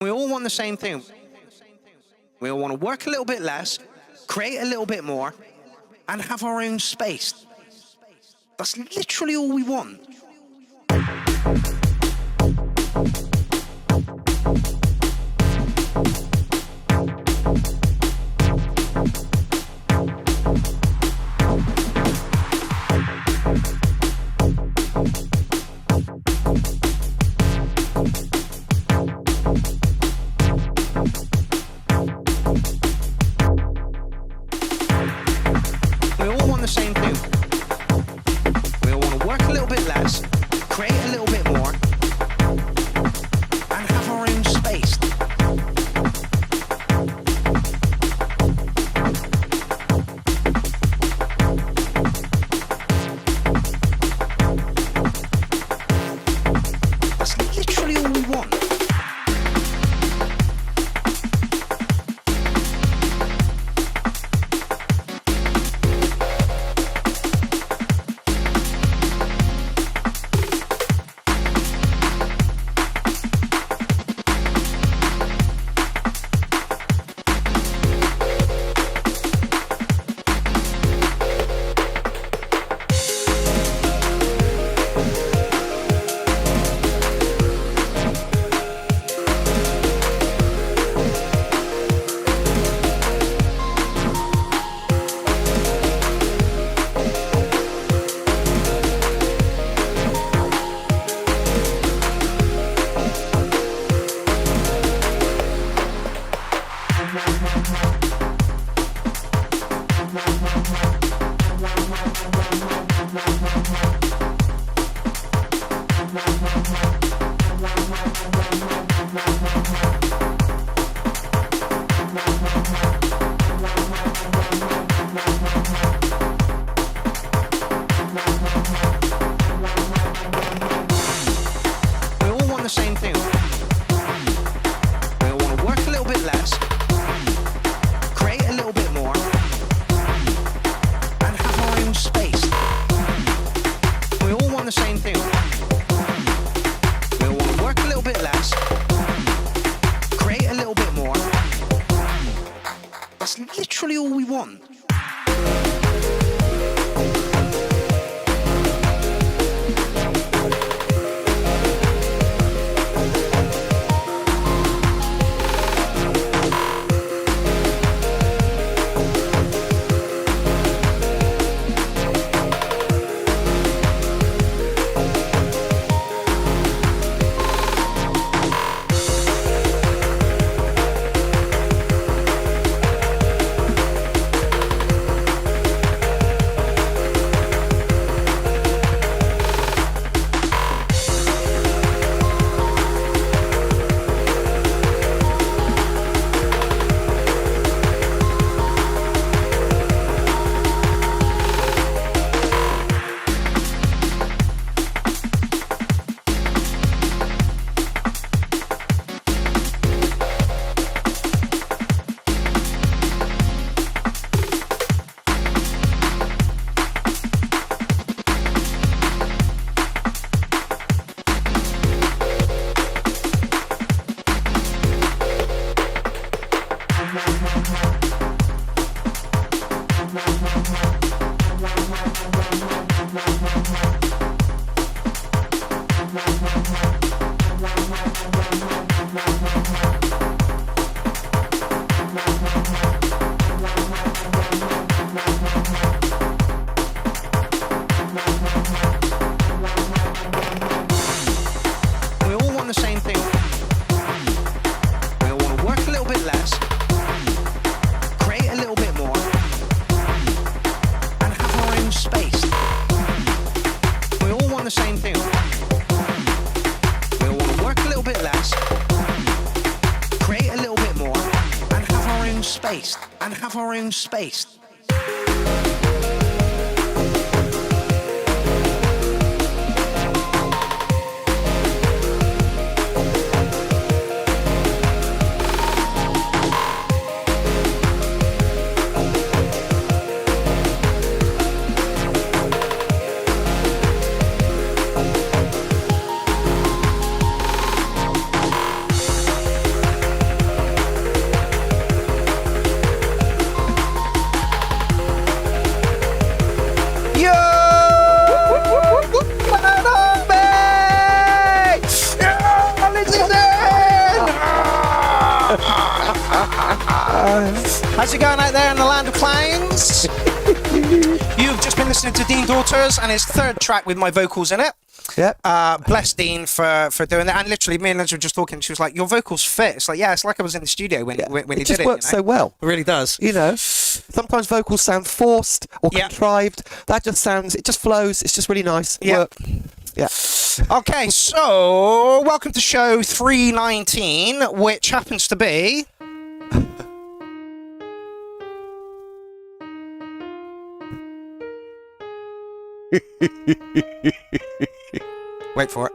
We all want the same thing. We all want to work a little bit less, create a little bit more, and have our own space. That's literally all we want. Space. How's it going out there in the land of clowns? You've just been listening to Dean Daughters and his third track with my vocals in it. Yep. Bless Dean for doing that. And literally, me and Liz were just talking. She was like, "Your vocals fit." It's like, yeah, it's like I was in the studio when he did it. It just works so well. It really does. You know, sometimes vocals sound forced or contrived. That just sounds. It just flows. It's just really nice. Yeah. Yeah. Okay, so welcome to show 319, which happens to be. Wait for it.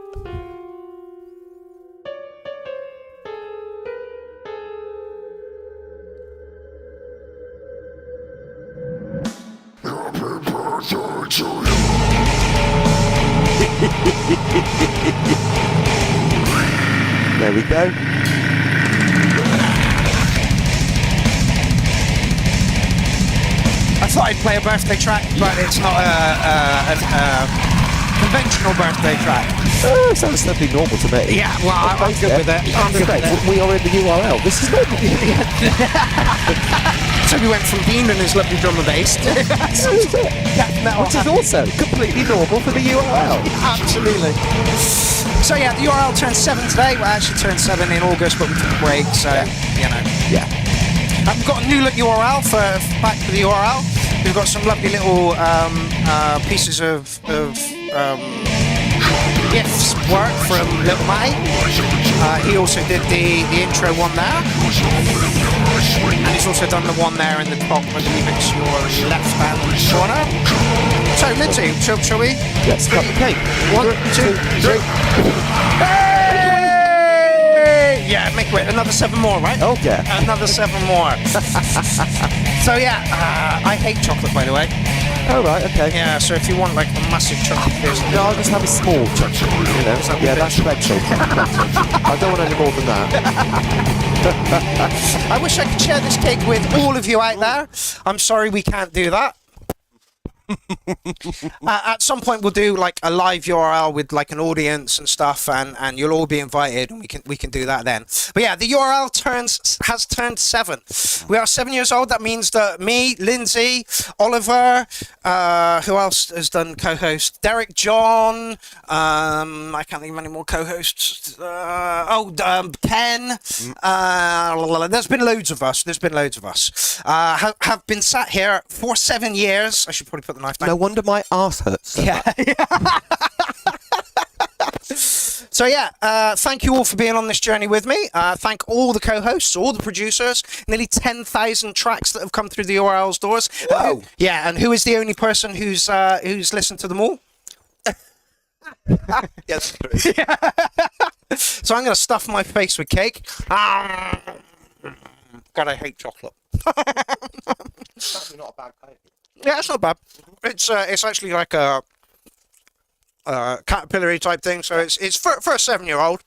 There we go. I thought I'd play a birthday track, but it's not a conventional birthday track. Oh, it sounds simply normal to me. Yeah, well, I'm good with it. I'm good with it. We are in the URL. This is normal. So we went from Dean and his lovely drum and bass to which is also completely normal for the URL. Absolutely. So yeah, the URL turned 7 today. Well, actually turned 7 in August, but we took a break, so, you know. Yeah. We've got a new look URL back for the URL. We've got some lovely little pieces of gifts work from Little Matty. He also did the intro one there. And he's also done the one there in the top, I believe it's your left-hand corner. So, Lindsay, shall we? Let's cut the cake. 1, 2, 3. Hey! Yeah, make it another 7 more, right? Oh, yeah. Another 7 more. So, yeah, I hate chocolate, by the way. Oh, right, okay. Yeah, so if you want, like, a massive chocolate pierce... No, I'll just have a small chocolate, you know. Yeah, that's dreadful. I don't want any more than that. I wish I could share this cake with all of you out there. I'm sorry we can't do that. At some point we'll do like a live URL with like an audience and stuff, and you'll all be invited, and we can do that then. But yeah, the URL has turned 7. We are 7 years old. That means that me, Lindsay, Oliver, who else has done co-host? Derek, John, I can't think of any more co-hosts. Ken. There's been loads of us. Have been sat here for 7 years. I should probably put the knife down. No wonder my arse hurts. So yeah. So yeah, thank you all for being on this journey with me. Thank all the co-hosts, all the producers, nearly 10,000 tracks that have come through the URL's doors. Whoa. And who is the only person who's listened to them all? Yes. So I'm going to stuff my face with cake. God, I hate chocolate. It's actually not a bad cake. Yeah, it's not bad. It's actually like a caterpillar type thing, so it's for a 7-year-old.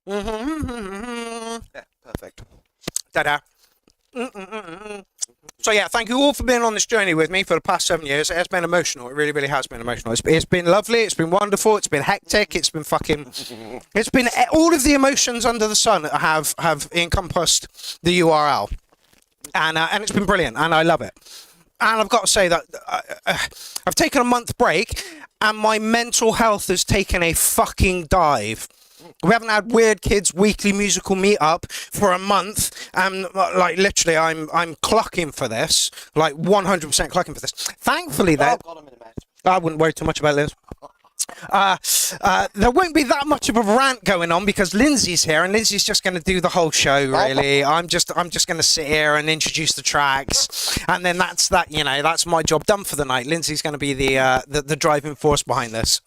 Yeah, perfect. Da-da. So yeah, thank you all for being on this journey with me for the past 7 years. It has been emotional. It really, really has been emotional. It's been lovely. It's been wonderful. It's been hectic. It's been fucking... It's been all of the emotions under the sun have encompassed the URL. And it's been brilliant, and I love it. And I've got to say that I've taken a month break, and my mental health has taken a fucking dive. We haven't had Weird Kids weekly musical meetup for a month, and like literally, I'm clucking for this, like 100% clucking for this. Thankfully, I wouldn't worry too much about this. There won't be that much of a rant going on because Lindsay's here, and Lindsay's just going to do the whole show. Really, I'm just going to sit here and introduce the tracks, and then that's my job done for the night. Lindsay's going to be the driving force behind this.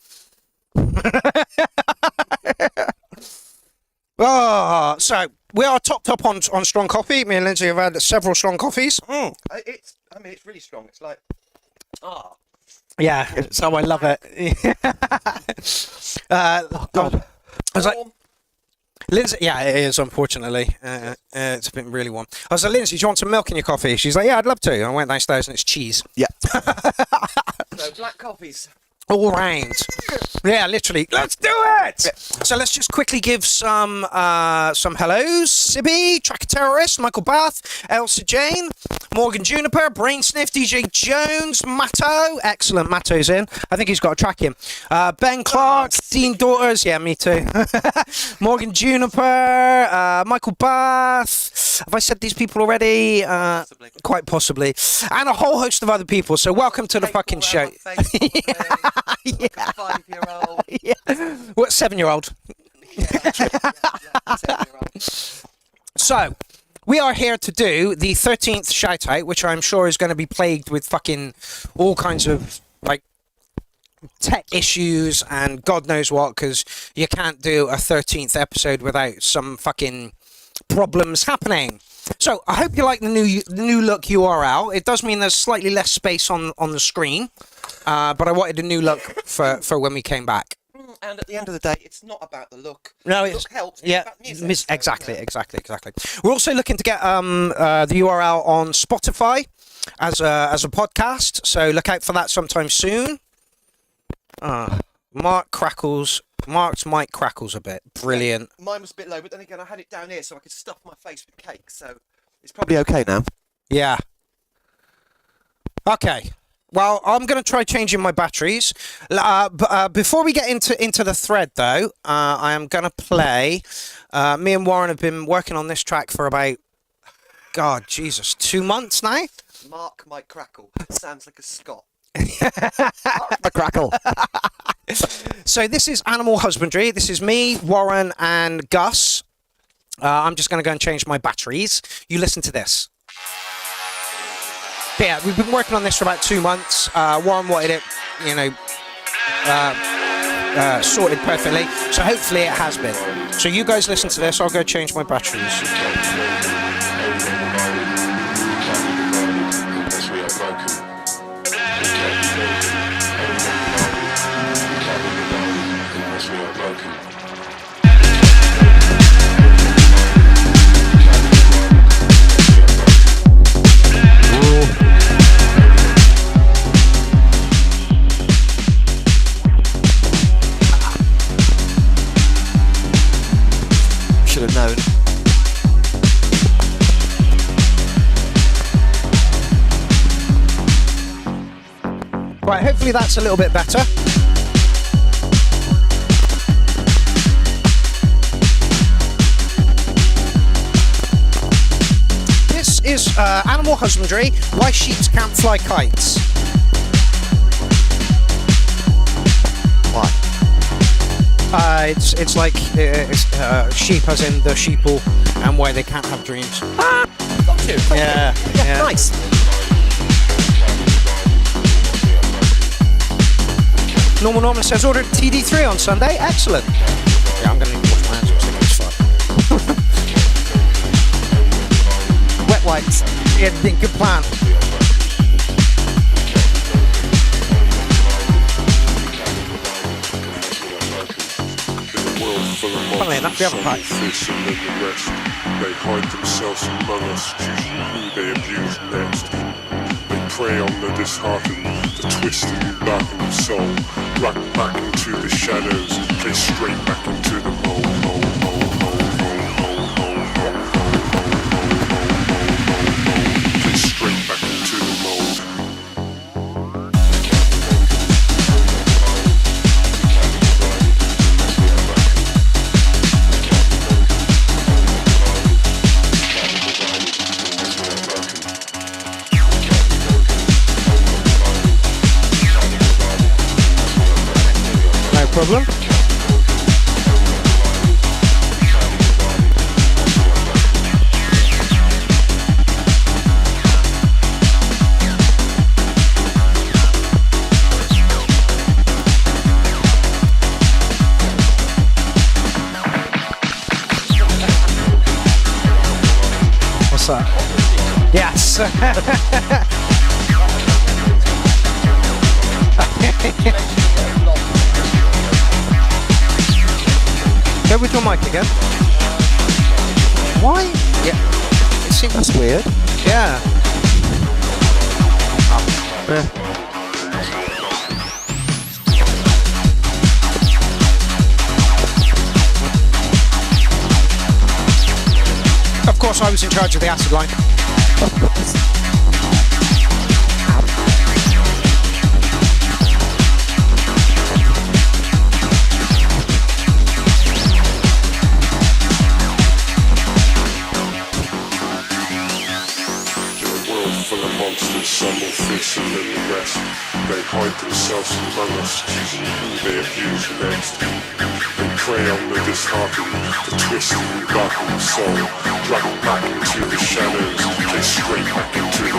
So we are topped up on strong coffee. Me and Lindsay have had several strong coffees. It's really strong. It's like yeah, so I love it. oh God. I was like, Lindsay, yeah, it is, unfortunately. It's been really warm. I was like, Lindsay, do you want some milk in your coffee? She's like, yeah, I'd love to. I went downstairs and it's cheese. Yeah. No, black coffees. all round. Yeah, literally. Let's do it. So let's just quickly give some hellos. Sibby, Tracker Terrorist, Michael Bath, Elsa Jane, Morgan Juniper, Brain Sniff, DJ Jones, Matto. Excellent, Matto's in. I think he's got a track in. Ben Clark, Dean Daughters. Yeah, me too. Morgan Juniper, Michael Bath. Have I said these people already? Possibly. Quite possibly. And a whole host of other people. So welcome to the fucking show. Yeah. 5-year-old. Yeah. What, 7-year-old? Yeah, 7-year-old. So, we are here to do the 13th shout out, which I'm sure is going to be plagued with fucking all kinds of, like, tech issues and God knows what, because you can't do a 13th episode without some fucking problems happening. So, I hope you like the new look URL. It does mean there's slightly less space on the screen, but I wanted a new look for when we came back. And at the end of the day, it's not about the look. No, the it's look helps. yeah, It's about music, exactly, so, exactly. We're also looking to get the URL on Spotify as a podcast, so look out for that sometime soon. Mark's mic crackles a bit. Brilliant. Yeah, mine was a bit low, but then again, I had it down here so I could stuff my face with cake, so it's probably okay now. Yeah. Okay. Well, I'm going to try changing my batteries. Before we get into the thread, though, I am going to play. Me and Warren have been working on this track for about, God, Jesus, 2 months now? Mark might crackle. Sounds like a Scot. A crackle. So this is Animal Husbandry. This is me, Warren, and Gus. I'm just going to go and change my batteries. You listen to this. But yeah, we've been working on this for about 2 months. Warren wanted it, sorted perfectly. So hopefully it has been. So you guys listen to this. I'll go change my batteries. Should have known. Right, hopefully that's a little bit better. This is Animal Husbandry, Why Sheep Can't Fly Kites. Why? It's like sheep as in the sheeple and why they can't have dreams. Got you. Yeah. Nice. Norman says ordered TD3 on Sunday. Excellent. Yeah, I'm going to wash my hands. I'm sick as fuck. Wet wipes. Yeah, good plan. Funnily enough, we have a pack. They hide themselves among us, choosing who they abuse next. They prey on the disheartened, the twisted and darkened soul, dragged back into the shadows, placed straight back into the mold. Placed straight back into the mold. Problem. What's that? Yes. Go with your mic again. Why? Yeah. That's weird. Yeah. course, I was in charge of the acid line. Monsters, some more fiercer than the rest. They hide themselves among us, choosing who they abuse next. They prey on the disheartened, the twisted and darkened the soul. Drag back into the shadows, they straight back into the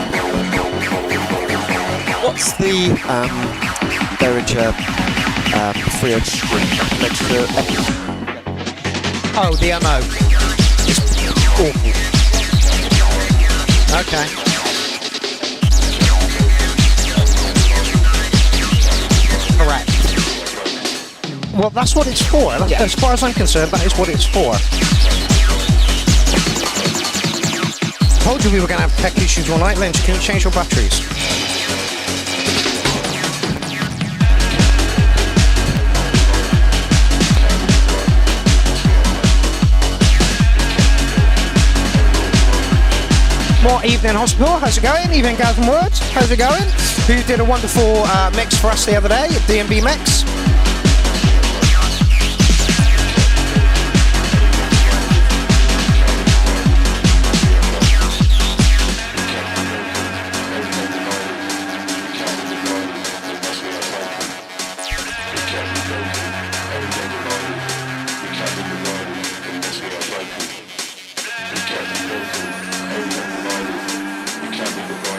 What's the Derringer free lecture? Oh, the MO. Awful. Okay. Correct. Well, that's what it's for. Yeah. As far as I'm concerned, that is what it's for. Told you we were going to have tech issues all night, Lynch. Can you change your batteries? What evening, Hospital? How's it going? Evening, Gavin Woods. How's it going? Who did a wonderful mix for us the other day, a D&B mix.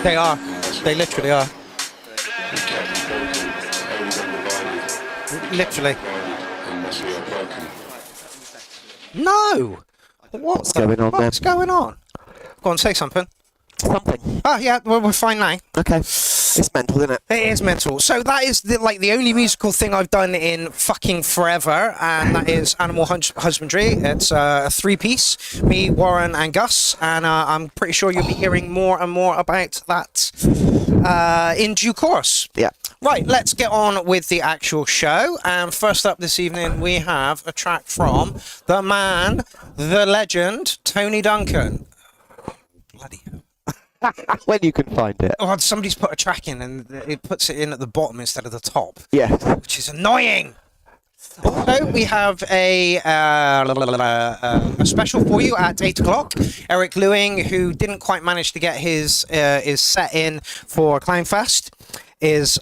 They are. They literally are. Literally. No! What's going on, What's going on? Go on, say something. Something. Oh, yeah, well, we're fine now. Okay. It's mental, isn't it? It is mental. So that is the only musical thing I've done in fucking forever, and that is Animal Husbandry. It's a three-piece, me, Warren, and Gus, and I'm pretty sure you'll be hearing more and more about that in due course. Yeah. Right, let's get on with the actual show. And first up this evening, we have a track from the man, the legend, Tony Duncan. Bloody hell. When you can find it. Oh, somebody's put a track in and it puts it in at the bottom instead of the top. Yeah. Which is annoying. Also, we have a special for you at 8 o'clock. Eric Lewing, who didn't quite manage to get his set in for Clownfest, is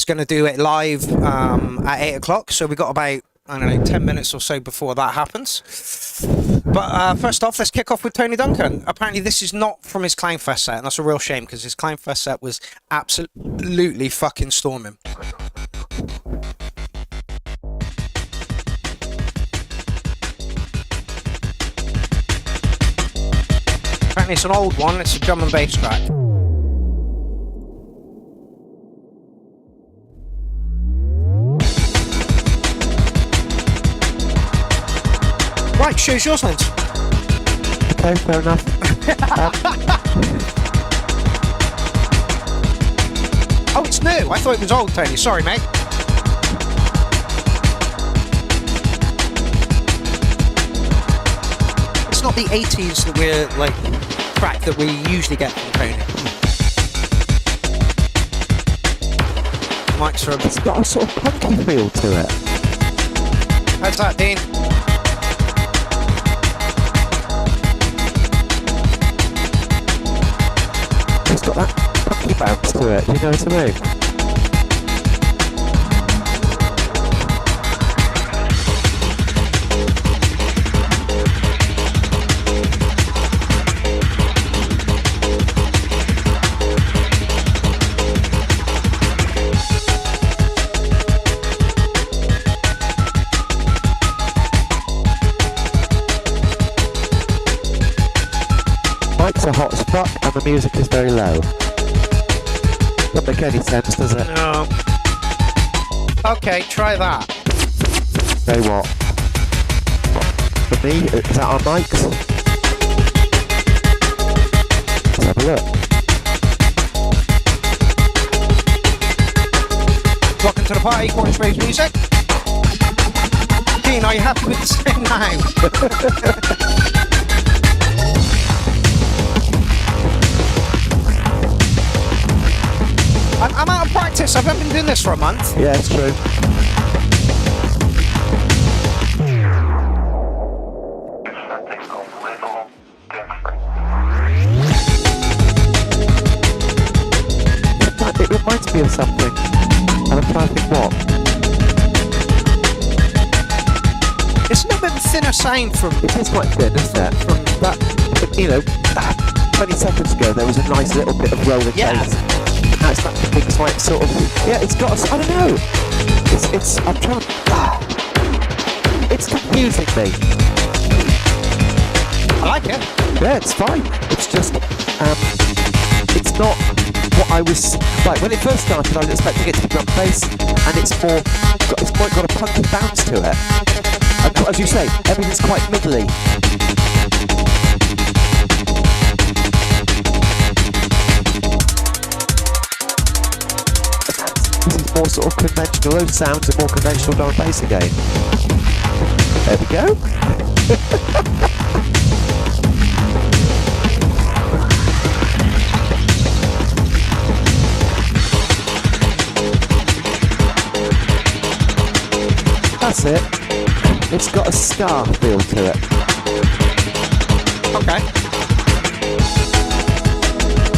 going to do it live at 8 o'clock. So we got about, I don't know, 10 minutes or so before that happens. But first off, let's kick off with Tony Duncan. Apparently this is not from his Clownfest set, and that's a real shame because his Clownfest set was absolutely fucking storming. Apparently it's an old one, it's a drum and bass track. Right, show's yours, Lynch. Okay, fair enough. Oh, it's new. I thought it was old, Tony. Sorry, mate. It's not the 80s that we're, like, track that we usually get from Tony. Mike's from... It's got a sort of punky feel to it. How's that, Dean? It's got that punky bounce to it, you know what I mean? Mike's a hot spot and the music is very low. Doesn't make any sense, does it? No. Okay, try that. Say what? For me, is that on mics? Let's have a look. Welcome to the party, Cornish Waves Music. Dean, are you happy with the sound now? practice. I've been doing this for a month. Yeah, it's true. It reminds me of something. And I'm trying to think what. It's a little bit thinner sound from... It is quite thin, isn't it? From that, 20 seconds ago there was a nice little bit of rolling bass. Now it's that big, like, sort of... Yeah, it's got... I don't know. It's... I'm trying... It's confusing me. I like it. Yeah, it's fine. It's just... it's not what I was... Like, when it first started, I was expecting it to be drum bass, and it's more got a punky bounce to it. And as you say, everything's quite middly. This is more sort of conventional. Those sounds are more conventional drum and bass again. There we go. That's it. It's got a scar feel to it. Okay.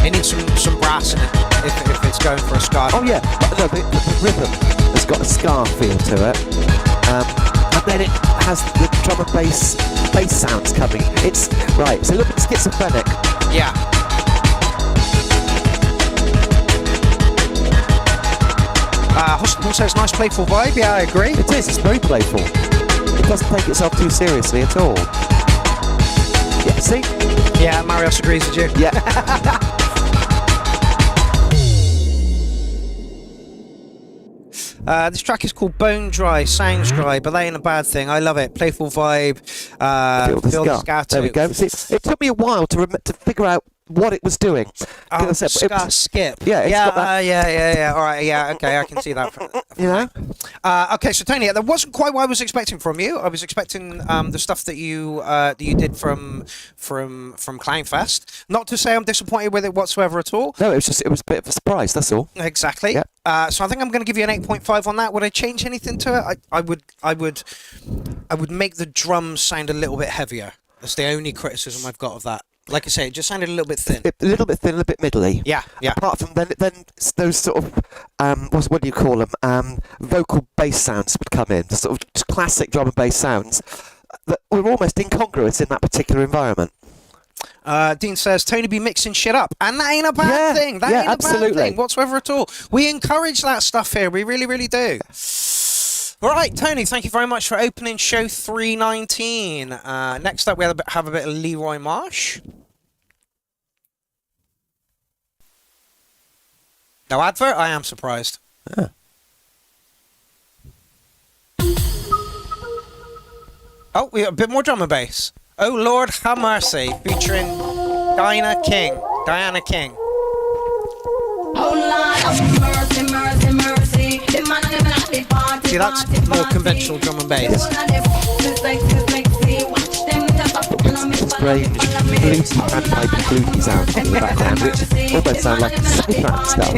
It needs some brass in it if it's going for a scar. Oh yeah, but no, the rhythm has got a scar feel to it. And then it has the drum and bass sounds coming. It's right, it's a little bit schizophrenic. Yeah. Hospital says nice playful vibe. Yeah, I agree. It is, it's very playful. It doesn't take itself too seriously at all. Yeah, see? Yeah, Marius agrees with you. Yeah. This track is called Bone Dry, Sounds Dry, but that ain't a bad thing. I love it. Playful vibe. Feel the scar. There we go. See, it took me a while to figure out what it was doing. Oh, ska skip. Yeah, it's got that. Yeah. All right, yeah, okay, I can see that. You know? Okay, so Tony, that wasn't quite what I was expecting from you. I was expecting the stuff that you did from Clownfest. Not to say I'm disappointed with it whatsoever at all. No, it was a bit of a surprise. That's all. Exactly. Yeah. So I think I'm going to give you an 8.5 on that. Would I change anything to it? I would make the drums sound a little bit heavier. That's the only criticism I've got of that. Like I say, it just sounded a little bit thin. A little bit thin, a little bit middly. Yeah. Apart from then those sort of what do you call them? Vocal bass sounds would come in. The sort of classic drum and bass sounds that were almost incongruous in that particular environment. Dean says Tony be mixing shit up, and that ain't a bad thing. That ain't absolutely. a bad thing whatsoever at all. We encourage that stuff here. We really, really do. All right, Tony, thank you very much for opening show 319. Next up, we have a bit of Leroy Marsh. No advert? I am surprised. Yeah. Oh, we have a bit more drum and bass. Oh, Lord, have mercy, featuring Diana King. Oh, Lord, mercy, mercy, mercy. See, that's more conventional drum and bass. It's strange, flutey and like flutey sound in the background, which almost sound like soundtrack stuff.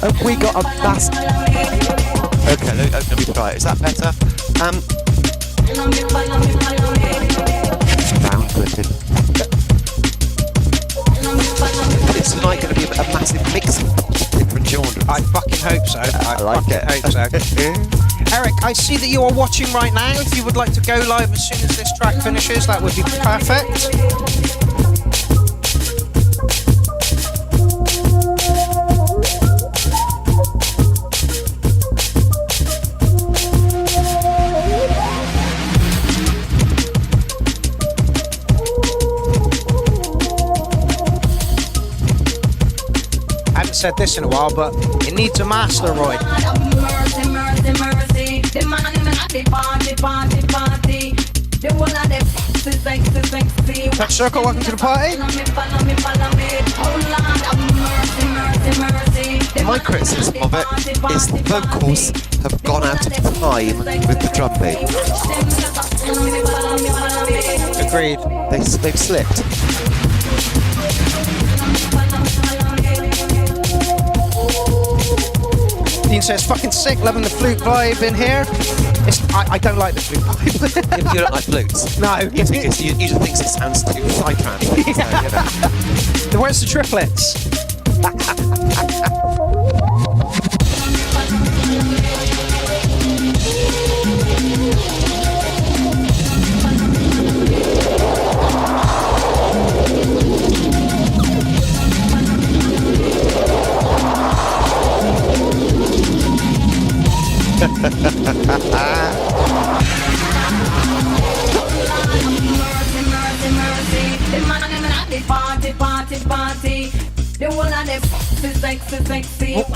Have we got a bass? Okay, let me try it. Is that better? Round clipping. It's like going to be a massive mix of different genres. I fucking hope so. I like it. hope so. Eric, I see that you are watching right now. If you would like to go live as soon as this track finishes, that would be perfect. I haven't said this in a while, but it needs a master, Leroy. Touch Circle, welcome to the party. My criticism of it is the vocals have gone out of time with the drum beat. Agreed. They've slipped. says, fucking sick, loving the flute vibe in here. I don't like the flute vibe. If you don't like flutes. No. You just think it sounds too psytrance. Yeah. Where's the triplets?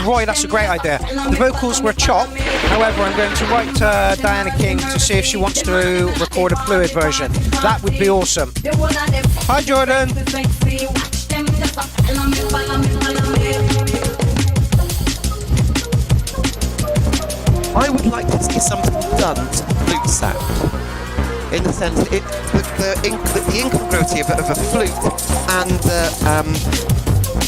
Roy, that's a great idea. The vocals were chopped. However, I'm going to write to Diana King to see if she wants to record a fluid version. That would be awesome. Hi, Jordan. I would like to see something done to the flute sound. In the sense that the incongruity of a flute and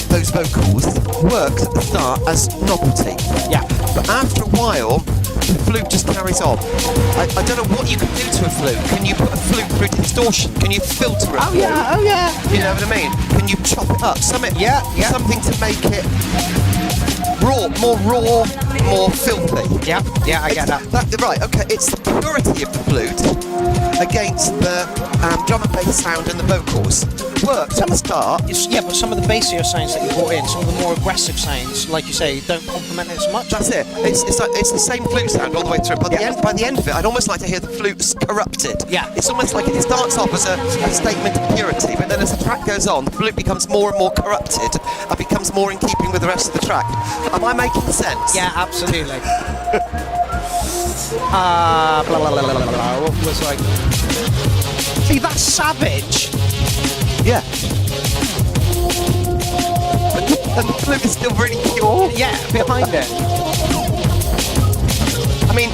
those vocals works at the start as novelty. Yeah. But after a while, the flute just carries on. I don't know what you can do to a flute. Can you put a flute through distortion? Can you filter it? Oh yeah, oh yeah. You know what I mean? Can you chop it up? Something to make it raw, more filthy. Yeah, I get that. Right, okay, it's the purity of the flute against the drum and bass sound and the vocals. Works at the start. Yeah, but some of the bassier sounds that you brought in, some of the more aggressive sounds, like you say, don't complement it as much. That's it. It's the same flute sound all the way through. By the end of it, I'd almost like to hear the flutes corrupted. Yeah. It's almost like it starts off as a statement of purity, but then as the track goes on, the flute becomes more and more corrupted and becomes more in keeping with the rest of the track. Am I making sense? Yeah, absolutely. Blah, blah, blah, blah, blah. What was like? See, that's savage. Yeah. And the flute is still really pure. Yeah, behind it. I mean,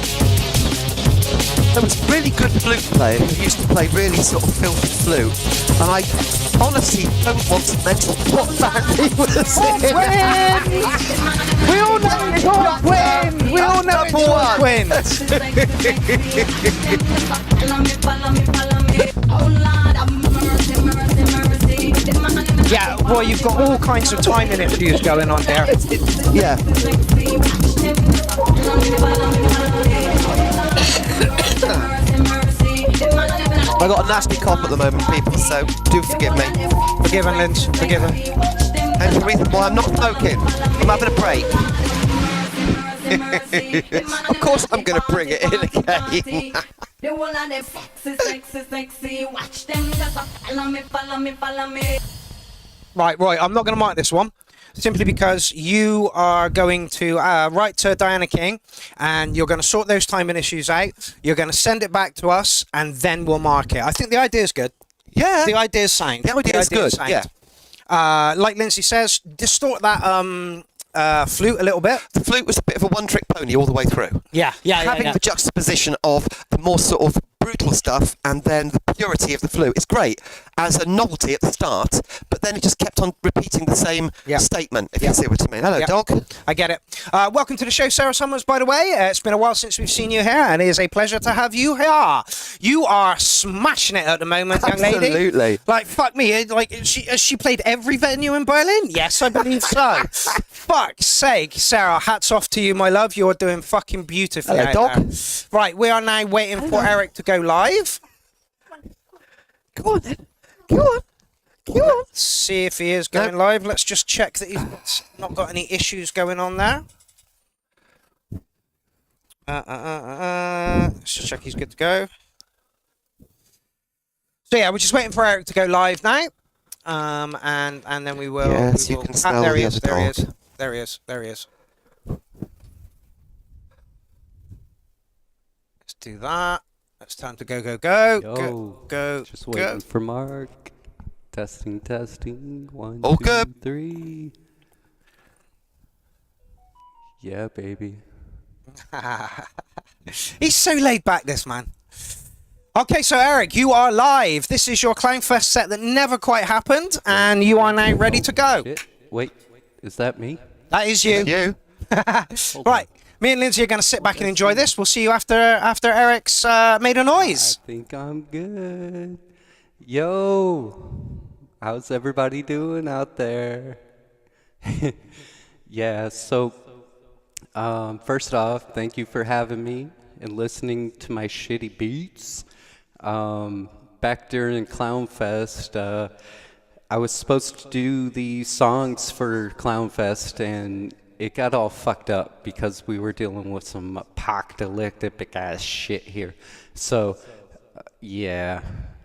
there was a really good flute player who used to play really sort of filthy flute, and I honestly don't want to mention what band he was in. We all know it's Hawkwind! We all know it's Hawkwind! Yeah, Roy, you've got all kinds of timing issues going on there. Yeah. I got a nasty cough at the moment, people, so do forgive me. Forgiven, Linz, forgiven. And the reason why I'm not smoking, I'm having a break. Of course I'm going to bring it in again. Right, Roy, I'm not going to mark this one. Simply because you are going to write to Diana King and you're going to sort those timing issues out. You're going to send it back to us and then we'll mark it. I think the idea is good. Yeah. The idea is sound. The idea is good, yeah. Like Lindsay says, distort that flute a little bit. The flute was a bit of a one-trick pony all the way through. Yeah. Having the juxtaposition of the more sort of brutal stuff and then the purity of the flute is great as a novelty at the start, but then it just kept on repeating the same statement, if you see what I mean. Hello, dog. I get it. Welcome to the show, Sarah Summers, by the way. It's been a while since we've seen you here, and it is a pleasure to have you here. You are smashing it at the moment, young lady. Absolutely. Like, fuck me. Like, has she played every venue in Berlin? Yes, I believe so. Fuck's sake, Sarah, hats off to you, my love. You're doing fucking beautifully. Hello, dog. There. Right, we are now waiting for Eric to go live. Go on, then. Go on. See if he is going live. Let's just check that he's not got any issues going on there. Let's just check he's good to go. So yeah, we're just waiting for Eric to go live now. And then we will. Yes, we will, you can smell there he the is. other There he dog. is. There he is. There he is. Let's do that. It's time to go. Yo, Go. just waiting for Mark. Testing. 1, All 2, good. 3. Yeah, baby. He's so laid back, this man. Okay, so Eric, you are live. This is your Clownfest set that never quite happened, and you are now ready to go. Shit. Wait, is that me? That is you. You. Hold Right. Me and Lindsay are going to sit back and enjoy this. We'll see you after Eric's made a noise. I think I'm good. Yo, how's everybody doing out there? Yeah, so first off, thank you for having me and listening to my shitty beats. Back during Clown Fest, I was supposed to do the songs for Clown Fest, and it got all fucked up because we were dealing with some apocalyptic ass shit here. So, yeah,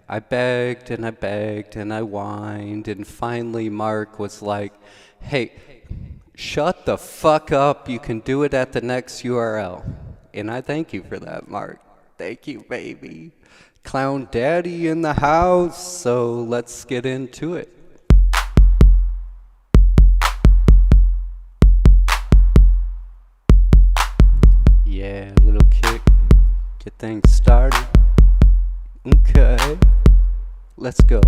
I begged and I begged and I whined, and finally Mark was like, hey, shut the fuck up, you can do it at the next URL. And I thank you for that, Mark. Thank you, baby. Clown Daddy in the house, so let's get into it. Yeah, little kick, get things started. Okay, let's go.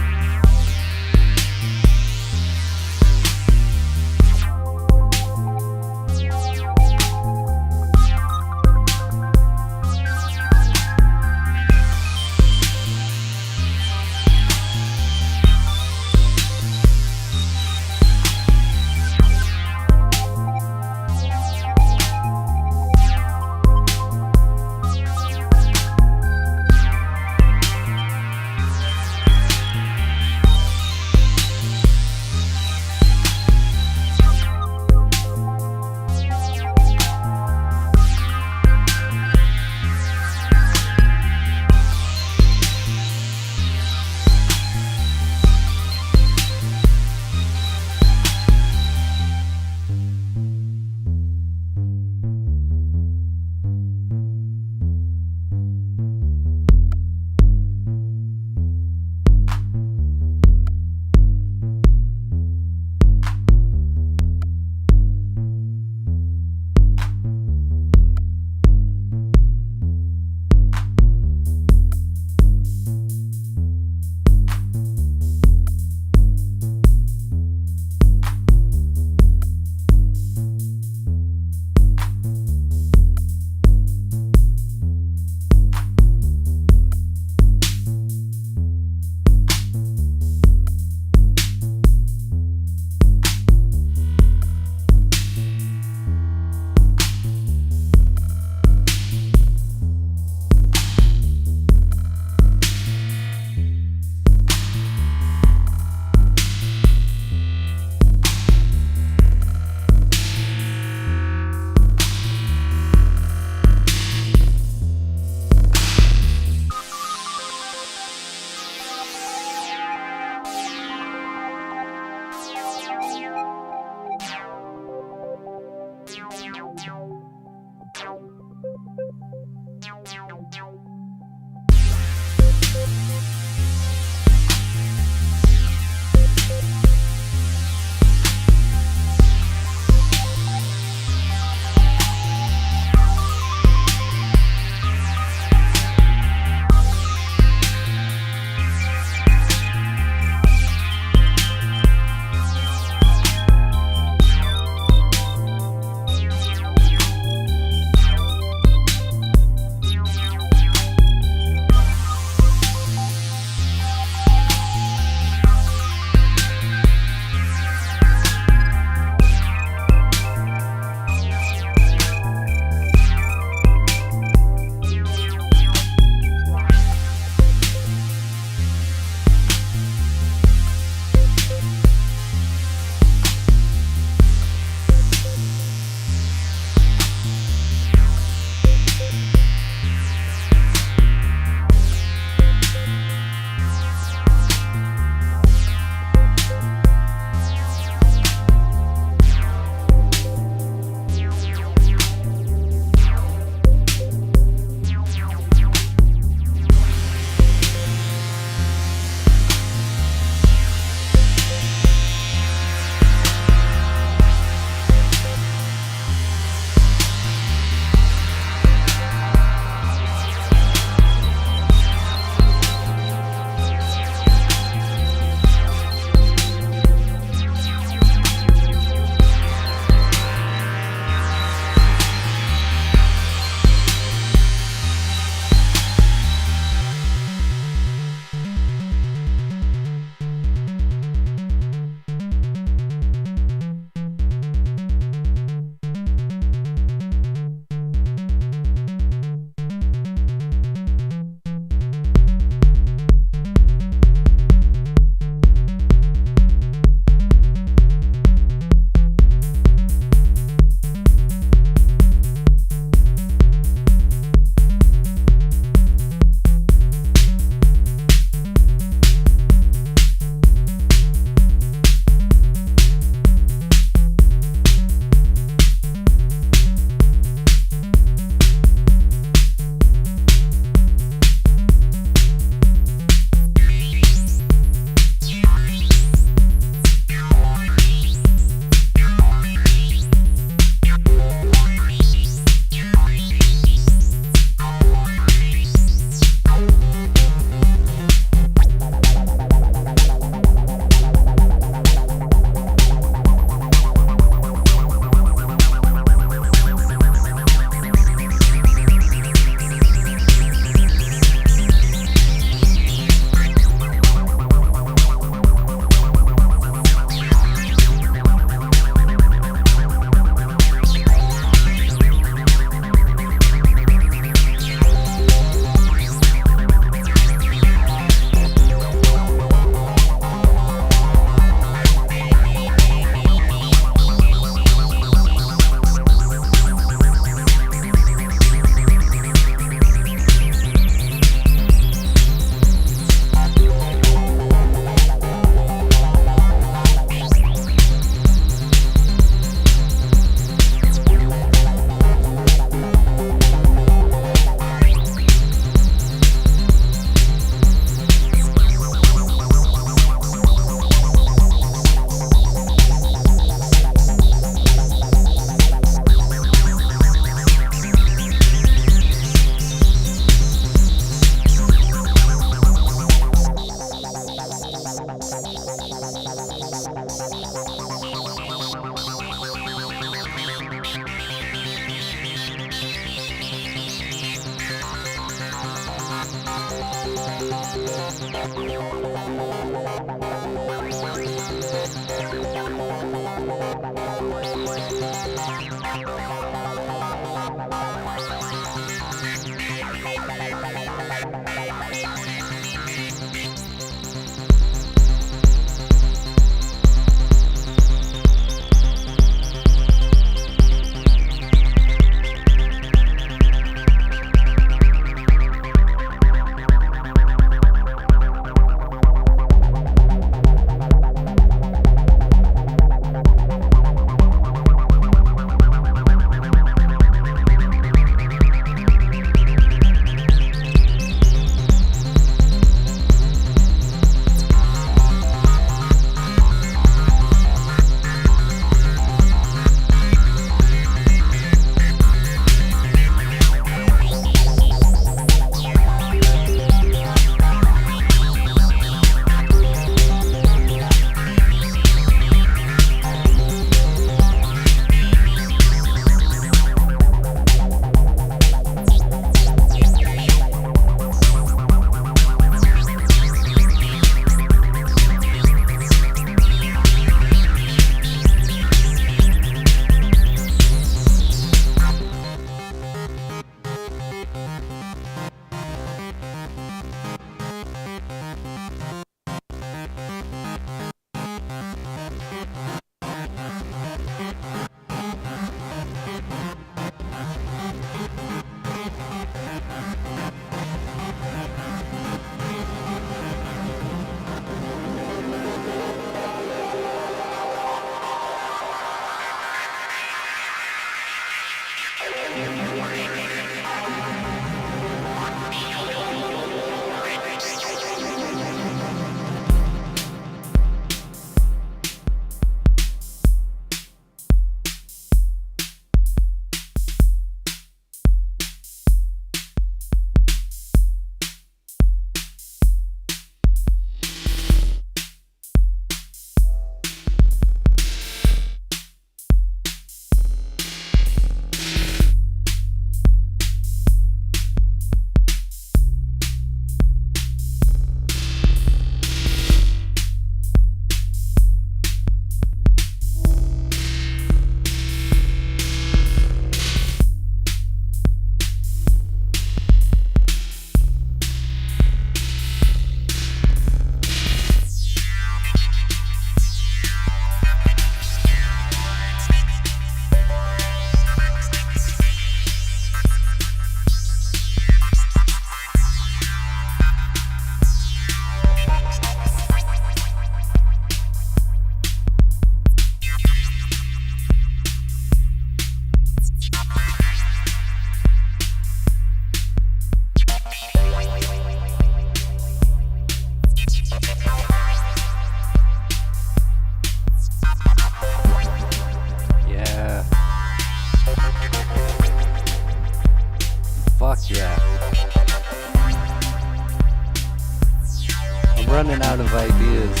running out of ideas.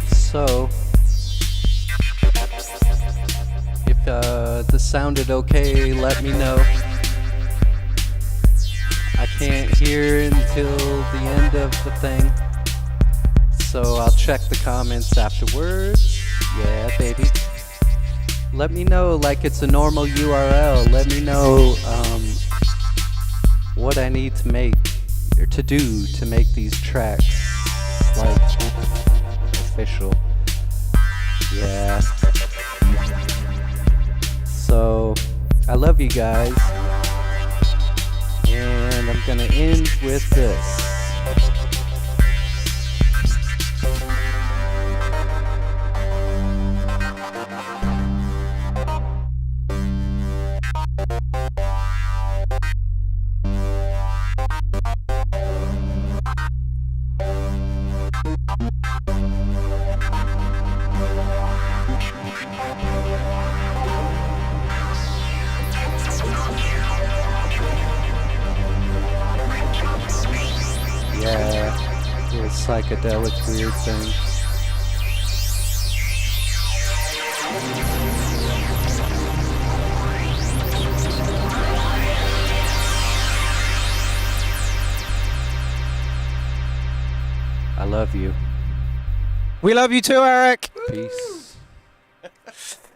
So, if this sounded okay, let me know. I can't hear until the end of the thing, so I'll check the comments afterwards. Yeah, baby. Let me know like it's a normal URL. Let me know what I need to make or to do to make these tracks like official. Yeah. So I love you guys, and I'm gonna end with this. Yeah, little psychedelic weird thing. love you. We love you too, Eric. Peace.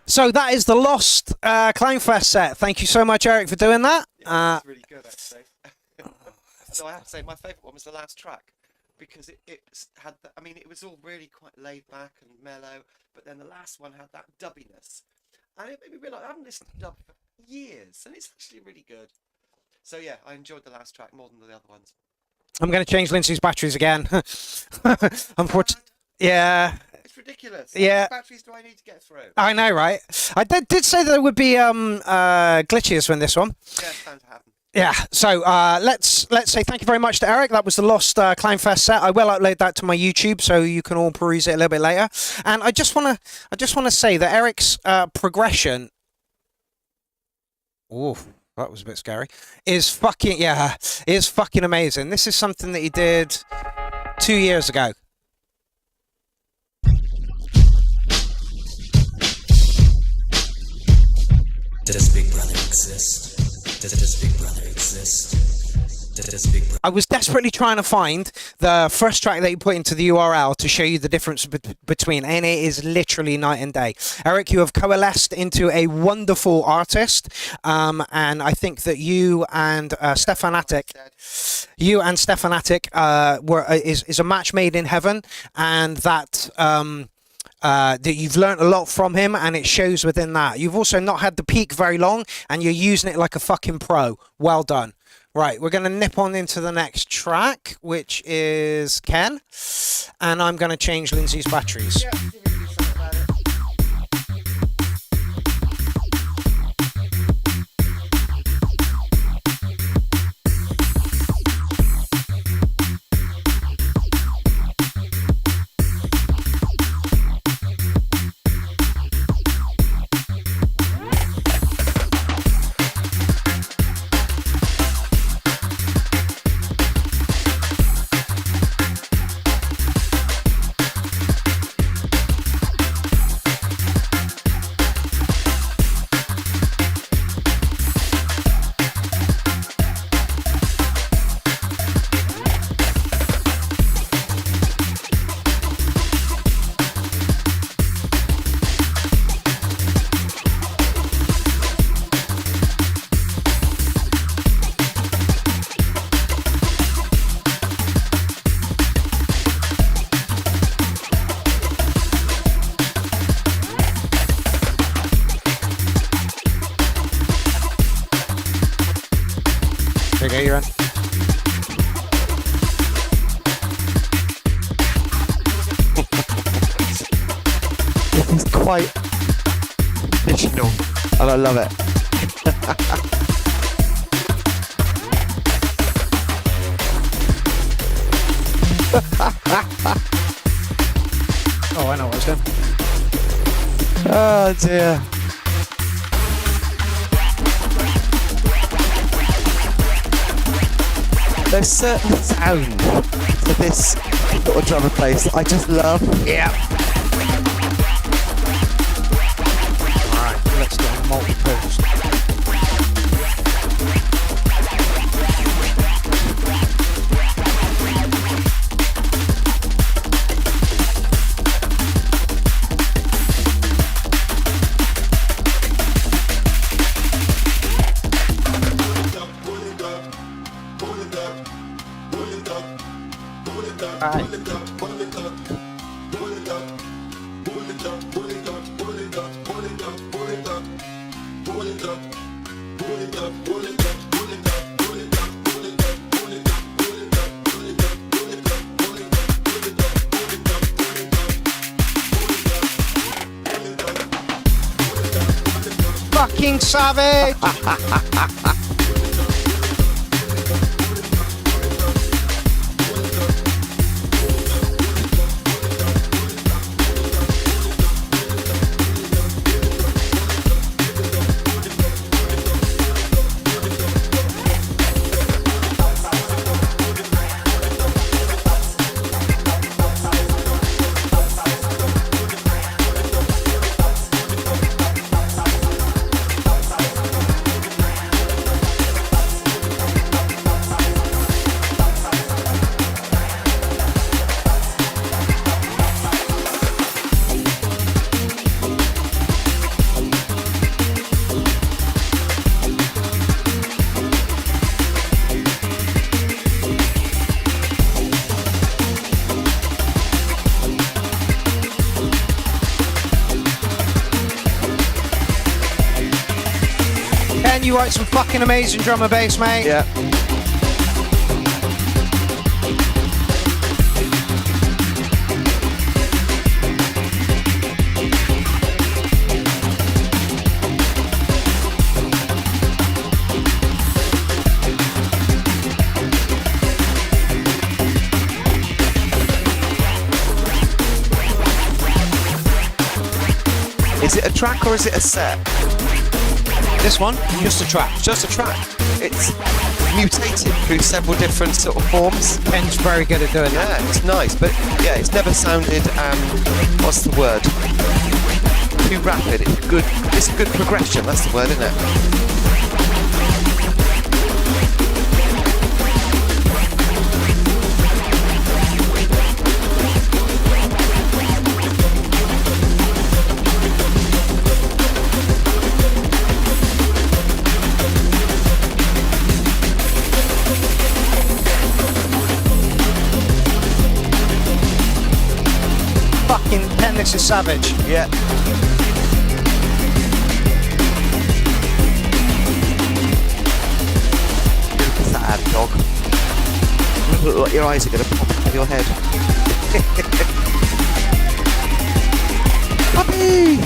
So that is the Lost Clownfest set. Thank you so much, Eric, for doing that. Yeah, it's really good, actually. So I have to say, my favourite one was the last track because it had, I mean, it was all really quite laid back and mellow, but then the last one had that dubbiness. And it made me realise I haven't listened to dub for years, and it's actually really good. So yeah, I enjoyed the last track more than the other ones. I'm going to change Lindsay's batteries again. Unfortunately, yeah. It's ridiculous. Yeah. How many batteries do I need to get through? I know, right? I did say that there would be glitches in this one. Yeah, it's bound to happen. Yeah, so let's say thank you very much to Eric. That was the Lost Clownfest set. I will upload that to my YouTube so you can all peruse it a little bit later. And I just wanna say that Eric's progression. Oh, that was a bit scary. Is fucking amazing. This is something that he did 2 years ago. Does Big Brother exist? Does Big Brother exist? Does Big Brother... I was desperately trying to find the first track that you put into the URL to show you the difference between, and it is literally night and day. Eric, you have coalesced into a wonderful artist, and I think that you and Stefan Attic is a match made in heaven, and that that you've learnt a lot from him, and it shows within that. You've also not had the peak very long, and you're using it like a fucking pro. Well done. Right, we're going to nip on into the next track, which is Ken, and I'm going to change Lindsay's batteries. Yeah, you can do something about it. There you go, you're on. It is quite original, and I love it. Oh, I know what I was doing. Oh dear. There's certain sound to this little drum and bass I just love. Yeah. Alright, let's do a multi-post. Fucking savage! you write some fucking amazing drum and bass, mate. Yeah. Is it a track or is it a set? This one, just a track. Just a track. It's mutated through several different sort of forms. Ken's very good at doing that. Yeah, it's nice, but yeah, it's never sounded, what's the word? Too rapid. It's a good progression, that's the word, isn't it? Ken, this is savage. Yeah. Look at that dog. Look like your eyes are going to pop out of your head. Puppy!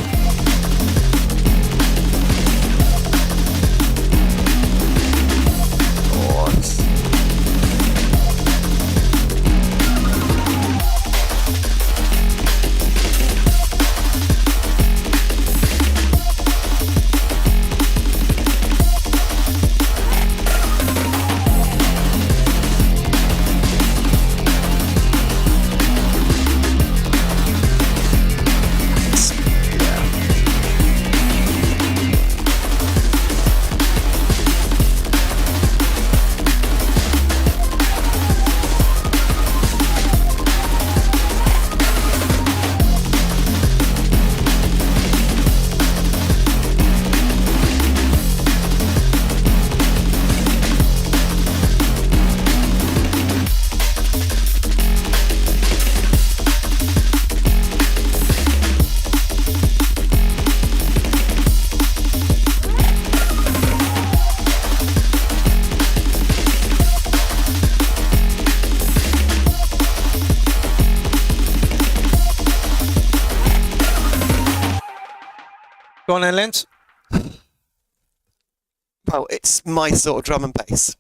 Go on then, Linz. Well, it's my sort of drum and bass.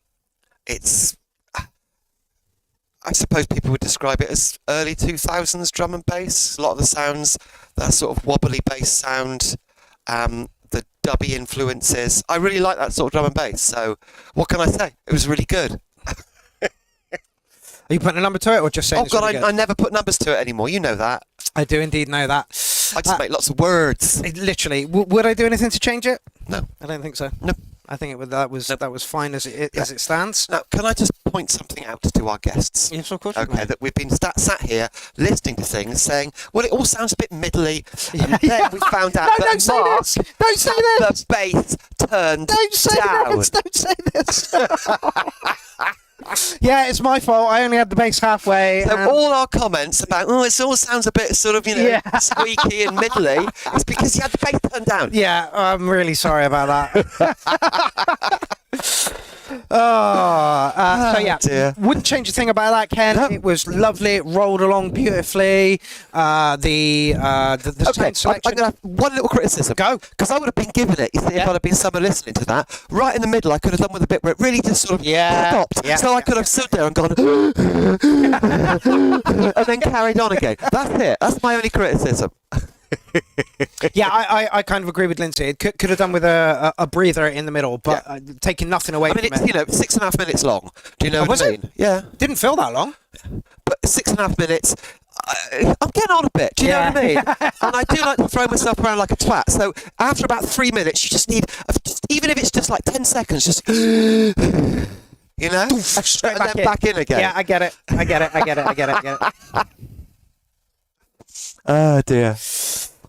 It's, I suppose people would describe it as early 2000s drum and bass. A lot of the sounds, that sort of wobbly bass sound, the dubby influences. I really like that sort of drum and bass. So what can I say? It was really good. Are you putting a number to it or just saying? Oh God, really I never put numbers to it anymore. You know that. I do indeed know that. I just make lots of words. Literally, would I do anything to change it? No, I don't think so. No, I think that was fine as it stands. Now, can I just point something out to our guests? Yes, of course. Okay, that we've been sat here listening to things, saying, "Well, it all sounds a bit middly," and then we found out that Marsh Don't say this. The bass turned Don't say down. this. Don't say this. Yeah, it's my fault. I only had the bass halfway. So all our comments about, it all sounds a bit sort of, squeaky and middly, it's because you had the bass turned down. Yeah, I'm really sorry about that. So yeah, dear. Wouldn't change a thing about that, Ken. No. It was lovely. It rolled along beautifully. The Okay, selection. I'm going to have one little criticism. Go. Because I would have been given it, you see, if I'd have been someone listening to that. Right in the middle, I could have done with a bit where it really just sort of stopped. Yeah, so I could have stood there and gone, and then carried on again. That's it. That's my only criticism. Yeah, I kind of agree with Lindsay. It could have done with a breather in the middle, but taking nothing away from it's, it. 6.5 minutes long. Do you know what I mean? It? Yeah. Didn't feel that long. But 6.5 minutes, I'm getting on a bit. Do you know what I mean? And I do like to throw myself around like a twat. So after about 3 minutes, you just need, even if it's just like 10 seconds, just, Straight and then back in again. Yeah, I get it. Oh dear.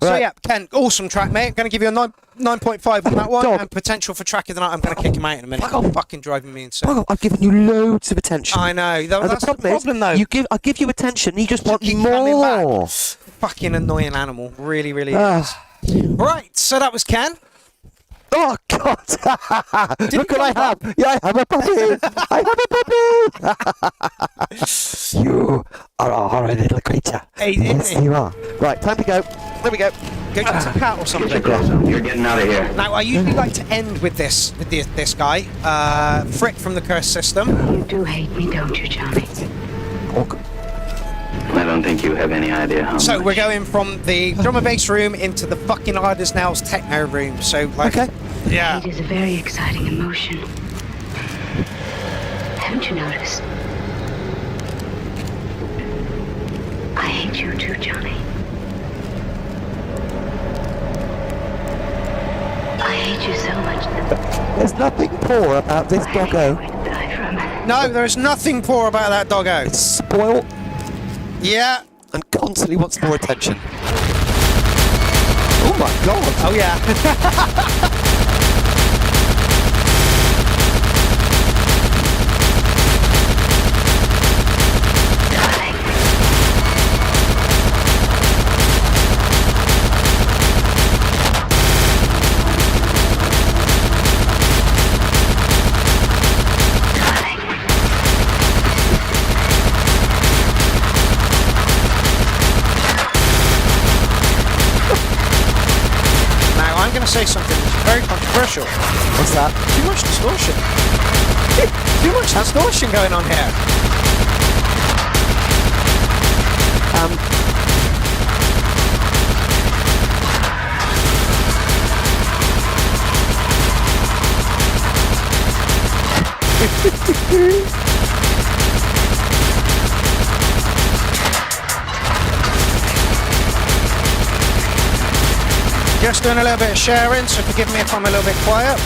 So yeah, Ken, awesome track, mate. I'm going to give you a 9.5 on that one, and potential for track of the night. I'm going to kick him out in a minute. Fucking driving me insane. I've given you loads of attention. I know. That's the problem, though. I give you attention, you just want Keep more. Fucking annoying animal. Really, really is. Right, so that was Ken. Oh God! Look what I have! Yeah, I have a puppy! I have a puppy! You are a horrid little creature. Hey, Yes, you are. Right, time to go. There we go. Go to the cat or something. You're getting out of here. Now, I usually like to end with this guy, Frick from the Curse System. You do hate me, don't you, Johnny? I don't think you have any idea how So much. we're going from the drum and bass room into the fucking hard as nails techno room. So like, Okay. yeah. Hate is a very exciting emotion. Haven't you noticed? I hate you too, Johnny. I hate you so much that There's nothing poor about this I doggo. would die from it. No, there's nothing poor about that doggo. It's spoiled Yeah. and constantly wants more attention. Oh my God! Oh yeah. Now I'm going to say something very controversial. What's that? Too much distortion. Too much distortion going on here. Just doing a little bit of sharing, so forgive me if I'm a little bit quiet.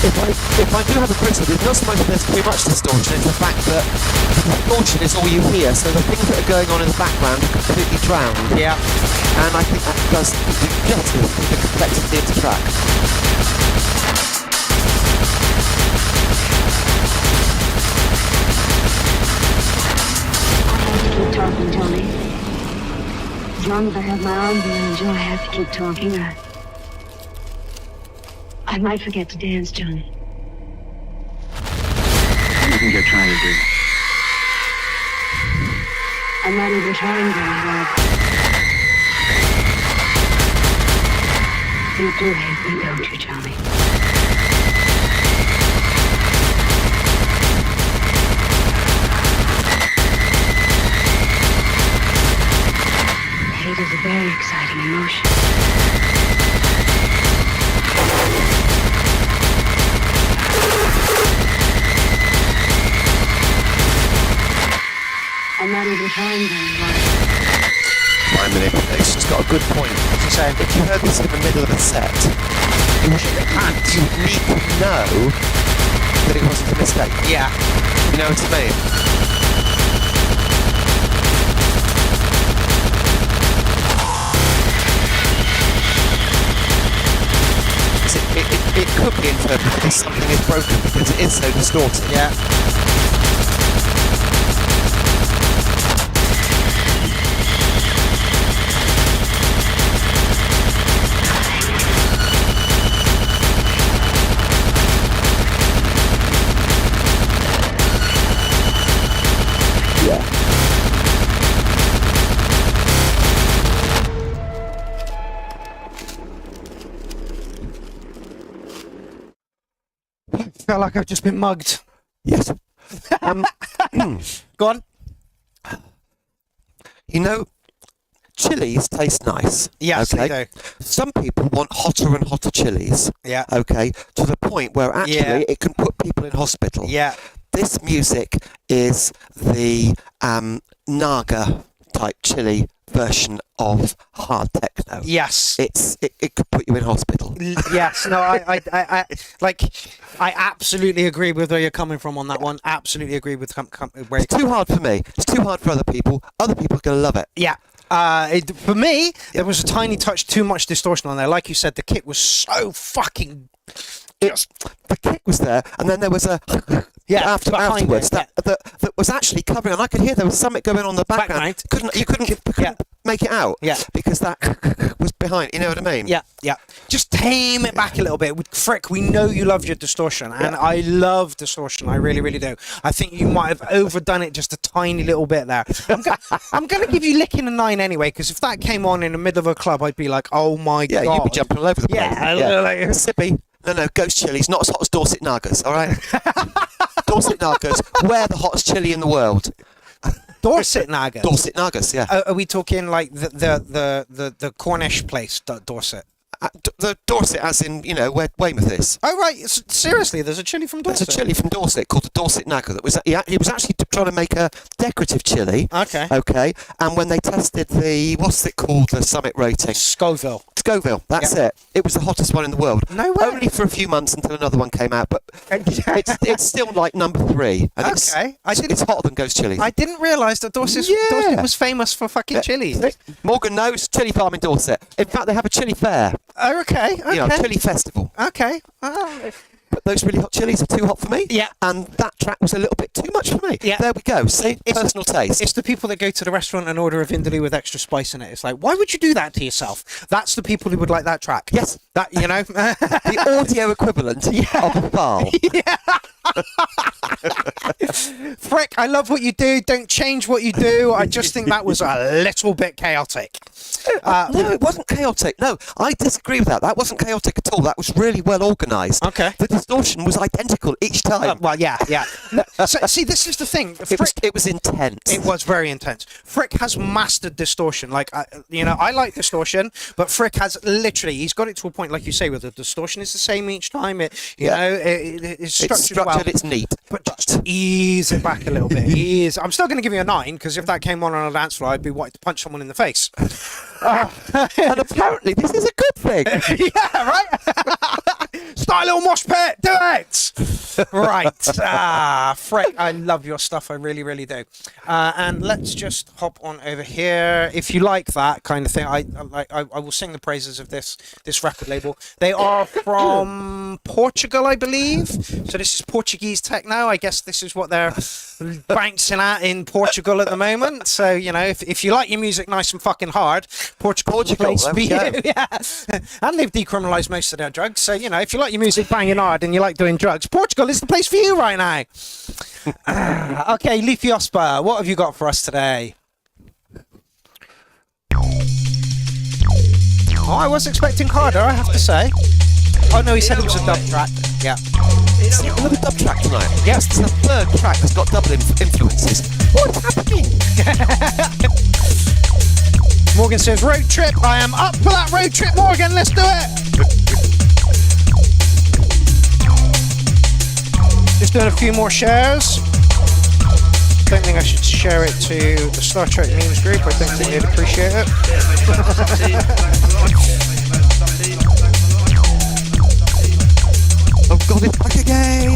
If I do have a criticism, it's not so much that there's too much distortion, it's the fact that the distortion is all you hear, so the things that are going on in the background are completely drowned. Yeah. And I think that does justice to the complexity of the track. Keep talking, Johnny. As long as I have my arms around you, I have to keep talking. I might forget to dance, Johnny. What do you think you're trying to do? I'm not even trying very hard. You do hate me, don't you, Johnny? Hate is a very exciting emotion. I'm not even trying very hard. My manipulation's got a good point. What's he saying? If you heard this in the middle of a set, you would need to know that it wasn't a mistake. Yeah. You know what I mean? It could be interpreted as something is broken because it is so distorted. Yeah. I feel like I've just been mugged. Yes. Go on. You know, chilies taste nice. Yes, okay? they do. Some people want hotter and hotter chilies. Yeah. Okay, to the point where actually Yeah. it can put people in hospital. Yeah. This music is the Naga type chili version of hard techno. Yes. It could put you in hospital. Yes. No. I absolutely agree with where you're coming from on that one. Absolutely agree with where. It's too hard for me. It's too hard for other people. Other people are going to love it. Yeah. For me, there was a tiny touch too much distortion on there. Like you said, the kit was so fucking. The kick was there, and then there was a Yeah, afterwards that was actually covering, and I could hear there was something going on in the background. You couldn't make it out. Yeah. Because that was behind. You know what I mean? Yeah. Just tame it back a little bit. Frick, we know you love your distortion, and I love distortion. I really, really do. I think you might have overdone it just a tiny little bit there. I'm going to give you licking a 9 anyway, because if that came on in the middle of a club, I'd be like, oh my God. Yeah, you'd be jumping all over the place. Yeah. Sippy. No, Ghost Chili's not as hot as Dorset Nagas, all right? Dorset Nagas, we're the hottest chili in the world. Dorset Nagas? Dorset Nagas, yeah. Are we talking like the Cornish place, Dorset? The Dorset, as in, where Weymouth is. Oh, right. Seriously, there's a chili from Dorset? There's a chili from Dorset called the Dorset Naga. He was actually trying to make a decorative chili. Okay. And when they tested what's it called, the summit rating? Scoville, that's it. It was the hottest one in the world. No way. Only for a few months until another one came out, but it's still like number 3. And it's hotter than Ghost Chili. I didn't realise that Dorset was famous for fucking chili. Morgan knows, chili farm in Dorset. In fact, they have a chili fair. Oh, okay. Chili festival. Okay. But those really hot chilies are too hot for me. Yeah. And that track was a little bit too much for me. Yeah. There we go. See, personal taste. It's the people that go to the restaurant and order a vindaloo with extra spice in it. It's like, why would you do that to yourself? That's the people who would like that track. Yes. That, the audio equivalent of a file. Yeah. Frick, I love what you do. Don't change what you do. I just think that was a little bit chaotic. No, it wasn't chaotic. No, I disagree with that. That wasn't chaotic at all. That was really well organised. Okay. The distortion was identical each time. Well, yeah. So, see, this is the thing. It was intense. It was very intense. Frick has mastered distortion. Like, I like distortion, but Frick has literally, he's got it to a point, like you say, where the distortion is the same each time. It's structured well. It's neat. But just ease it back a little bit. I'm still going to give you a 9, because if that came on a dance floor, I'd be wanting to punch someone in the face. And apparently this is a good thing. Yeah, right? Start a little mosh pit. Do it. Right. Frick, I love your stuff. I really, really do. And let's just hop on over here. If you like that kind of thing, I will sing the praises of this record label. They are from Portugal, I believe. So this is Portuguese techno. I guess this is what they're bouncing at in Portugal at the moment. So, if you like your music nice and fucking hard, Portugal place for you. Yeah. And they've decriminalised most of their drugs. So, if you like your music banging hard and you like doing drugs, Portugal is the place for you right now. Okay, Leafy Ospa, what have you got for us today? Oh, I was expecting harder, I have to say. Oh no, he said it was a dub track. Yeah. It's another dub track tonight. Yes, it's the 3rd track that's got double influences. What's happening? Morgan says, road trip. I am up for that road trip, Morgan. Let's do it. Just doing a few more shares. Don't think I should share it to the Star Trek memes group. I don't think they'd appreciate it. Oh God, it's back again!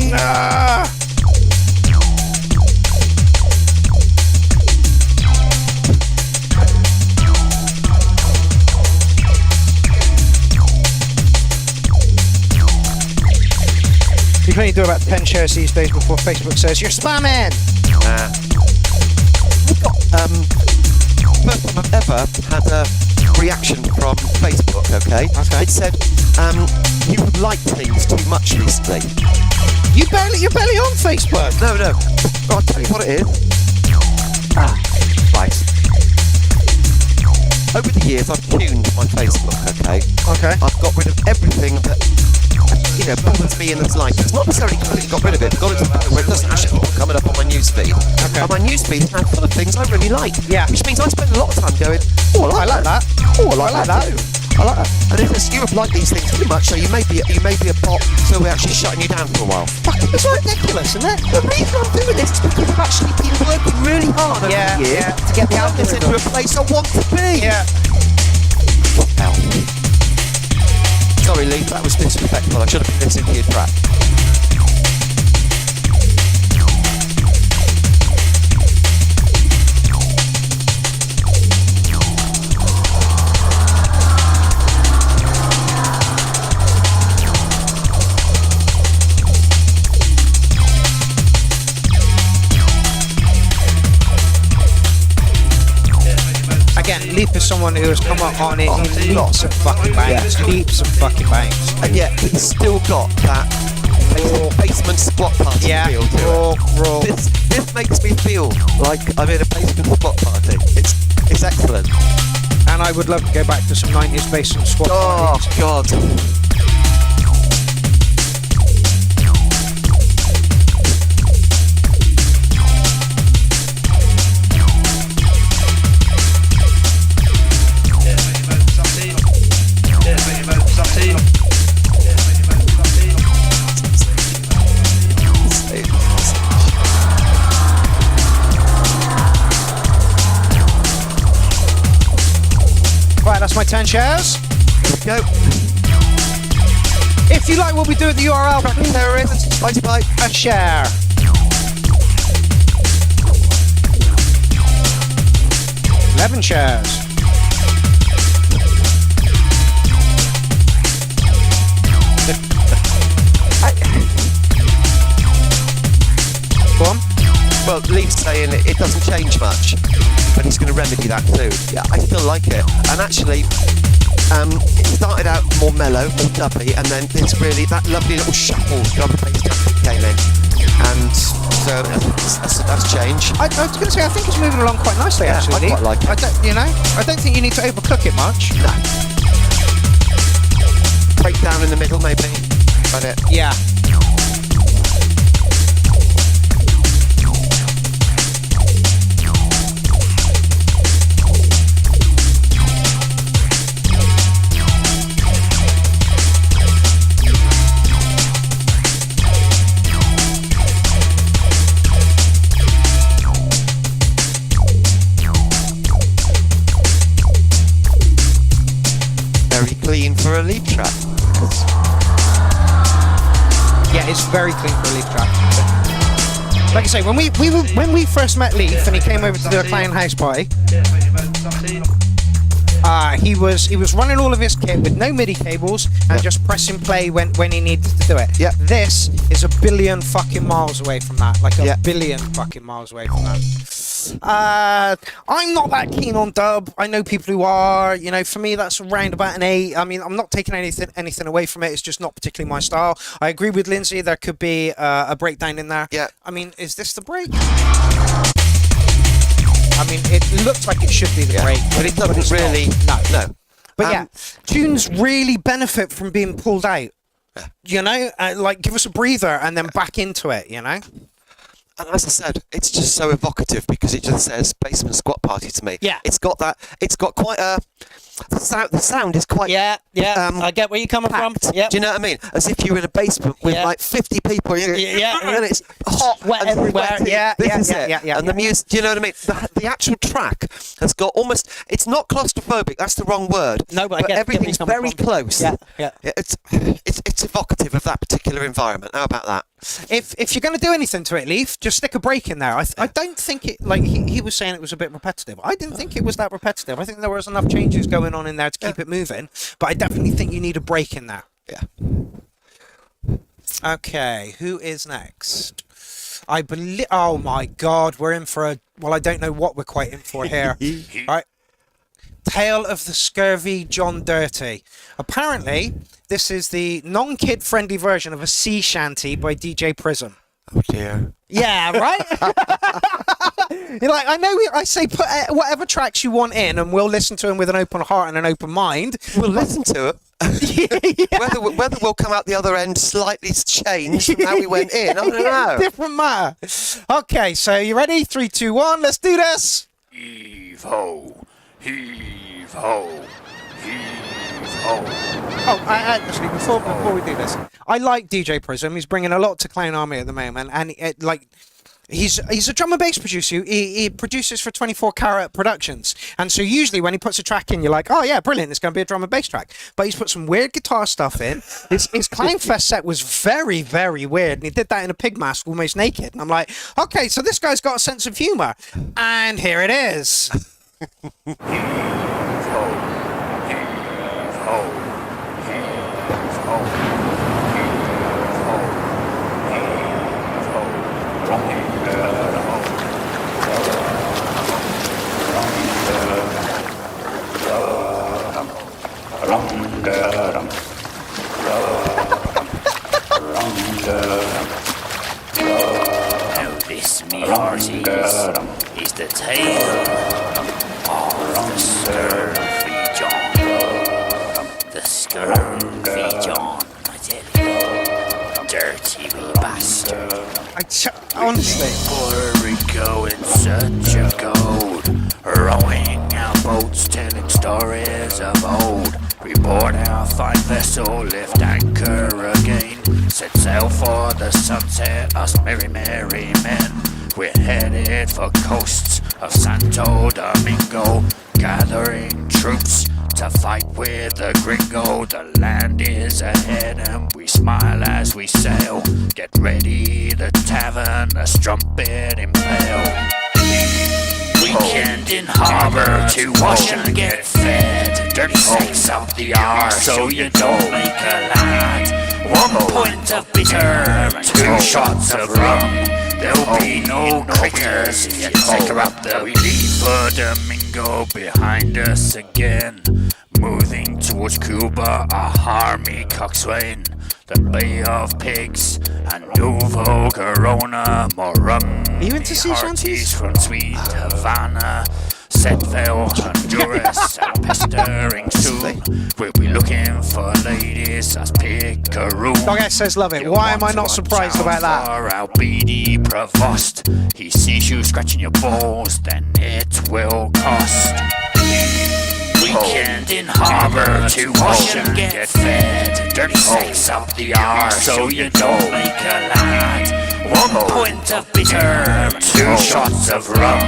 You can only do about 10 shares these days before Facebook says, you're spamming! We've got, first time I've ever had a reaction from Facebook, okay? It said, you've liked things too much recently. You're barely on Facebook! No. I'll tell you what it is. Right. Over the years, I've tuned my Facebook, okay? I've got rid of everything that, bothers me in this life. It's not necessarily completely got rid of it. I've got it to the point where it doesn't actually keep coming up on my newsfeed. Okay. And my newsfeed is now full of things I really like. Yeah. Which means I spend a lot of time going, I like that. Oh, I like that too. I like that. And if you like these things too much, so you may be a bot, so we're actually shutting you down for a while. Fucking, it's ridiculous, isn't it? The reason I'm doing this is because I've actually been working really hard over the year to get the algorithm into a place I want to be. Yeah. Ow. Sorry, Lee, that was disrespectful. I should have been listening to your track. Leap is someone who has come up on it in lots of fucking bangs, leaps of fucking bangs. And yet he's still got that basement squat party feel to it. Raw. This makes me feel like I'm in a basement squat party. It's excellent. And I would love to go back to some 90s basement squat Oh parties. God. Right, that's my 10 shares. Go. If you like what we do at the URL, Terrorists, bye. and share. $11 shares. Go on. Well, Lee's saying it doesn't change much, but he's going to remedy that too. Yeah, I still like it. And actually, it started out more mellow, more dubby, and then there's really that lovely little shuffle drum and bass track that came in. And so that's change. I was going to say, I think it's moving along quite nicely, Yeah, actually. I quite like it. I don't think you need to overcook it much. No. Breakdown in the middle, maybe. But it. Yeah. Very clean for a lead track. Yeah, it's very clean for a Leaf track. Like I say, when we first met Leaf and he came over to do a Clown House party, he was running all of his kit with no MIDI cables and just pressing play when he needed to do it. Yeah. This is a billion fucking miles away from that. Like a billion fucking miles away from that. I'm not that keen on dub. I know people who are. You know, for me, that's around about an 8. I mean, I'm not taking anything away from it. It's just not particularly my style. I agree with Lindsay. There could be a breakdown in there. Yeah. I mean, is this the break? I mean, it looks like it should be the break, But it doesn't it's really. not. No. No. But yeah, tunes really benefit from being pulled out. You know, like give us a breather and then back into it. You know. And as I said, it's just so evocative because it just says basement squat party to me. Yeah. It's got that. It's got quite a. The sound is quite. Yeah. I get where you're coming packed. from. Yeah. Do you know what I mean? As if you're in a basement with like 50 people. Yeah. And it's hot, wet and everywhere. sweaty. Yeah. This is it. Yeah. And the music. Do you know what I mean? The actual track has got almost. It's not claustrophobic. That's the wrong word. No, but I get everything's where you're very coming from. close. Yeah. It's evocative of that particular environment. How about that? If you're going to do anything to it, Leaf, just stick a break in there. I don't think it, like he was saying, it was a bit repetitive. I didn't think it was that repetitive. I think there was enough changes going on in there to keep it moving, but I definitely think you need a break in there. Yeah. Okay, who is next? I believe. Oh my God, we're in for a. Well, I don't know what we're quite in for here. Right. Tale of the Scurvy John Dirty. Apparently, this is the non-kid friendly version of a sea shanty by DJ Prism. Oh dear. Yeah, right? You're like, I know I say put whatever tracks you want in and we'll listen to them with an open heart and an open mind. We'll listen to it. Yeah. Whether we'll come out the other end slightly changed from how we went in, I don't know. Different matter. Okay, so you ready? 3, 2, 1, let's do this. Heave ho, heave ho, heave ho. Oh, actually, before we do this, I like DJ Prism. He's bringing a lot to Clown Army at the moment, and he's a drum and bass producer. He produces for 24 Carat Productions, and so usually when he puts a track in, you're like, oh yeah, brilliant, it's going to be a drum and bass track. But he's put some weird guitar stuff in. His Clown Fest set was very, very weird, and he did that in a pig mask, almost naked. And I'm like, okay, so this guy's got a sense of humor, and here it is. Heave ho, heave ho. Now this, me hearties, is the tale of the scurvy John. The scurvy John, I tell you. Dirty wee bastard. Honestly. Puerto Rico in such a gold. Rowing our boats, telling stories of old. We board our fine vessel, lift anchor again. Set sail for the sunset, us merry, merry men. We're headed for coasts of Santo Domingo, gathering troops to fight with the gringo. The land is ahead and we smile as we sail. Get ready, the tavern, a strumpet impale. Weekend in harbour to wash and get fed. Dirty sex up the arse so you don't make a lad. 1 point of bitter and 2 shots of rum. There'll be no critters if you take her up the. We leave for Domingo behind us again. Moving towards Cuba, a harmy coxswain. The Bay of Pigs and Nuevo Corona, more rum. Are you into sea shanties? From sweet Havana, Setville, Honduras, and pestering soon. We'll be looking for ladies as pick a room. Dogette says love it. Why am I not surprised about that? For our beady provost, he sees you scratching your balls, then it will cost. Weekend in harbour to wash and get fed. Dirty sex up the arse so you don't make a lad. 1 point of bitter, 2 shots of rum.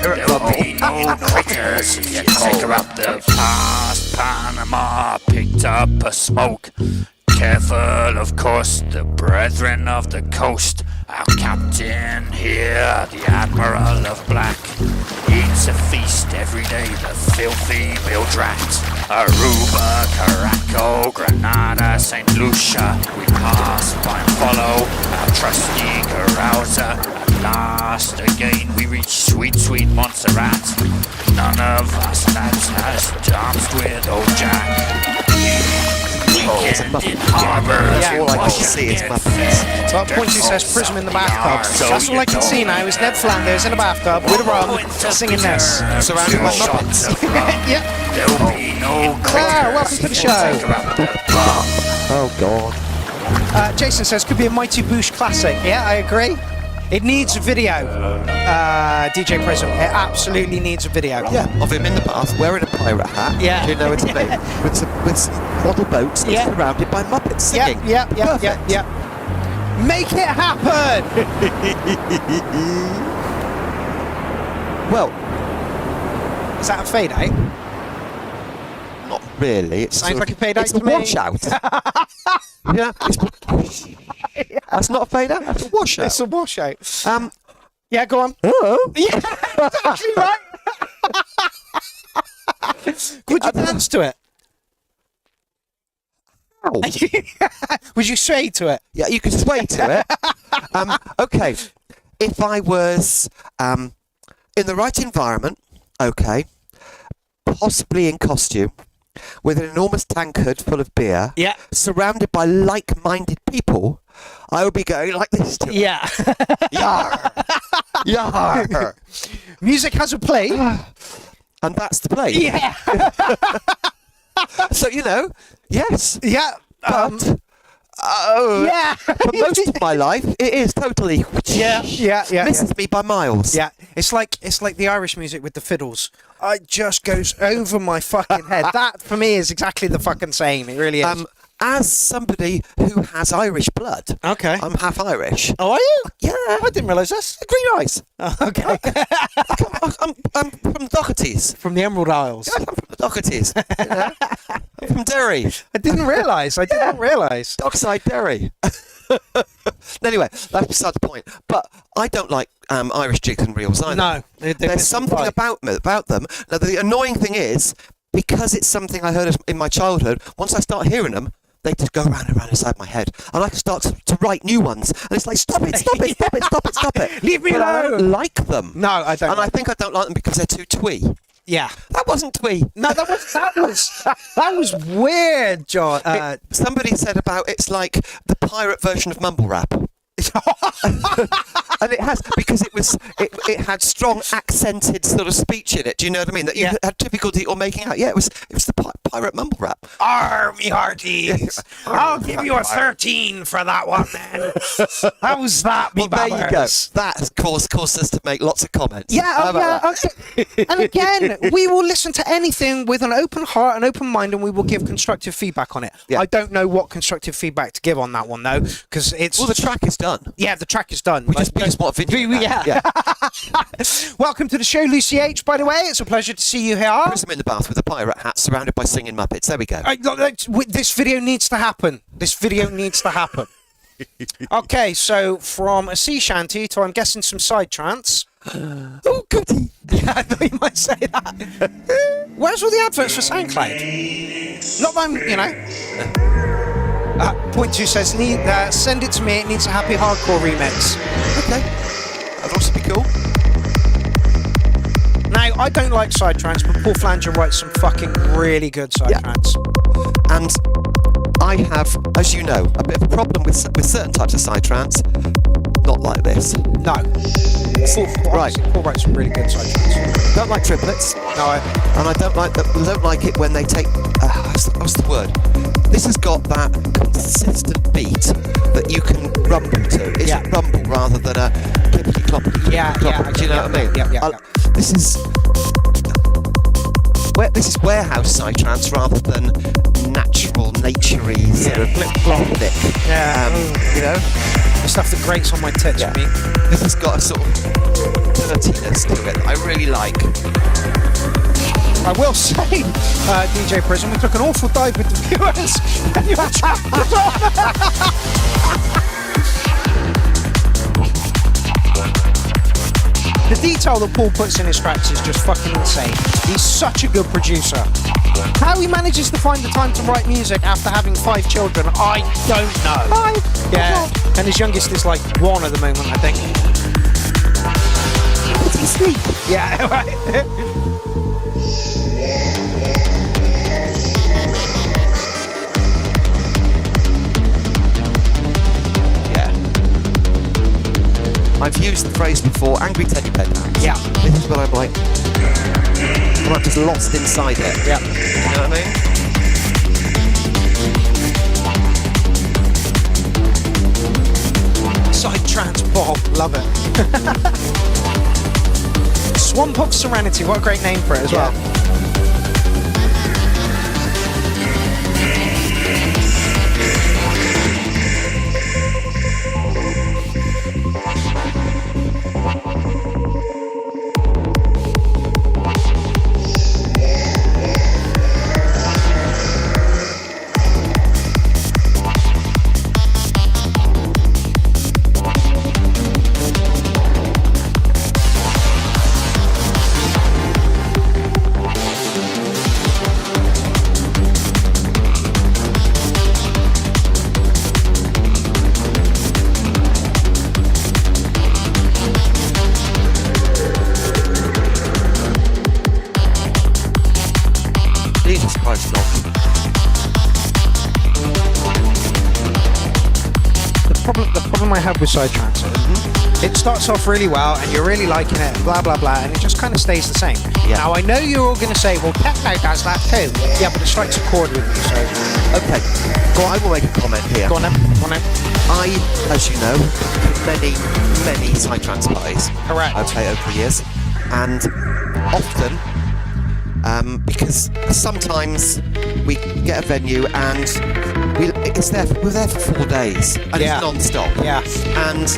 There'll be no critters if you take her up the past Panama. Picked up a smoke. Careful, of course, the brethren of the coast. Our captain here, the Admiral of Black, eats a feast every day, the filthy Mildrat. Aruba, Caraco, Granada, St. Lucia. We pass by and follow our trusty carouser. At last again we reach sweet, sweet Montserrat. None of us lads has danced with old Jack. Weekend in harbour, All I can see is Muppets. So Point2 says Prism in the bathtub. That's all I can see now is Ned Flanders in a bathtub with a rum singing this. Surrounded by Muppets. Yep. There'll be no Claire, welcome to the show. Oh, God. Jason says could be a Mighty Boosh classic. Yeah, I agree. It needs a video. DJ Prism. It absolutely needs a video. Yeah, of him in the bath, wearing a pirate hat. Yeah. Do you know what I mean? With some model boats and surrounded by Muppets singing. Yeah. Make it happen! Well, is that a fade out? not really. It Sounds like a fade out it's to a me. washout. Yeah, that's not a fade out. That's a washout. It's a washout. Yeah, go on. Oh. Yeah, that's actually right. Would you dance to it? Ow. Would you sway to it? Yeah, you can sway to it. Okay, if I was in the right environment, okay, possibly in costume, with an enormous tankard full of beer, Yeah. surrounded by like-minded people, I would be going like this to it. Yeah. Yar! Yar! Music has a play. And that's the play. Yeah. So, you know, yes. Yeah. But, Yeah. for most of my life, it is totally... Yeah. misses me by miles. Yeah, it's like the Irish music with the fiddles. It just goes over my fucking head. That for me is exactly the fucking same. It really is. As somebody who has Irish blood, Okay. I'm half Irish. Oh, are you? Yeah, I didn't realise this. green eyes. Oh, okay. I'm from Doherty's. From the Emerald Isles. I'm from the Doherty's. You know? I'm from Derry. I didn't realise. Dockside Derry. Anyway, that's beside the point. But I don't like Irish jigs and reels either. No. There's something about them. Now, the annoying thing is, because it's something I heard in my childhood, once I start hearing them, they just go round and round inside my head. And I can start to write new ones. And it's like, stop it. Leave me but I alone. don't like them. No, I don't. And I think I don't like them because they're too twee. Yeah. That wasn't twee. No, that was weird, John. Somebody said about it's like the pirate version of mumble rap. And it has, because it had strong accented sort of speech in it. Do you know what I mean? That you had difficulty or making out. Yeah, it was the pirate mumble rap. Army hearties. I'll give you a 13 for that one, then. How's that, me Well, there you go. babbers? That caused us to make lots of comments. Yeah, How about that? okay. And again, we will listen to anything with an open heart, an open mind, and we will give constructive feedback on it. Yeah. I don't know what constructive feedback to give on that one, though, because it's... Well, the track is done. Yeah, the track is done. We just want a video. Yeah. Welcome to the show, Lucy H, by the way. It's a pleasure to see you here. Prism in the bath with a pirate hat surrounded by singing Muppets. There we go. This video needs to happen. This video needs to happen. Okay, so from a sea shanty to, I'm guessing, some side trance. Oh, goody. Yeah, I thought you might say that. Where's all the adverts for SoundCloud? Not that I'm, you know. Point2 says, send it to me, it needs a happy hardcore remix. Okay. That'd also be cool. Now, I don't like side trance, but Paul Flanger writes some fucking really good side trance. And I have, as you know, a bit of a problem with certain types of side trance. Not like this. No. Right. Paul writes some really good side trance. Don't like triplets. No, and I don't like it when they take. What's the word? This has got that consistent beat that you can rumble to. It's a rumble rather than a clippity cloppity. Yeah. Do you know what I mean? Yeah. This is warehouse side trance rather than natural, naturey sort of flip-flop-nick. Yeah. You know? The stuff that grates on my tits for me. This has got a sort of dirtiness to it that I really like. I will say, DJ Prism, we took an awful dive with the viewers and you trapped us on. The detail that Paul puts in his tracks is just fucking insane. He's such a good producer. How he manages to find the time to write music after having 5 children, I don't know. 5? Yeah, and his youngest is like 1 at the moment, I think. Does he sleep? Yeah, right. I've used the phrase before, angry teddy bear dance. Yeah. This is what I'm like. I'm just lost inside it. Yeah. You know what I mean? Side trance Bob, love it. Swamp of Serenity, what a great name for it as well. The problem I have with side trance is it starts off really well and you're really liking it and blah blah blah and it just kind of stays the same. Yeah. Now I know you're all going to say, well, techno does that too. Yeah, but it strikes a chord with me, so... Okay, well, I will make a comment here. Go on then. I, as you know, many side trance parties. Correct. Okay, over the years. And often, because sometimes we get a venue and we're there for 4 days and it's non-stop. Yeah. And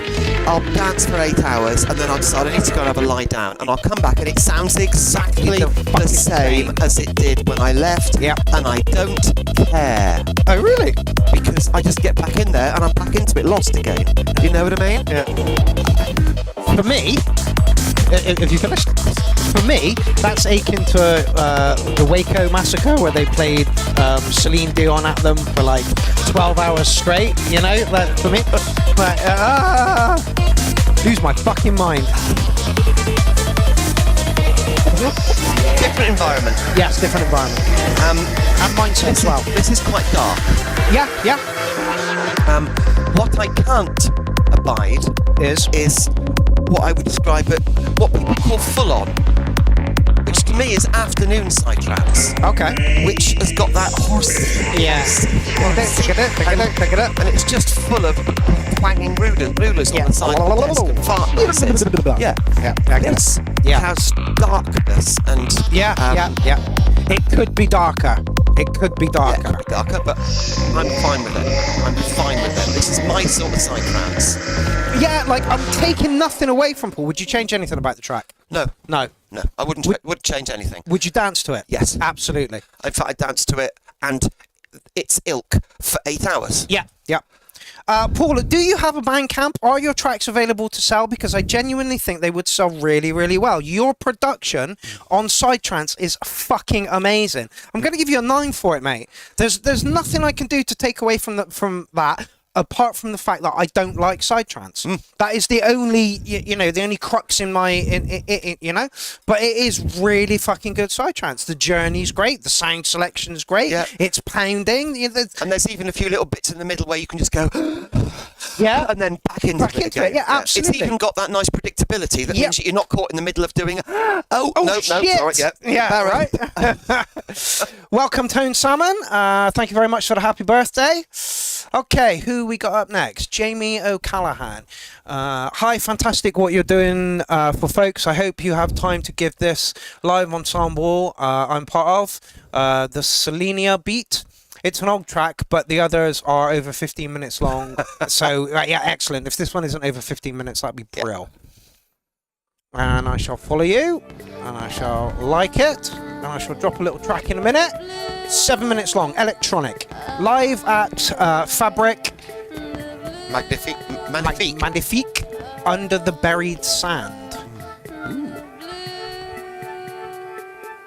I'll dance for 8 hours and then I'll decide I need to go and have a lie down and I'll come back and it sounds exactly the same as it did when I left. Yeah. And I don't care. Oh, really? Because I just get back in there and I'm back into it, lost again. You know what I mean? Yeah. For me, have you finished? For me, that's akin to the Waco massacre where they played Celine Dion at them for like 12 hours straight, you know? That, for me, lose my fucking mind. Different environment. Yes, different environment. And mindset as well. This is quite dark. Yeah, yeah. What I can't abide is what I would describe it, what people call full on, which to me is afternoon psytrance. Okay. Which has got that horse. Yes. Pick it up. And it's just full of twanging rulers on the side of the desk and fart noises. Yeah. This has darkness and It could be darker. It could be darker. Yeah, it could be darker, but I'm fine with it. I'm fine with it. This is my sort of psytrance. Yeah, like I'm taking nothing away from Paul. Would you change anything about the track? No. No. I wouldn't change anything. Would you dance to it? Yes. Absolutely. In fact, I danced to it, and it's ilk for 8 hours. Yeah. Paula, do you have a Bandcamp? Are your tracks available to sell? Because I genuinely think they would sell really, really well. Your production on Psytrance is fucking amazing. I'm going to give you a 9 for it, mate. There's nothing I can do to take away from that. Apart from the fact that I don't like Psytrance. That is the only, the only crux in my, but it is really fucking good Psytrance. The journey's great. The sound selection is great. Yeah. It's pounding. And there's even a few little bits in the middle where you can just go, yeah, and then back into it again. Yeah, absolutely. It's even got that nice predictability that means that you're not caught in the middle of doing, no, shit. Sorry, Yeah, right. Welcome, Tone Salmon. Thank you very much for the happy birthday. Okay, who we got up next? Jamie O'Callaghan. Hi, fantastic what you're doing for folks. I hope you have time to give this live ensemble I'm part of, the Selenia beat. It's an old track, but the others are over 15 minutes long. So, yeah, excellent. If this one isn't over 15 minutes, that'd be brill. And I shall follow you, and I shall like it, and I shall drop a little track in a minute. 7 minutes long, electronic, live at Fabric Magnifique under the buried sand. Ooh.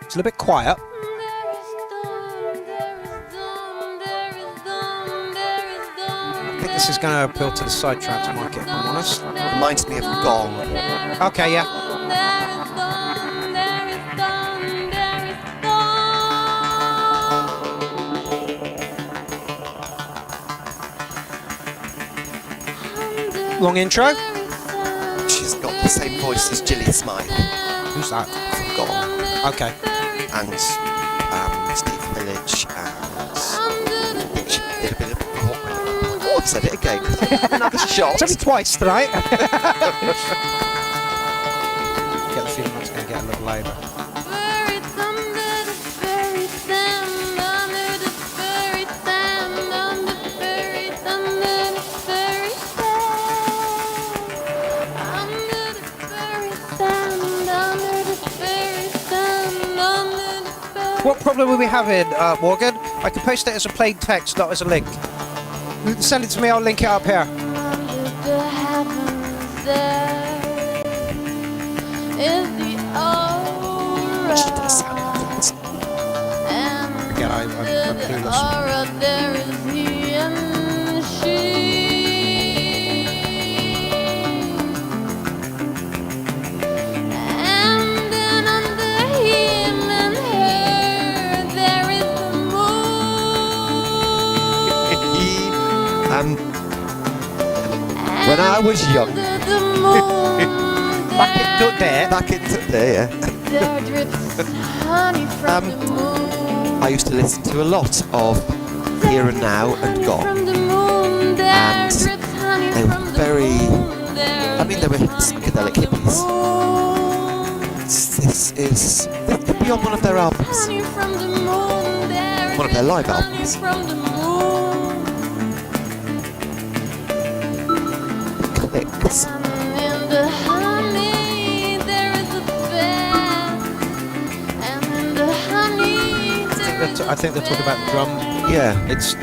It's a little bit quiet. I think this is going to appeal to the Psytrance market, if I'm honest. Reminds me of Gong. Okay, yeah. Long intro. She's got the same voice as Gillian Smythe. Who's that? From Gong. Okay. And Steve Village and Mitch did a bit of... Oh, I said it again. Another shot. It's only twice tonight. Get the feeling that's going to get a little louder. What problem are we having, Morgan? I can post it as a plain text, not as a link. Send it to me, I'll link it up here. Again, I'm clueless. When I was young, back into there, I used to listen to a lot of Here and Now and Gone, and they were very, they were psychedelic hippies. This could be on one of their albums, one of their live albums. Clicks. I think they're talking about the drum. Yeah. It's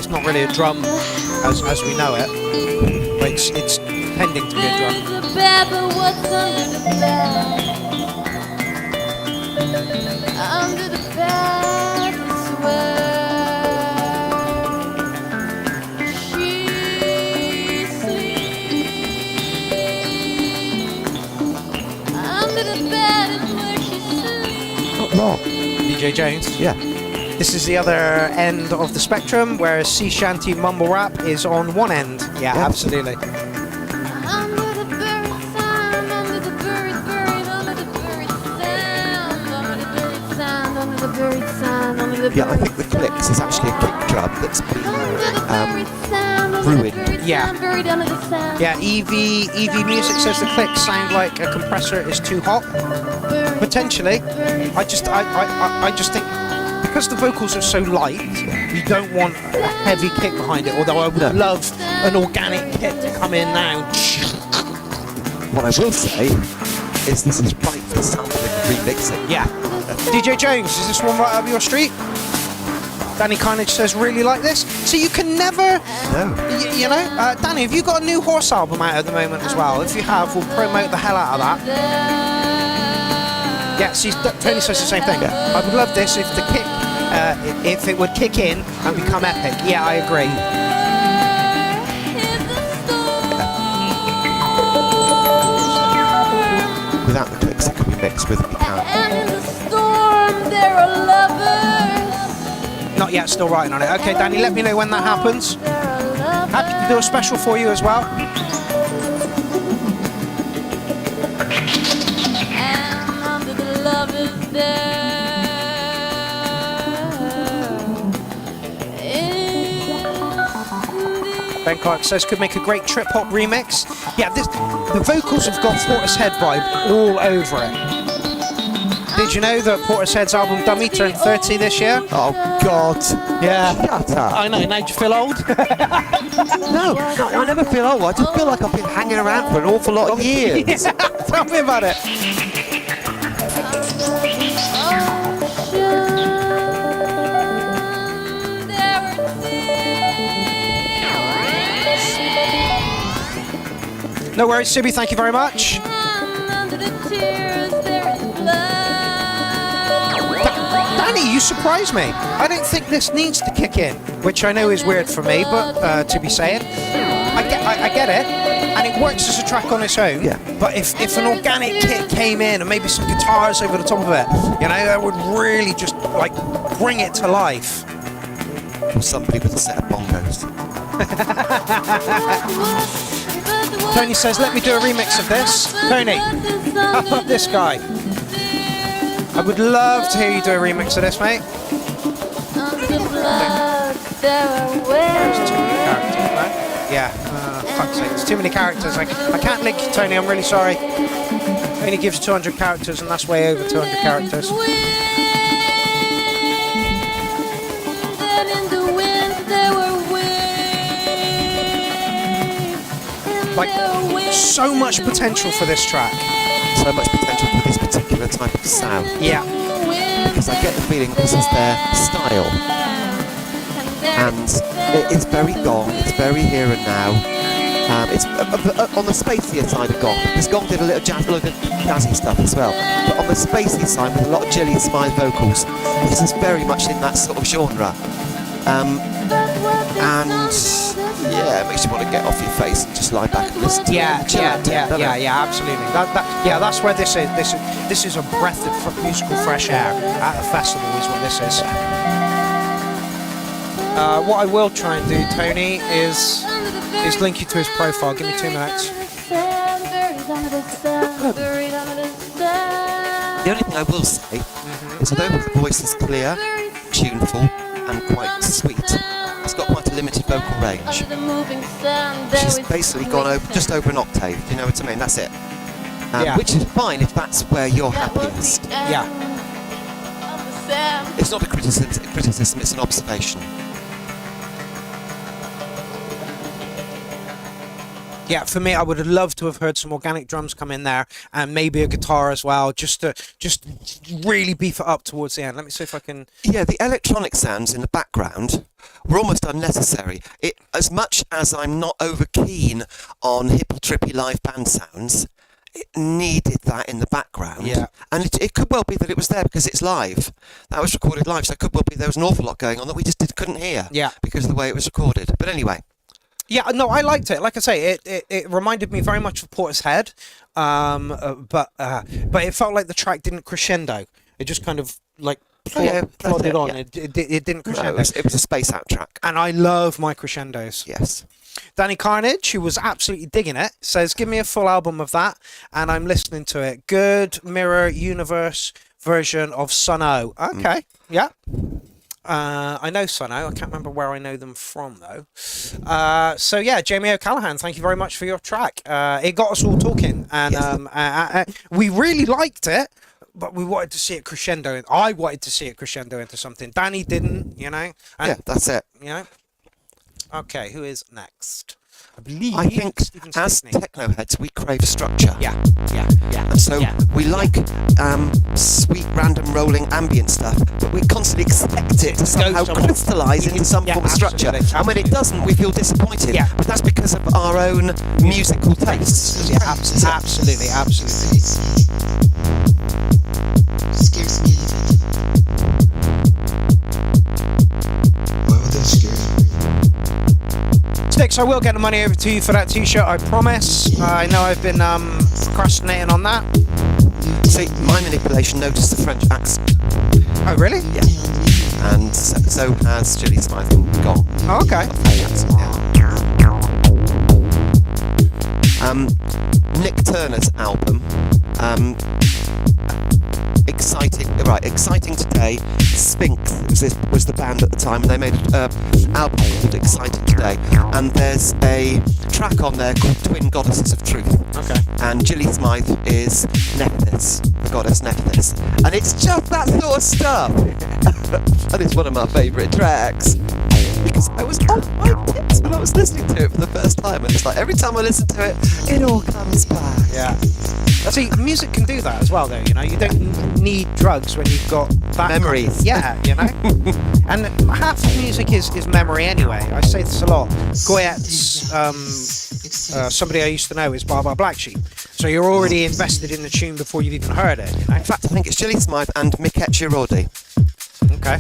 not really a drum as we know it, but it's tending to be a drum. Under the bed, I swear. Under the bed is where she sleeps. DJ Jones. Yeah. This is the other end of the spectrum, whereas sea shanty mumble rap is on one end. Yeah, absolutely. Under the buried sand, under the buried, under the buried sand, under the buried sand, under the buried sand, under the buried Yeah, I think the clicks is actually a kick drum that's been ruined. Yeah. Yeah, EV music says the clicks sound like a compressor is too hot. Potentially. I just think because the vocals are so light, you don't want a heavy kick behind it, although I would love an organic kick to come in now. What I will say is this is right for sampling and remixing. Yeah. DJ Jones, is this one right up your street? Danny Carnage says, really like this. So you can never, you know, Danny, have you got a new horse album out at the moment as well? If you have, we'll promote the hell out of that. Yeah, see, Tony says the same thing. Yeah. I would love this if the kick, if it would kick in and become epic. Yeah, I agree. Without the clicks, it can be mixed with the can. And in the storm, there are lovers. Not yet, still writing on it. Okay, Danny, let me know when that happens. Happy to do a special for you as well. And under the lovers there. Ben Clark says could make a great trip hop remix. Yeah, the vocals have got Portishead vibe all over it. Did you know that Portishead's album Dummy turned 30 this year? Oh God! Yeah. Shut up! I know. Now do you feel old? No, I never feel old. I just feel like I've been hanging around for an awful lot of years. Yeah, tell me about it. No worries, Sibby, thank you very much. Danny, you surprised me. I don't think this needs to kick in, which I know is weird for me, but to be saying, I get it, and it works as a track on its own. Yeah. But if an organic kick came in and maybe some guitars over the top of it, you know, that would really just like bring it to life. Or somebody with a set of bongos. Tony says, let me do a remix of this. Tony, how about this guy? I would love to hear you do a remix of this, mate. There's too many characters, right? Yeah, fuck's sake, there's too many characters. I can't link you, Tony, I'm really sorry. Only gives 200 characters, and that's way over 200 characters. Like, so much potential for this track. So much potential for this particular type of sound. Yeah. Because I get the feeling this is their style. And it is very gong, it's very here and now. It's on the spacier side of gong, because gong did a little jazzy stuff as well. But on the spacey side, with a lot of Jillian Smythe vocals, this is very much in that sort of genre. And yeah, it makes you want to get off your face and just lie back and listen to it. Yeah, absolutely. That's where this is. This is a breath of musical fresh air at a festival, is what this is. What I will try and do, Tony, is link you to his profile. Give me 2 minutes. The only thing I will say is although the voice is clear, tuneful, and quite sweet, it's got quite a limited vocal range. She's basically gone just over an octave, you know what I mean? That's it. Which is fine if that's where you're happiest. Yeah. It's not a criticism, it's an observation. Yeah, for me, I would have loved to have heard some organic drums come in there and maybe a guitar as well, just to really beef it up towards the end. Let me see if I can... Yeah, the electronic sounds in the background were almost unnecessary. As much as I'm not over keen on hippie-trippy live band sounds, it needed that in the background. Yeah. And it could well be that it was there because it's live. That was recorded live, so it could well be there was an awful lot going on that we just couldn't hear. Yeah. Because of the way it was recorded. But anyway... Yeah, no, I liked it. Like I say, it reminded me very much of Portishead, but it felt like the track didn't crescendo. It just kind of like plodded on. Yeah. It didn't No, crescendo. it was a space out track. And I love my crescendos. Yes. Danny Carnage, who was absolutely digging it, says, give me a full album of that, and I'm listening to it. Good Mirror Universe version of Sun O. Okay, yeah. I know Sun O. I can't remember where I know them from, though. So, yeah, Jamie O'Callaghan, thank you very much for your track. It got us all talking, and we really liked it, but we wanted to see it crescendo. I wanted to see it crescendo into something. Danny didn't, you know. And, Yeah, that's it. You know. Okay, who is next? I think as techno heads, we crave structure. Yeah. And so we like sweet, random, rolling ambient stuff, but we constantly expect it to somehow crystallise into some form of structure. And when it doesn't, we feel disappointed. Yeah. But that's because of our own musical tastes. Yeah, absolutely. Scares me. Why would that scare you? Sticks, I will get the money over to you for that t-shirt, I promise. I know I've been procrastinating on that. See, my manipulation noticed the French accent. Oh, really? Yeah. And so has Julie Smythe gone. Oh, okay. Nick Turner's album, Exciting Today. Sphinx was the band at the time, and they made an album called Exciting Today. And there's a track on there called Twin Goddesses of Truth. Okay. And Julie Smythe is Nephthys, the goddess Nephthys. And it's just that sort of stuff. And it's one of my favourite tracks. Because I was off my tits when I was listening to it for the first time, and it's like every time I listen to it, it all comes back. Yeah. See, music can do that as well, though. You know, you don't need drugs when you've got that memories. Yeah, you know. And half of music is memory anyway. I say this a lot. Goyette's, somebody I used to know is Baba Black Sheep. So you're already invested in the tune before you've even heard it. You know? In fact, I think it's Julie Smythe and Miket Giraudy. Okay.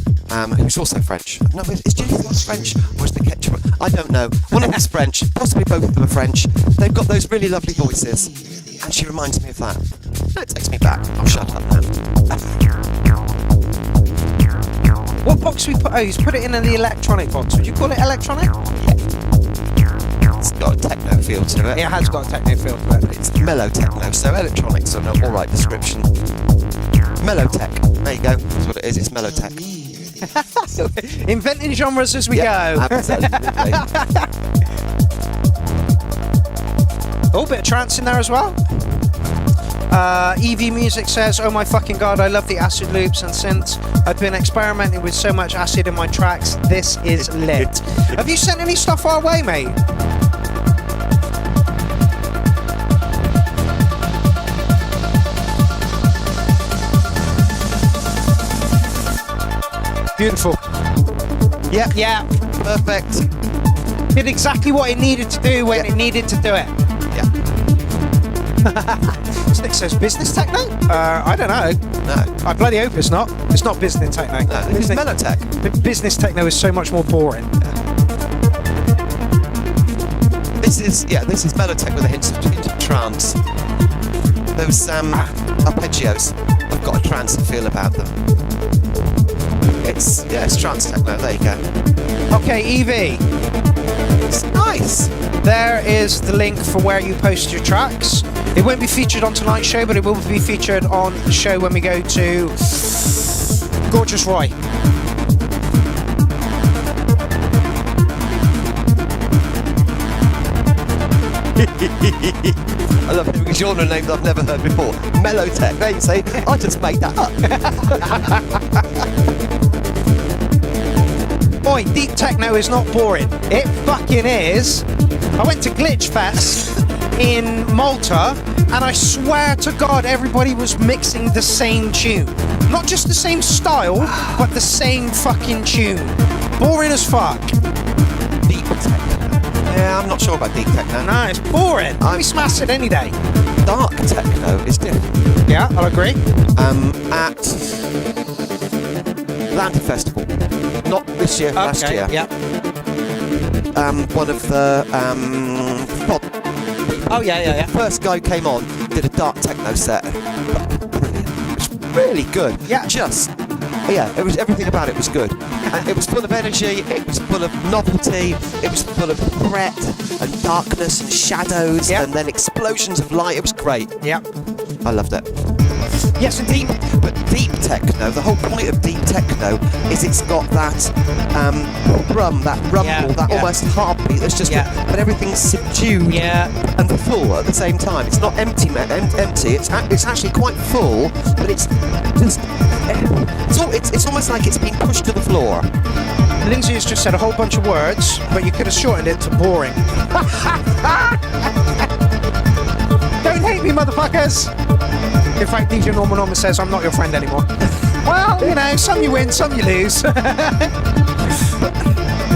Who's also French. No, is Julie Smythe French or is Miket Giraudy? I don't know. One of them's French. Possibly both of them are French. They've got those really lovely voices. And she reminds me of that. No, it takes me back. I'll shut up now. What box we put? Oh, he's put it in the electronic box. Would you call it electronic? Yeah. It's got a techno feel to it. It has got a techno feel to it. It's mellow techno, so electronics are an alright description. Mellow tech. There you go. That's what it is. It's mellow tech. Inventing genres as we go. Absolutely. Oh, bit of trance in there as well. EV Music says, oh my fucking god, I love the acid loops and synths. I've been experimenting with so much acid in my tracks. This is lit. Have you sent any stuff our way, mate? Beautiful. Yeah. Yeah. Perfect. Did exactly what it needed to do when it needed to do it. Yeah. Stick says business techno? I don't know. No. I bloody hope it's not. It's not business techno. No, it's mellow tech. Business techno is so much more boring. This is mellow tech with a hint of trance. Those arpeggios have got a trance feel about them. It's trance techno. There you go. Okay, Evie. It's nice. There is the link for where you post your tracks. It won't be featured on tonight's show, but it will be featured on the show when we go to Gorgeous Roy. I love having a genre name that I've never heard before. Mellow tech. There you say, I just made that up. Boy, deep techno is not boring. It fucking is. I went to Glitch Fest in Malta, and I swear to God, everybody was mixing the same tune. Not just the same style, but the same fucking tune. Boring as fuck. Deep techno. Yeah, I'm not sure about deep techno. No, it's boring. I'd be smashed it any day. Dark techno is different. Yeah, I'll agree. At Atlanta Festival. Not this year, last year. Yeah. One of the Oh yeah. The first guy who came on, did a dark techno set. Brilliant. It's really good. Yeah. Just Yeah, it was everything about it was good. And it was full of energy, it was full of novelty, it was full of threat and darkness and shadows and then explosions of light. It was great. Yeah. I loved it. Yes, indeed. But deep techno, the whole point of deep techno is it's got that thrum, that rumble, that almost heartbeat that's just but everything's subdued and full at the same time. It's not empty, empty. It's actually quite full, but it's just it's almost like it's been pushed to the floor. Lindsay has just said a whole bunch of words, but you could have shortened it to boring. Don't hate me, motherfuckers! In fact, DJ Norman says I'm not your friend anymore. Well, you know, some you win, some you lose.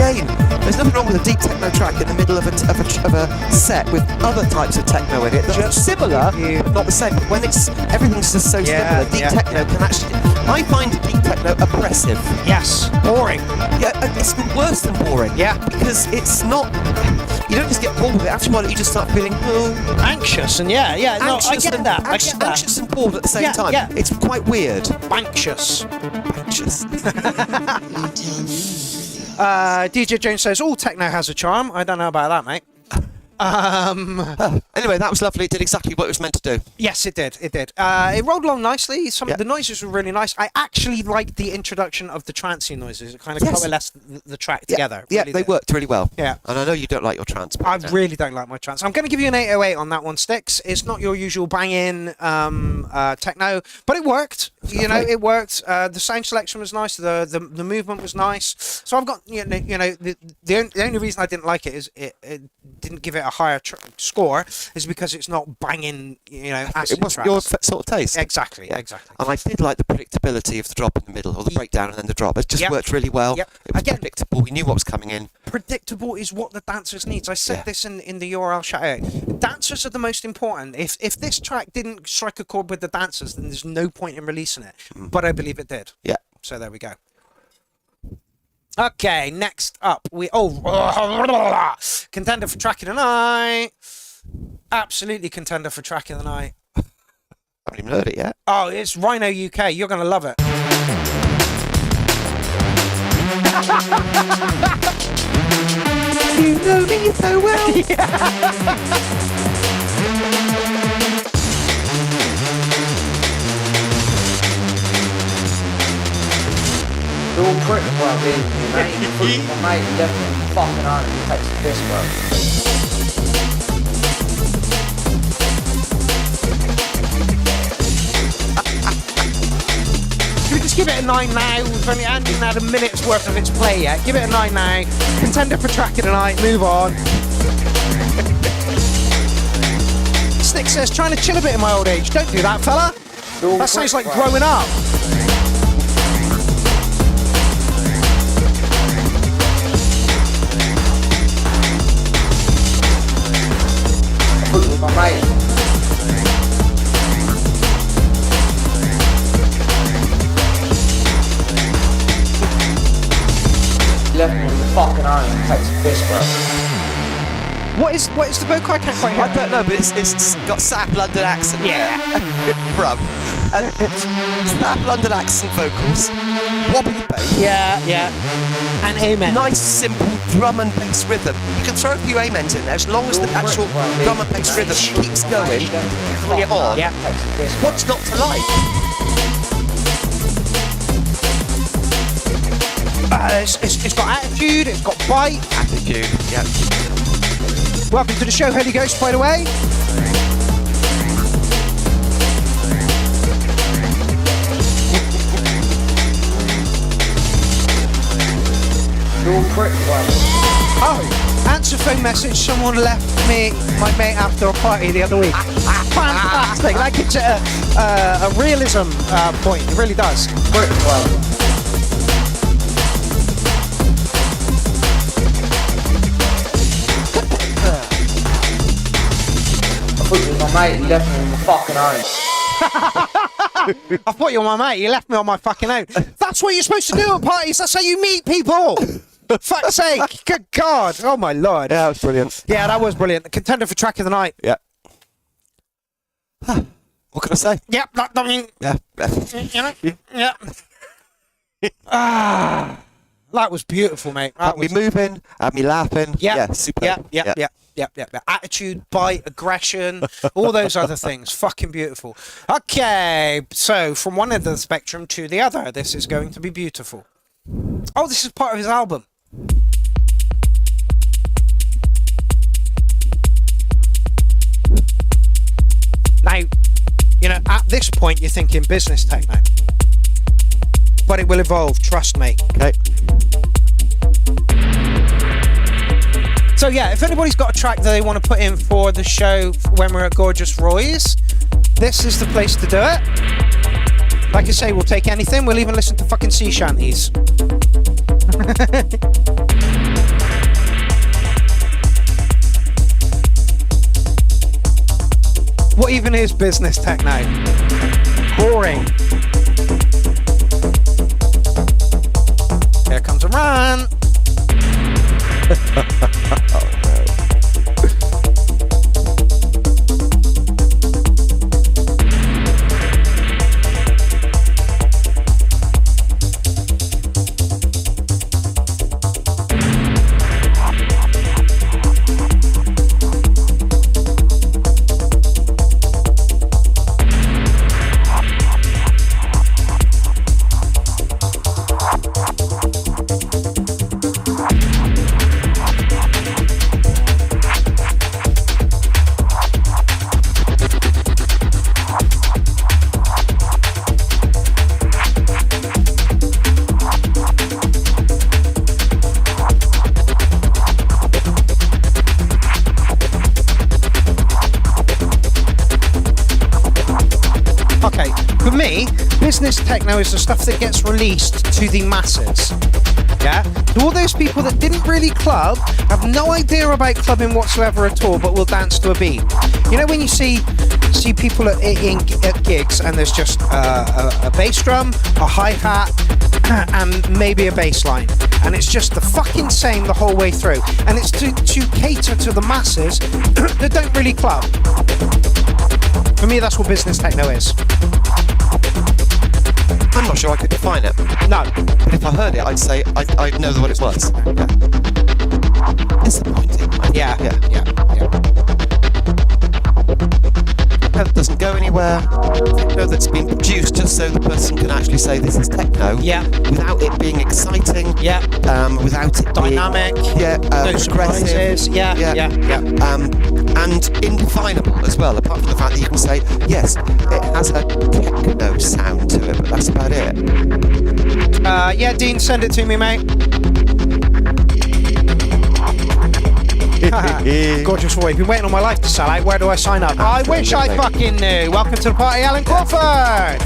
Again, there's nothing wrong with a deep techno track in the middle of a set with other types of techno in it that are similar, but not the same. But when everything's just so similar, deep techno can actually... I find deep techno oppressive. Yes, boring. Yeah, it's worse than boring. Yeah. Because it's not... You don't just get bored with it. After a while, you just start feeling anxious and I get that. Anxious and bored at the same time. Yeah. It's quite weird. Anxious. You DJ Jones says all techno has a charm. I don't know about that, mate. Anyway, that was lovely. It did exactly what it was meant to do. Yes, it did. It did. It rolled along nicely. Some of the noises were really nice. I actually liked the introduction of the trancey noises. It kind of coalesced the track together. Yeah, really they worked really well. Yeah. And I know you don't like your trance. I really don't like my trance. I'm going to give you an 808 on that one, Sticks. It's not your usual bang-in techno, but it worked. You know, it worked. The sound selection was nice. The movement was nice. So I've got, the only reason I didn't like it is it didn't give it a higher score is because it's not banging, acid it wasn't tracks. your sort of taste. Exactly. And I did like the predictability of the drop in the middle, or the breakdown and then the drop. It just worked really well. It was predictable. We knew what was coming in. Predictable is what the dancers need. I said this in the URL shout out. Dancers are the most important. If this track didn't strike a chord with the dancers, then there's no point in releasing it. But I believe it did. Yeah. So there we go. Okay, next up contender for track of the night. Absolutely contender for track of the night. I haven't even heard it yet. Oh, it's Rhino UK. You're gonna love it. You know me so well. They're all pretty well being you, mate. My mate definitely fucking on and takes the piss, bro. Should we just give it a 9 now? We've only had a minute's worth of its play yet. Give it a 9 now. Contender for track of the night. Move on. Snick says, trying to chill a bit in my old age. Don't do that, fella. That sounds like growing up. My mate. Left me with the fucking iron and takes the piss, bro. What is the vocal? I can't quite hear. I don't know, but it's got South London accent. Yeah. From South London accent vocals, wobbly bass. Yeah. And amen. Nice, simple drum and bass rhythm. You can throw a few amens in there as long as the actual drum and bass rhythm keeps going. Bring it on. Yeah. What's not to like? It's got attitude. It's got bite. Attitude. Yeah. Welcome to the show, Holy Ghost, by the way. Oh, answer phone message. Someone left me, my mate, after a party the other week. Fantastic. That gives it a realism point. It really does. My mate, he left me on my fucking own. I thought you were my mate. You left me on my fucking own. That's what you're supposed to do at parties. That's how you meet people. Fuck's sake. Good God. Oh, my Lord. Yeah, that was brilliant. Yeah, that was brilliant. The contender for track of the night. Yeah. What can I say? Yep. I mean, Yeah. yeah. That was beautiful, mate. That Had me moving, had me laughing. Yeah, super. Yeah. Attitude, bite, aggression, all those other things. Fucking beautiful. Okay, so from one end of the spectrum to the other, this is going to be beautiful. Oh, this is part of his album. Now, you know, at this point, you're thinking business techno. But it will evolve, trust me. Okay. So yeah, if anybody's got a track that they want to put in for the show when we're at Gorgeous Roy's, this is the place to do it. Like I say, we'll take anything. We'll even listen to fucking sea shanties. What even is business techno? Boring. Here comes a run. Oh no. Business techno is the stuff that gets released to the masses. Yeah? To all those people that didn't really club, have no idea about clubbing whatsoever at all, but will dance to a beat. You know when you see people at gigs and there's just a bass drum, a hi-hat, and maybe a bass line. And it's just the fucking same the whole way through. And it's to cater to the masses that don't really club. For me, that's what business techno is. I'm not sure I could define it. No. But if I heard it, I'd say I'd know what it was. Yeah. Disappointing. Yeah. That doesn't go anywhere. Techno that's been produced just so the person can actually say this is techno. Yeah. Without it being exciting. Yeah. Without it dynamic. No surprises. Yeah. And indefinable as well, apart from the fact that you can say, yes, it has a techno sound to it, but that's about it. Yeah, Dean, send it to me, mate. Gorgeous Roy, been waiting all my life to sell out. Where do I sign up? I wish I fucking knew. Welcome to the party, Alan Crawford.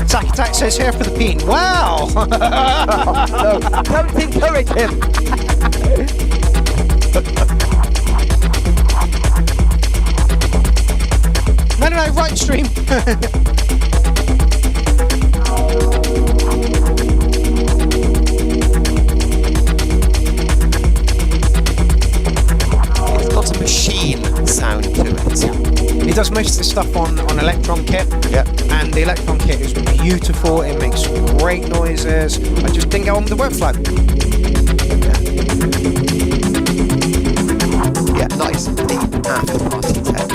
Zack Attack says here for the peen. Wow. No, don't encourage him. No, right stream. It's got a machine sound to it. He does most of the stuff on Electron kit. Yeah. And the Electron kit is beautiful. It makes great noises. I just didn't get on the workflow. Yeah, nice. The after party tech.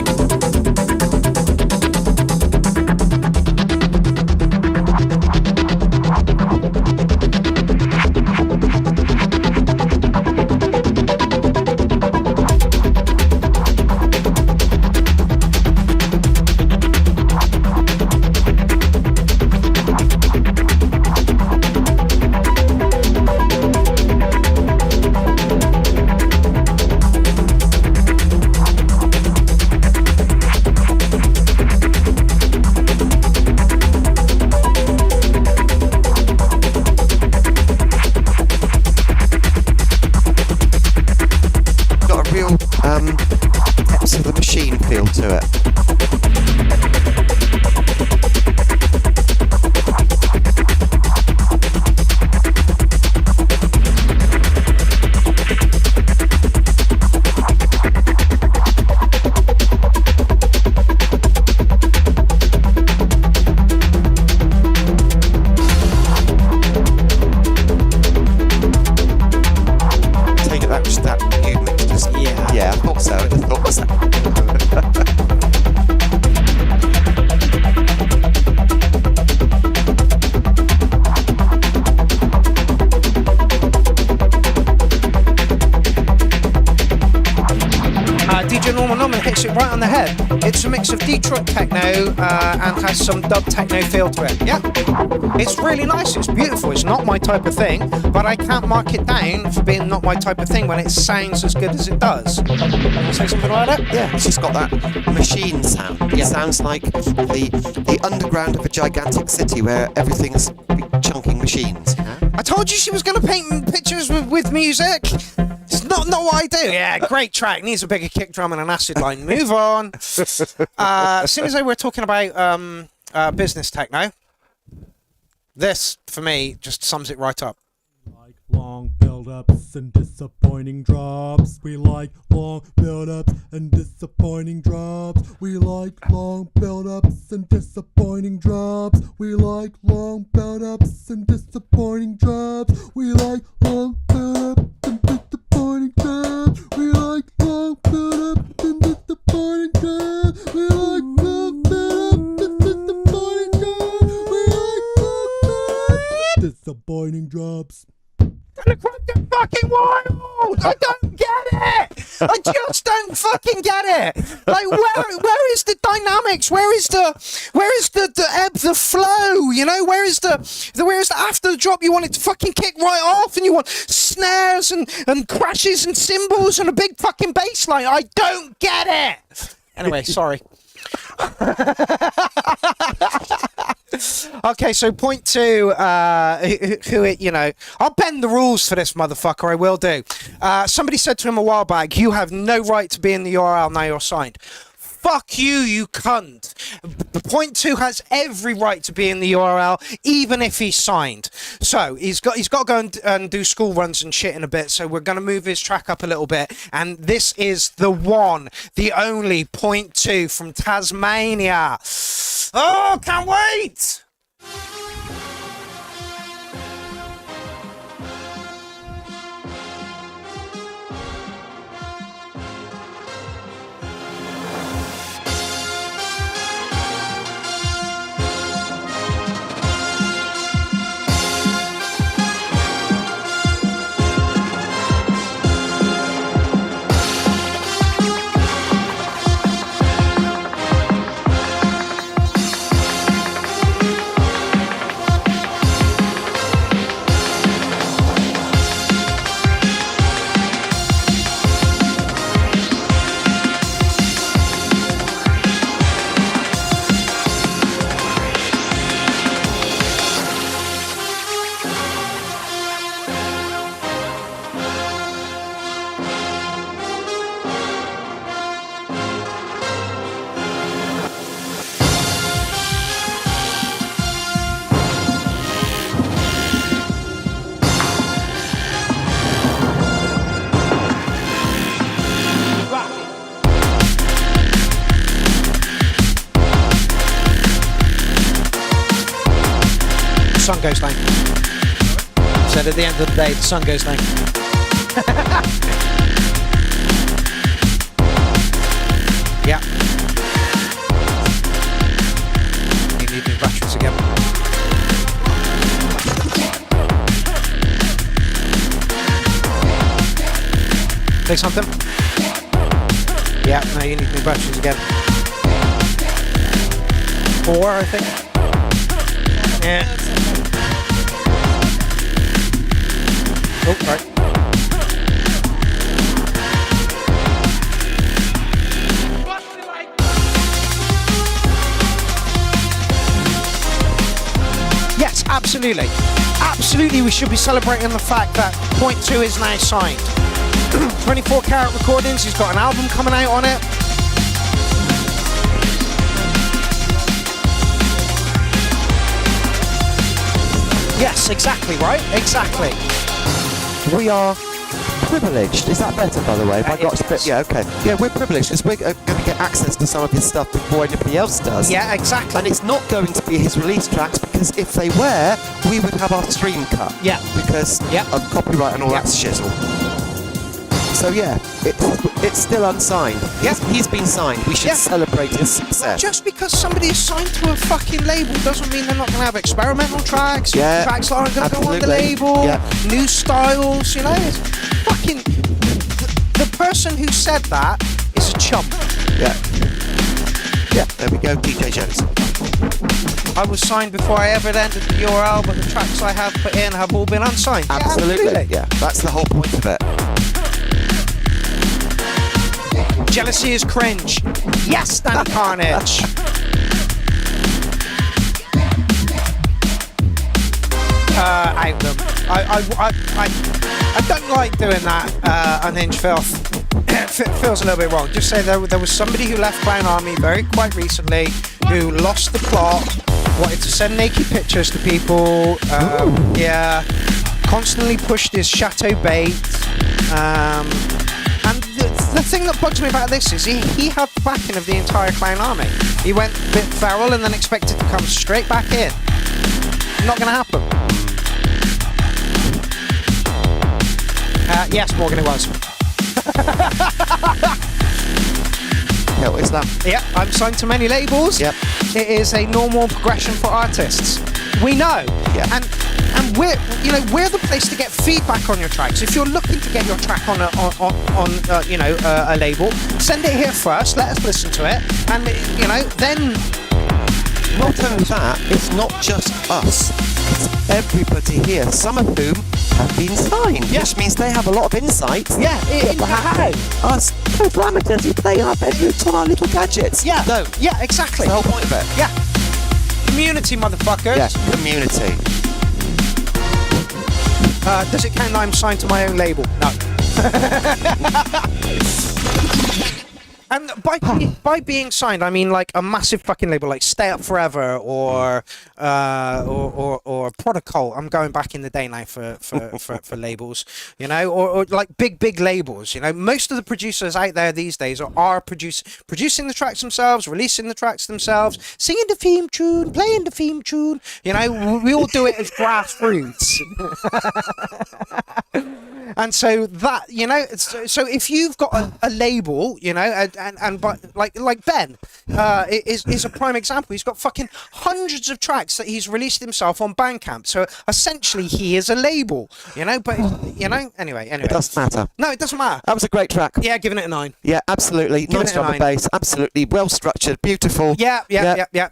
It's a mix of Detroit techno and has some dub techno feel to it. Yeah, it's really nice. It's beautiful. It's not my type of thing, but I can't mark it down for being not my type of thing when it sounds as good as it does. You want to say something about it? Yeah, it's just got that machine sound. It sounds like the underground of a gigantic city where everything's big chunking machines. You know? I told you she was going to paint pictures with music. It's not what I do. Yeah, great track. Needs a bigger kick drum and an acid line. Move on. As soon as we're talking about business techno, this, for me, just sums it right up. Like long build-ups and disappointing drops. We like long build-ups and disappointing drops. We like long build-ups and disappointing drops. We like long build-ups and disappointing drops. We like long build-ups and disappointing drops. We like long build-ups and disappointing drops. We like long build-ups and disappointing drops. We like long build-ups and disappointing drops. The crowd get fucking wild! I don't get it! I just don't fucking get it! Like, where is the dynamics? Where is the ebb, the flow? You know, where is the after the drop you want it to fucking kick right off and you want snares and crashes and cymbals and a big fucking bass line? I don't get it! Anyway, sorry. Okay, so Point2, I'll bend the rules for this motherfucker, I will do. Somebody said to him a while back, you have no right to be in the URL, now you're signed. Fuck you, you cunt. Point2 has every right to be in the URL, even if he's signed. So he's got to go and do school runs and shit in a bit. So we're going to move his track up a little bit. And this is the one, the only Point2 from Tasmania. Oh, can't wait! Sun goes down. Said at the end of the day, the sun goes down. Yeah. You need new batteries again. Say something. Yeah, no, you need new batteries again. 4, I think. Yeah. Oh, right. Yes, absolutely. Absolutely, we should be celebrating the fact that Point2 is now signed. 24 Karat Recordings, he's got an album coming out on it. Yes, exactly, right? Exactly. We are privileged. Is that better, by the way? Yeah, okay. Yeah, we're privileged because we're going to get access to some of his stuff before anybody else does. Yeah, exactly. And it's not going to be his release tracks because if they were, we would have our stream cut. Yeah. Because of copyright and all that shizzle. So yeah, it's still unsigned. Yeah. He's been signed. We should celebrate his success. Just because somebody is signed to a fucking label doesn't mean they're not going to have experimental tracks, tracks that aren't going to go on the label, new styles, you know. It's fucking... The person who said that is a chump. Yeah. Yeah, there we go, DJ Jones. I was signed before I ever entered the URL, but the tracks I have put in have all been unsigned. Absolutely. Yeah, that's the whole point of it. Jealousy is cringe. Yes, Dan Carnage. Out them. I don't like doing that unhinged filth. It feels a little bit wrong. Just say there was somebody who left Clown Army quite recently who lost the plot, wanted to send naked pictures to people. Yeah, constantly pushed his chateau bait. And the thing that bugs me about this is he had the backing of the entire Clown Army. He went a bit feral and then expected to come straight back in. Not going to happen. Yes, Morgan, it was. Yeah, what is that? Yeah, I'm signed to many labels. Yep. It is a normal progression for artists. We know. Yeah. And we're the place to get feedback on your tracks. If you're looking to get your track on a label, send it here first. Let us listen to it, and then. Not only that, it's not just us. It's everybody here, some of whom have been signed. Yeah. Which means they have a lot of insight. Yeah, into how. Us total amateurs who play in our bedrooms on our little gadgets. Yeah. No. Yeah, exactly. That's the whole point of it. Yeah. Community, motherfuckers. Yes, community. Does it count that I'm signed to my own label? No. And by being signed, I mean like a massive fucking label like Stay Up Forever or Protocol. I'm going back in the day now for labels, or like big labels. Most of the producers out there these days are producing the tracks themselves, releasing the tracks themselves, singing the theme tune, playing the theme tune. We all do it as grassroots. And so that, so if you've got a label, but like Ben is a prime example. He's got fucking hundreds of tracks that he's released himself on Bandcamp. So essentially he is a label, but anyway. It doesn't matter. No, it doesn't matter. That was a great track. Yeah, giving it a 9. Yeah, absolutely. Nice drum and bass. Absolutely well structured, beautiful. Yeah.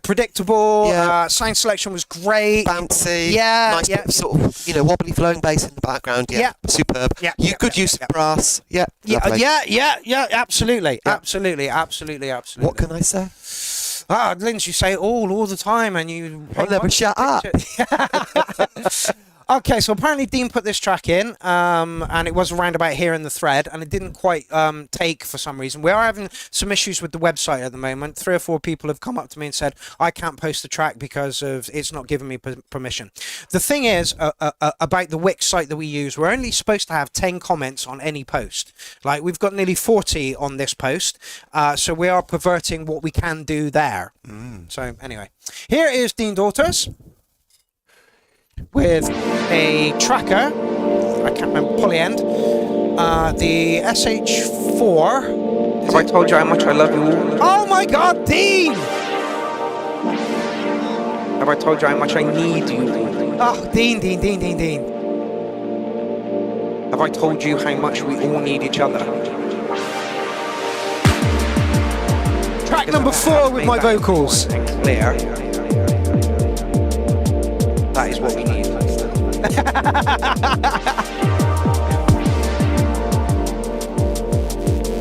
Predictable. Yeah. Sound selection was great. Bouncy. Yeah. Nice bit of sort of, wobbly flowing bass in the background. Yeah. Superb. Yeah. Good use of brass. Yeah. Lovely. Yeah. Absolutely. Yeah. Absolutely. What can I say? Linz, you say it all the time, and you. I'll never shut up. Okay, so apparently Dean put this track in, and it was around about here in the thread, and it didn't quite take for some reason. We are having some issues with the website at the moment. 3 or 4 people have come up to me and said, I can't post the track because of it's not giving me permission. The thing is, about the Wix site that we use, we're only supposed to have 10 comments on any post. Like, we've got nearly 40 on this post, so we are perverting what we can do there. So, anyway. Here is Dean Daughters with a tracker, I can't remember, polyend, the SH4. Have I told you how much I love you all? Oh my god, Dean! Have I told you how much I need you all? Oh, Dean. Have I told you how much we all need each other? Track number 4 with my vocals. Clear. That is what we need.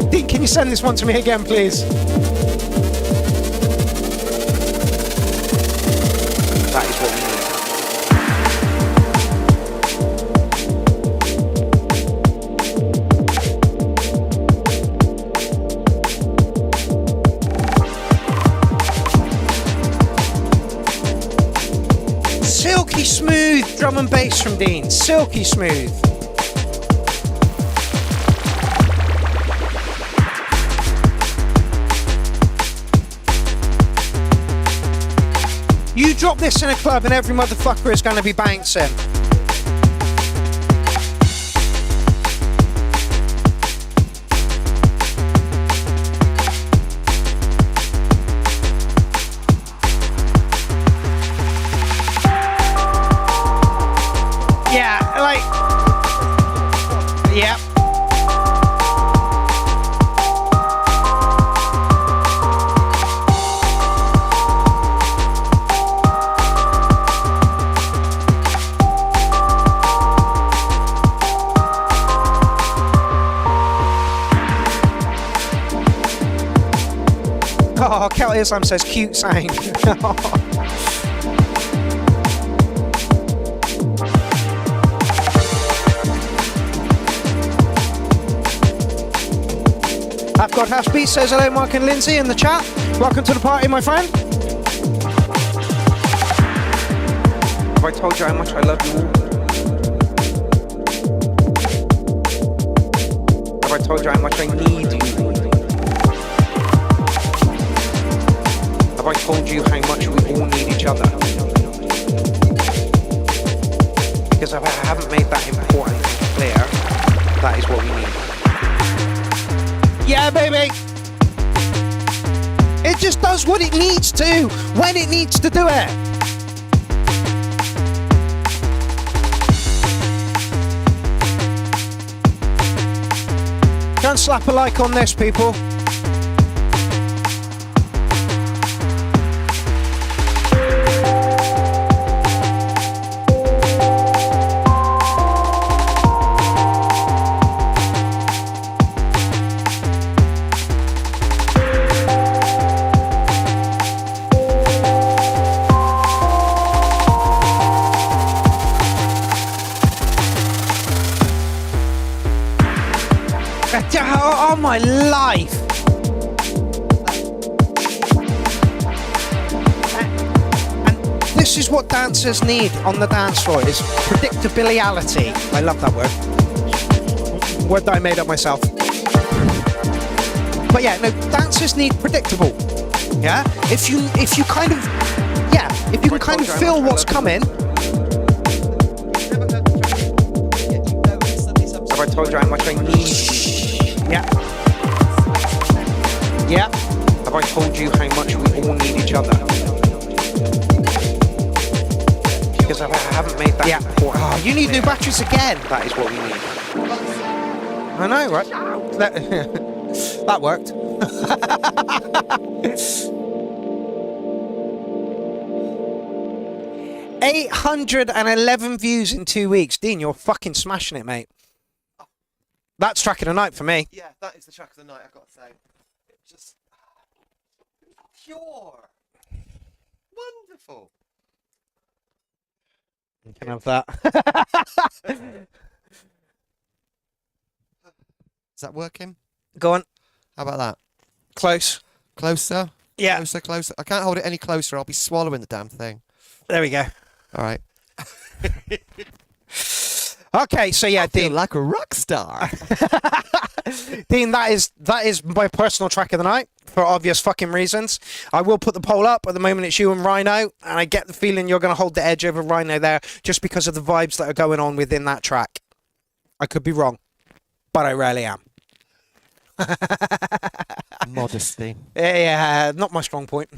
Dean, can you send this one to me again, please? That is what we need. Silky smooth drum and bass from Dean. Silky smooth. You drop this in a club and every motherfucker is going to be bouncing. Yeah. out Islam says cute saying. I've got Half Beat says hello, Mark and Lindsay in the chat. Welcome to the party, my friend. Have I told you how much I love you all? Have I told you how much I need you? Have I told you how much we all need each other? Because if I haven't made that important and clear, that is what we need. Yeah, baby. It just does what it needs to, when it needs to do it. Go and slap a like on this, people. Oh my life! And this is what dancers need on the dance floor, is predictability. I love that word. Word that I made up myself. But yeah, no, dancers need predictable. Yeah? If you kind of, yeah, if you can kind of feel what's coming. Have I told you how much I need you? Yeah. Yeah. Have I told you how much we all need each other? Because if I haven't made that important. Oh, you need new batteries again. That is what we need. I know, right? That worked. 811 views in 2 weeks. Dean, you're fucking smashing it, mate. That's track of the night for me. Yeah, that is the track of the night, I've got to say. It's just pure. Wonderful. You can have that. Is that working? Go on. How about that? Close. Closer? Yeah. Closer, closer. I can't hold it any closer. I'll be swallowing the damn thing. There we go. All right. Okay, so yeah, Dean, like a rock star. Dean, that is my personal track of the night for obvious fucking reasons. I will put the poll up. At the moment, it's you and Rhino, and I get the feeling you're going to hold the edge over Rhino there, just because of the vibes that are going on within that track. I could be wrong, but I rarely am. Modesty. Yeah, not my strong point.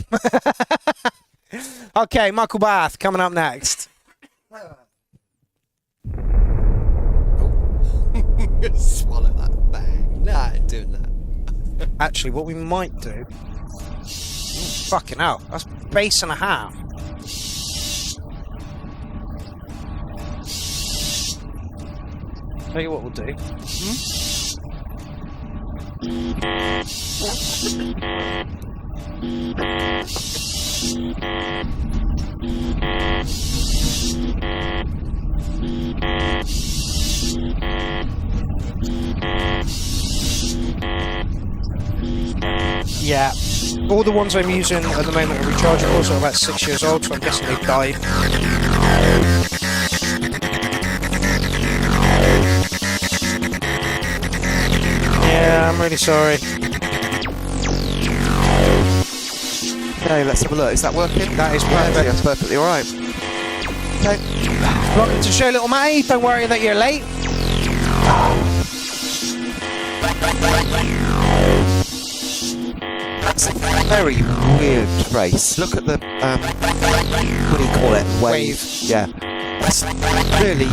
Okay, Michael Bath coming up next. Swallow that bang. No, I ain't doing that. Actually, what we might do... fucking hell, that's bass and a half. Tell you what we'll do. Yeah, all the ones I'm using at the moment are rechargeable, so about 6 years old, so I'm guessing they've died. Yeah, I'm really sorry. Okay, let's have a look. Is that working? That is perfect. That's perfectly alright. Okay. Welcome to the show, little Matty. Don't worry that you're late. That's a very weird trace. Look at the, what do you call it? Wave. Yeah. That's really...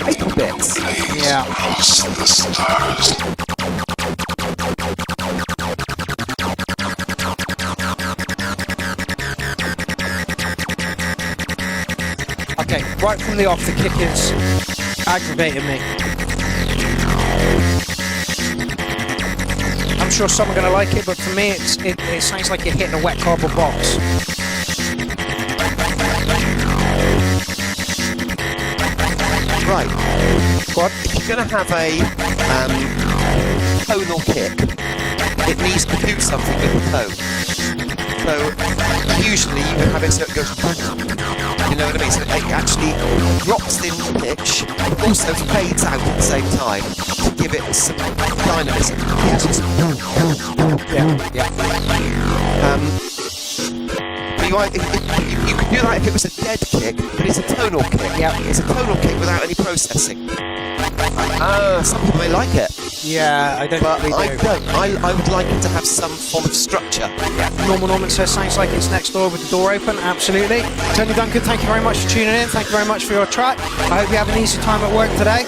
little bits. Yeah. Okay, right from the off, the kick is aggravating me. I'm sure some are going to like it, but for me, it sounds like you're hitting a wet cardboard box. Right. What? If you're going to have a tonal kick, it needs to do something with the tone. So usually you can have it so it goes, you know what I mean? So it actually drops in pitch, but also fades out at the same time to give it some dynamism. Yeah. You could do that if it was a dead kick, but it's a tonal kick. Yeah. It's a tonal kick without any processing. Some people may like it. Yeah, I don't really do. I don't. I would like it to have some form of structure. Yeah. Norman says, sounds like it's next door with the door open. Absolutely. Tony Duncan, thank you very much for tuning in. Thank you very much for your track. I hope you have an easy time at work today.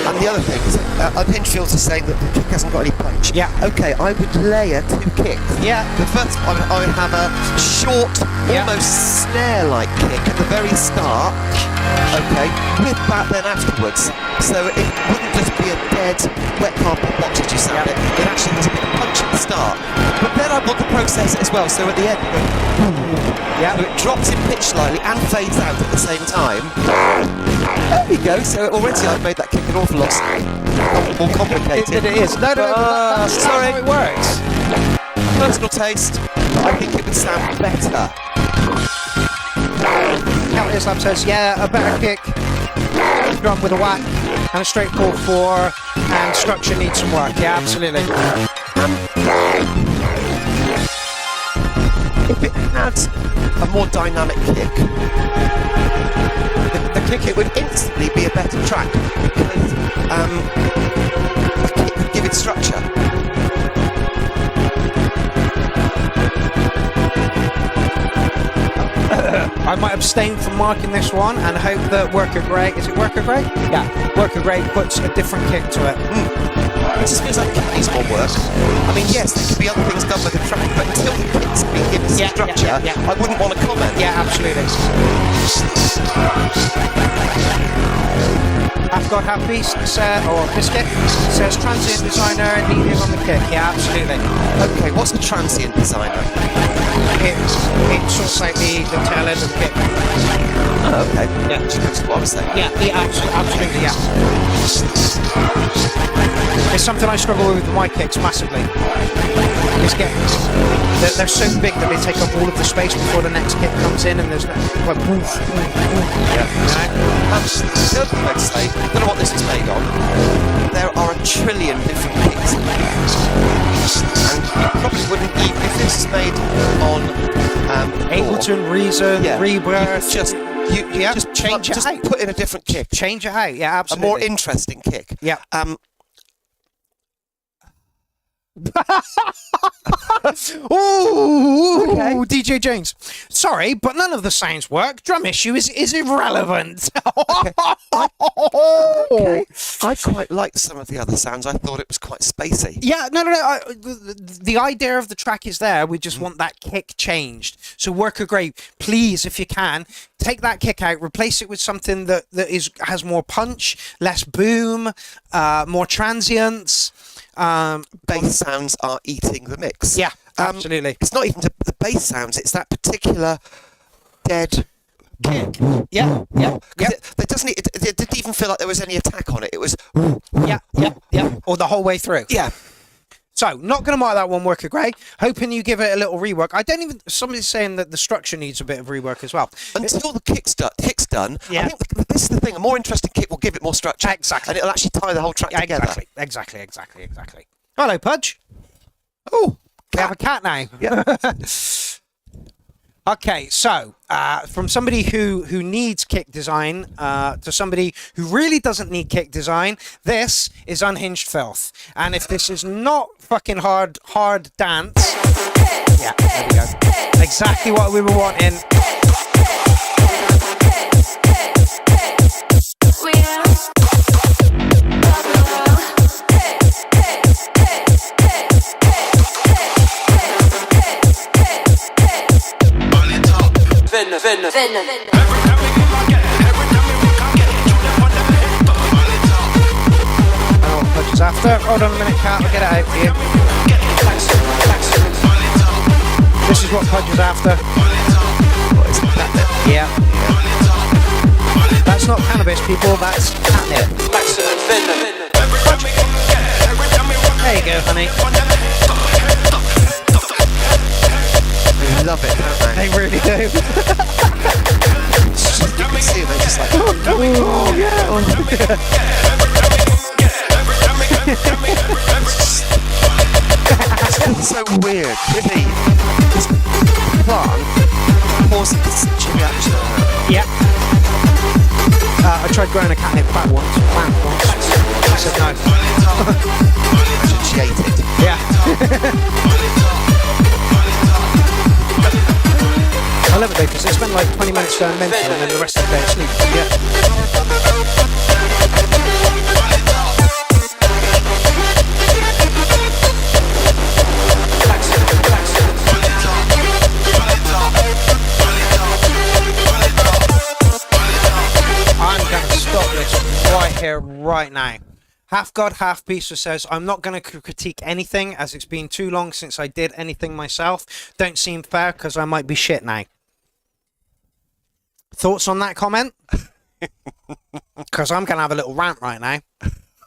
And the other thing is, Unhinged is saying that the kick hasn't got any punch. Yeah. Okay, I would layer 2 kicks. Yeah. The first one, I would have a short, almost snare-like kick at the very start. Okay, with that then afterwards. So it wouldn't just be a dead wet cardboard box as you sound it. It actually has a bit of punch at the start. But then I want to process it as well. So at the end, so it drops in pitch slightly and fades out at the same time. There we go. So already I've made that kick an awful lot more complicated. It is. No, that's sorry. how it works. Personal taste. I think it would sound better. Countless Lab says, yeah, a better kick, drum with a whack, and a straight 4/4, and structure needs some work. Yeah, absolutely. If it had a more dynamic kick, the kick, it would instantly be a better track because the kick would give it structure. I might abstain from marking this one and hope that Workergray, is it Workergray? Yeah, Workergray puts a different kick to it. It just feels like the kick needs more work. I mean, yes, there could be other things done with the track, but until the kick's been given some structure, I wouldn't want to comment. Yeah, absolutely. I've got Half Beast, or Biscuit, says transient designer leading on the kick. Yeah, absolutely. Okay, what's the transient designer? It's sort of like the tail end of the kick. Oh, okay. Yeah, that's what I was saying. Yeah, absolutely, yeah. It's something I struggle with my kicks massively. They're so big that they take up all of the space before the next kick comes in, and there's like woof. Yeah. The other thing I'd say, I don't know what this is made on. There are a trillion different kicks, and you probably wouldn't even if this is made on Ableton, Reason, Rebirth. Just change it out. Put in a different kick. Change it out. Yeah, absolutely. A more interesting kick. Yeah. Ooh, okay. DJ James. Sorry, but none of the sounds work. Drum issue is irrelevant. Okay. I quite liked some of the other sounds. I thought it was quite spacey. Yeah, no. The idea of the track is there. We just want that kick changed. So Workergray, please, if you can, take that kick out, replace it with something that has more punch, less boom, more transients. Bass sounds are eating the mix. Yeah, absolutely. It's not even the bass sounds, it's that particular dead kick. Yeah. It didn't even feel like there was any attack on it. It was... Yeah. Or the whole way through. Yeah. So, not going to mark that one, Workergray. Hoping you give it a little rework. Somebody's saying that the structure needs a bit of rework as well. Until the kick's done, I think this is the thing. A more interesting kick will give it more structure. Exactly. And it'll actually tie the whole track together. Exactly. Hello, Pudge. Oh, we have a cat now. Yeah. Okay, so from somebody who needs kick design to somebody who really doesn't need kick design, this is Unhinged Filth. And if this is not fucking hard dance, yeah, there we go. Exactly what we were wanting. After. Hold on a minute, cat. I'll get it out for you. what Pudge is after. What is it? Catnip? Yeah. That's not cannabis, people. That's catnip. There you go, honey. They love it, don't they? They really do. You can see they're just like, oh yeah. It's so weird. Really, this plant causes such a reaction. Yep. I tried growing a catnip plant once. I said no. She ate it. Yeah. I love it though, because they spend like 20 minutes going mental and then the rest of the day asleep. Yeah. I'm going to stop this right here, right now. Half God, half Pizza says, I'm not going to critique anything as it's been too long since I did anything myself. Don't seem fair because I might be shit now. Thoughts on that comment? Because I'm going to have a little rant right now.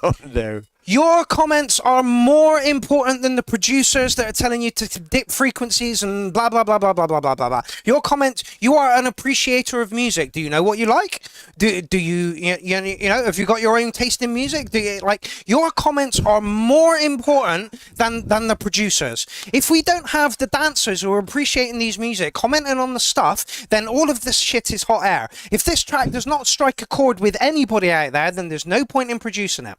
Oh no. Your comments are more important than the producers that are telling you to dip frequencies and blah, blah, blah, blah, blah, blah, blah, blah, blah. Your comments, you are an appreciator of music. Do you know what you like? Do you know, have you got your own taste in music? Do you, like, your comments are more important than the producers. If we don't have the dancers who are appreciating these music, commenting on the stuff, then all of this shit is hot air. If this track does not strike a chord with anybody out there, then there's no point in producing it.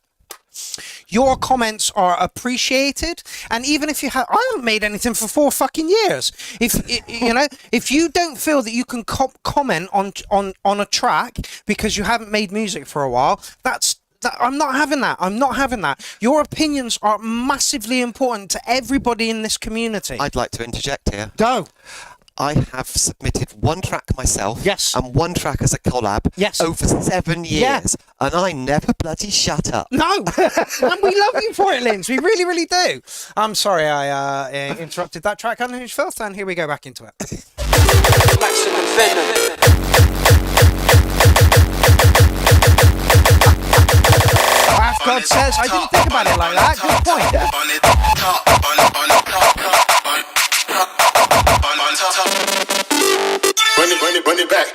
Your comments are appreciated, and even if you have, I haven't made anything for 4 fucking years. If you know, if you don't feel that you can comment on a track because you haven't made music for a while, I'm not having that. I'm not having that. Your opinions are massively important to everybody in this community. I'd like to interject here. Go. I have submitted one track myself, yes, and one track as a collab, yes, over 7 years, yeah, and I never bloody shut up. No, and we love you for it, Linz. We really, really do. I'm sorry I interrupted that track on Who's Filth, and here we go back into it. Half God says, I didn't think about it like that. Good point. Run it back.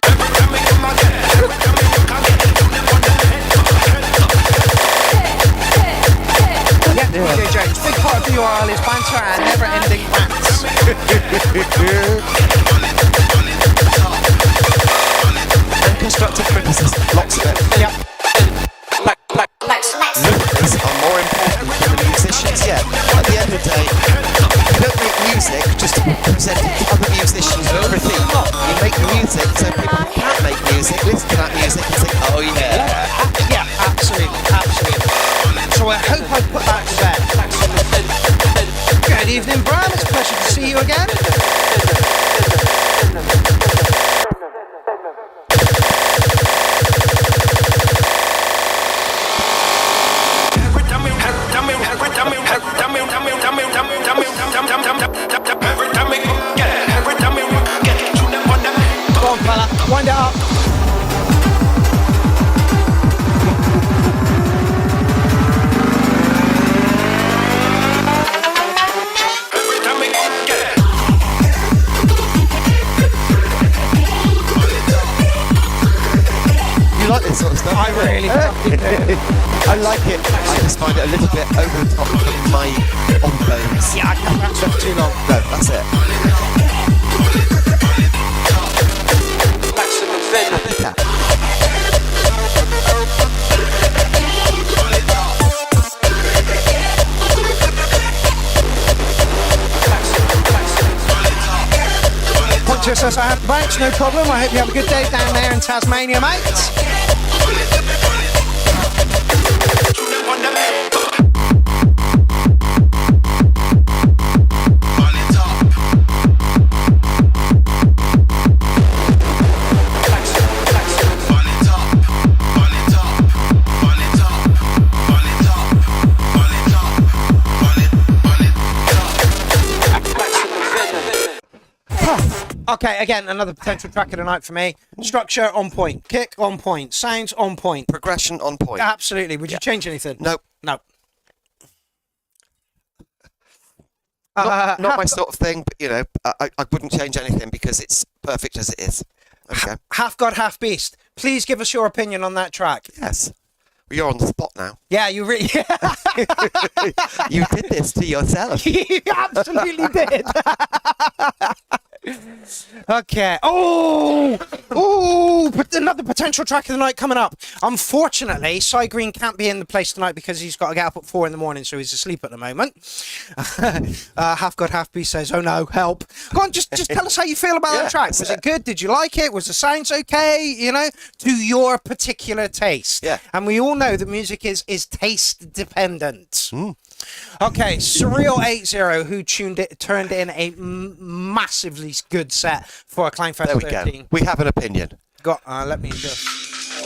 Yeah, DJ Jones. Big part of the URL is banter and never-ending rants. And constructive criticism, lots of it. Yep. Loops are more important than the musicians, yeah. At the end of the day, you don't make music just to present it to other musicians for a thing. You make music so people who can't make music listen to that music and say, oh yeah. Yeah, absolutely, absolutely. So I hope I put that to bed. Good evening, Brian. It's a pleasure to see you again. Go on, fella. Wind it up. You like this sort of stuff? I really fucking do. I like it. I just find it a little bit over the top of my on bones. Yeah, I can't wrap stuff too long. No, that's it. Point2 says I have the banks, no problem. I hope you have a good day down there in Tasmania, mate. Okay, again, another potential track of the night for me. Structure on point, kick on point, sounds on point, progression on point. Absolutely. Would you change anything? No. No. Not my sort of thing, but you know, I wouldn't change anything because it's perfect as it is. Okay. Half God, half beast. Please give us your opinion on that track. Yes. Well, you're on the spot now. Yeah, you really. You did this to yourself. You absolutely did. Okay. But another potential track of the night coming up. Unfortunately, Cy Green can't be in the place tonight because he's got to get up at 4 a.m, so he's asleep at the moment. Half God, half beast says, "Oh no, help!" Go on, just tell us how you feel about that track. Was it good? Did you like it? Was the sounds okay? You know, to your particular taste. Yeah. And we all know that music is taste dependent. Okay, Surreal80, who turned in a massively good set for Clownfest 13. There we go. We have an opinion. Let me just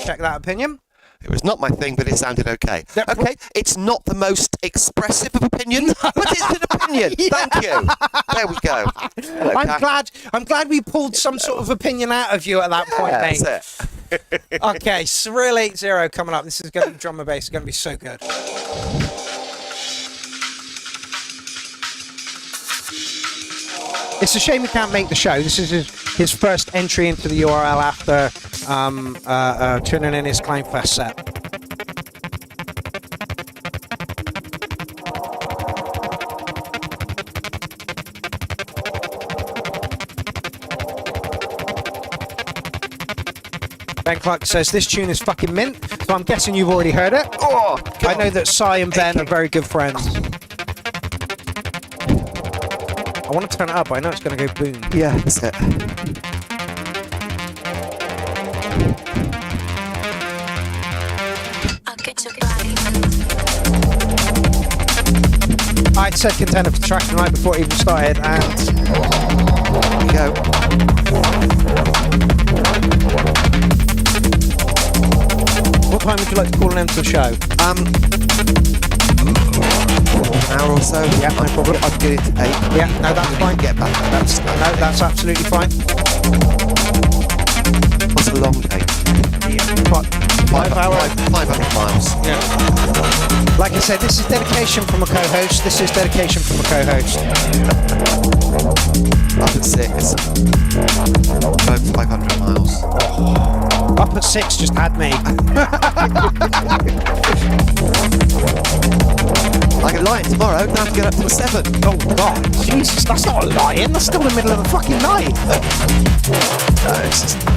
check that opinion. It was not my thing, but it sounded okay. Okay, it's not the most expressive of opinions, but it's an opinion. Thank you. There we go. Hello, I'm glad we pulled some sort of opinion out of you at that point, mate. That's it. Okay, Surreal80 coming up. This is going to be drum and bass. It's going to be so good. It's a shame he can't make the show. This is his first entry into the URL after turning in his Clownfest set. Ben Clark says this tune is fucking mint, so I'm guessing you've already heard it. Oh, I know that Cy and Ben are very good friends. I want to turn it up, but I know it's going to go boom. Yeah, that's it. I said contender for track the night before it even started, and there you go. What time would you like to call an end to the show? An hour or so. Yeah, no problem. I'd get it to 8. Yeah, no, that's fine. Get back. That's absolutely fine. What's a long day? 5 hours. 500 miles. Yeah. Like I said, this is dedication from a co-host. This is dedication from a co-host. Up at 6. Over 500 miles. Up at 6 just had me. I can lie tomorrow, don't have to get up till 7. Oh God, Jesus, that's not lying. That's still the middle of the fucking night. No, it's just I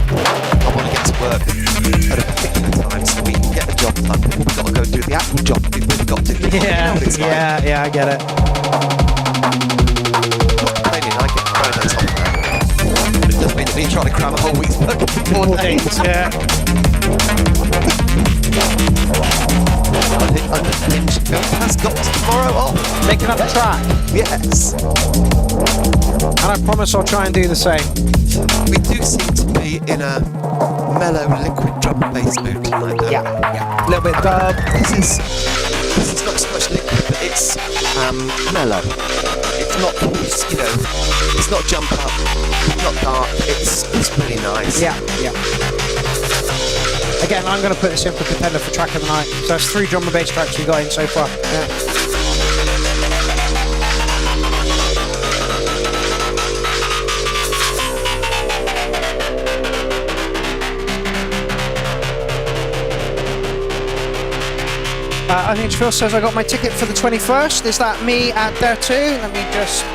want to get to work at a particular time so we can get the job done. We've got to go do the actual job we've really got to do. Yeah, you know what it's like. yeah, I get it. Maybe I get Fridays off now. It doesn't mean that me trying to cram a whole week's work in 4 days. Yeah. I think Unhinged has got tomorrow off. Making up the track. Yes. And I promise I'll try and do the same. We do seem to be in a mellow liquid drum and bass mood tonight, though. Yeah. A little bit of dub. This is not so much liquid, but it's mellow. It's not, you know, it's not jump up, it's not dark, it's really nice. Yeah. Again, I'm going to put this in for contender for track of the night. So that's 3 drum and bass tracks we got in so far. Yeah. I think Phil says I got my ticket for the 21st. Is that me at there too? Let me just...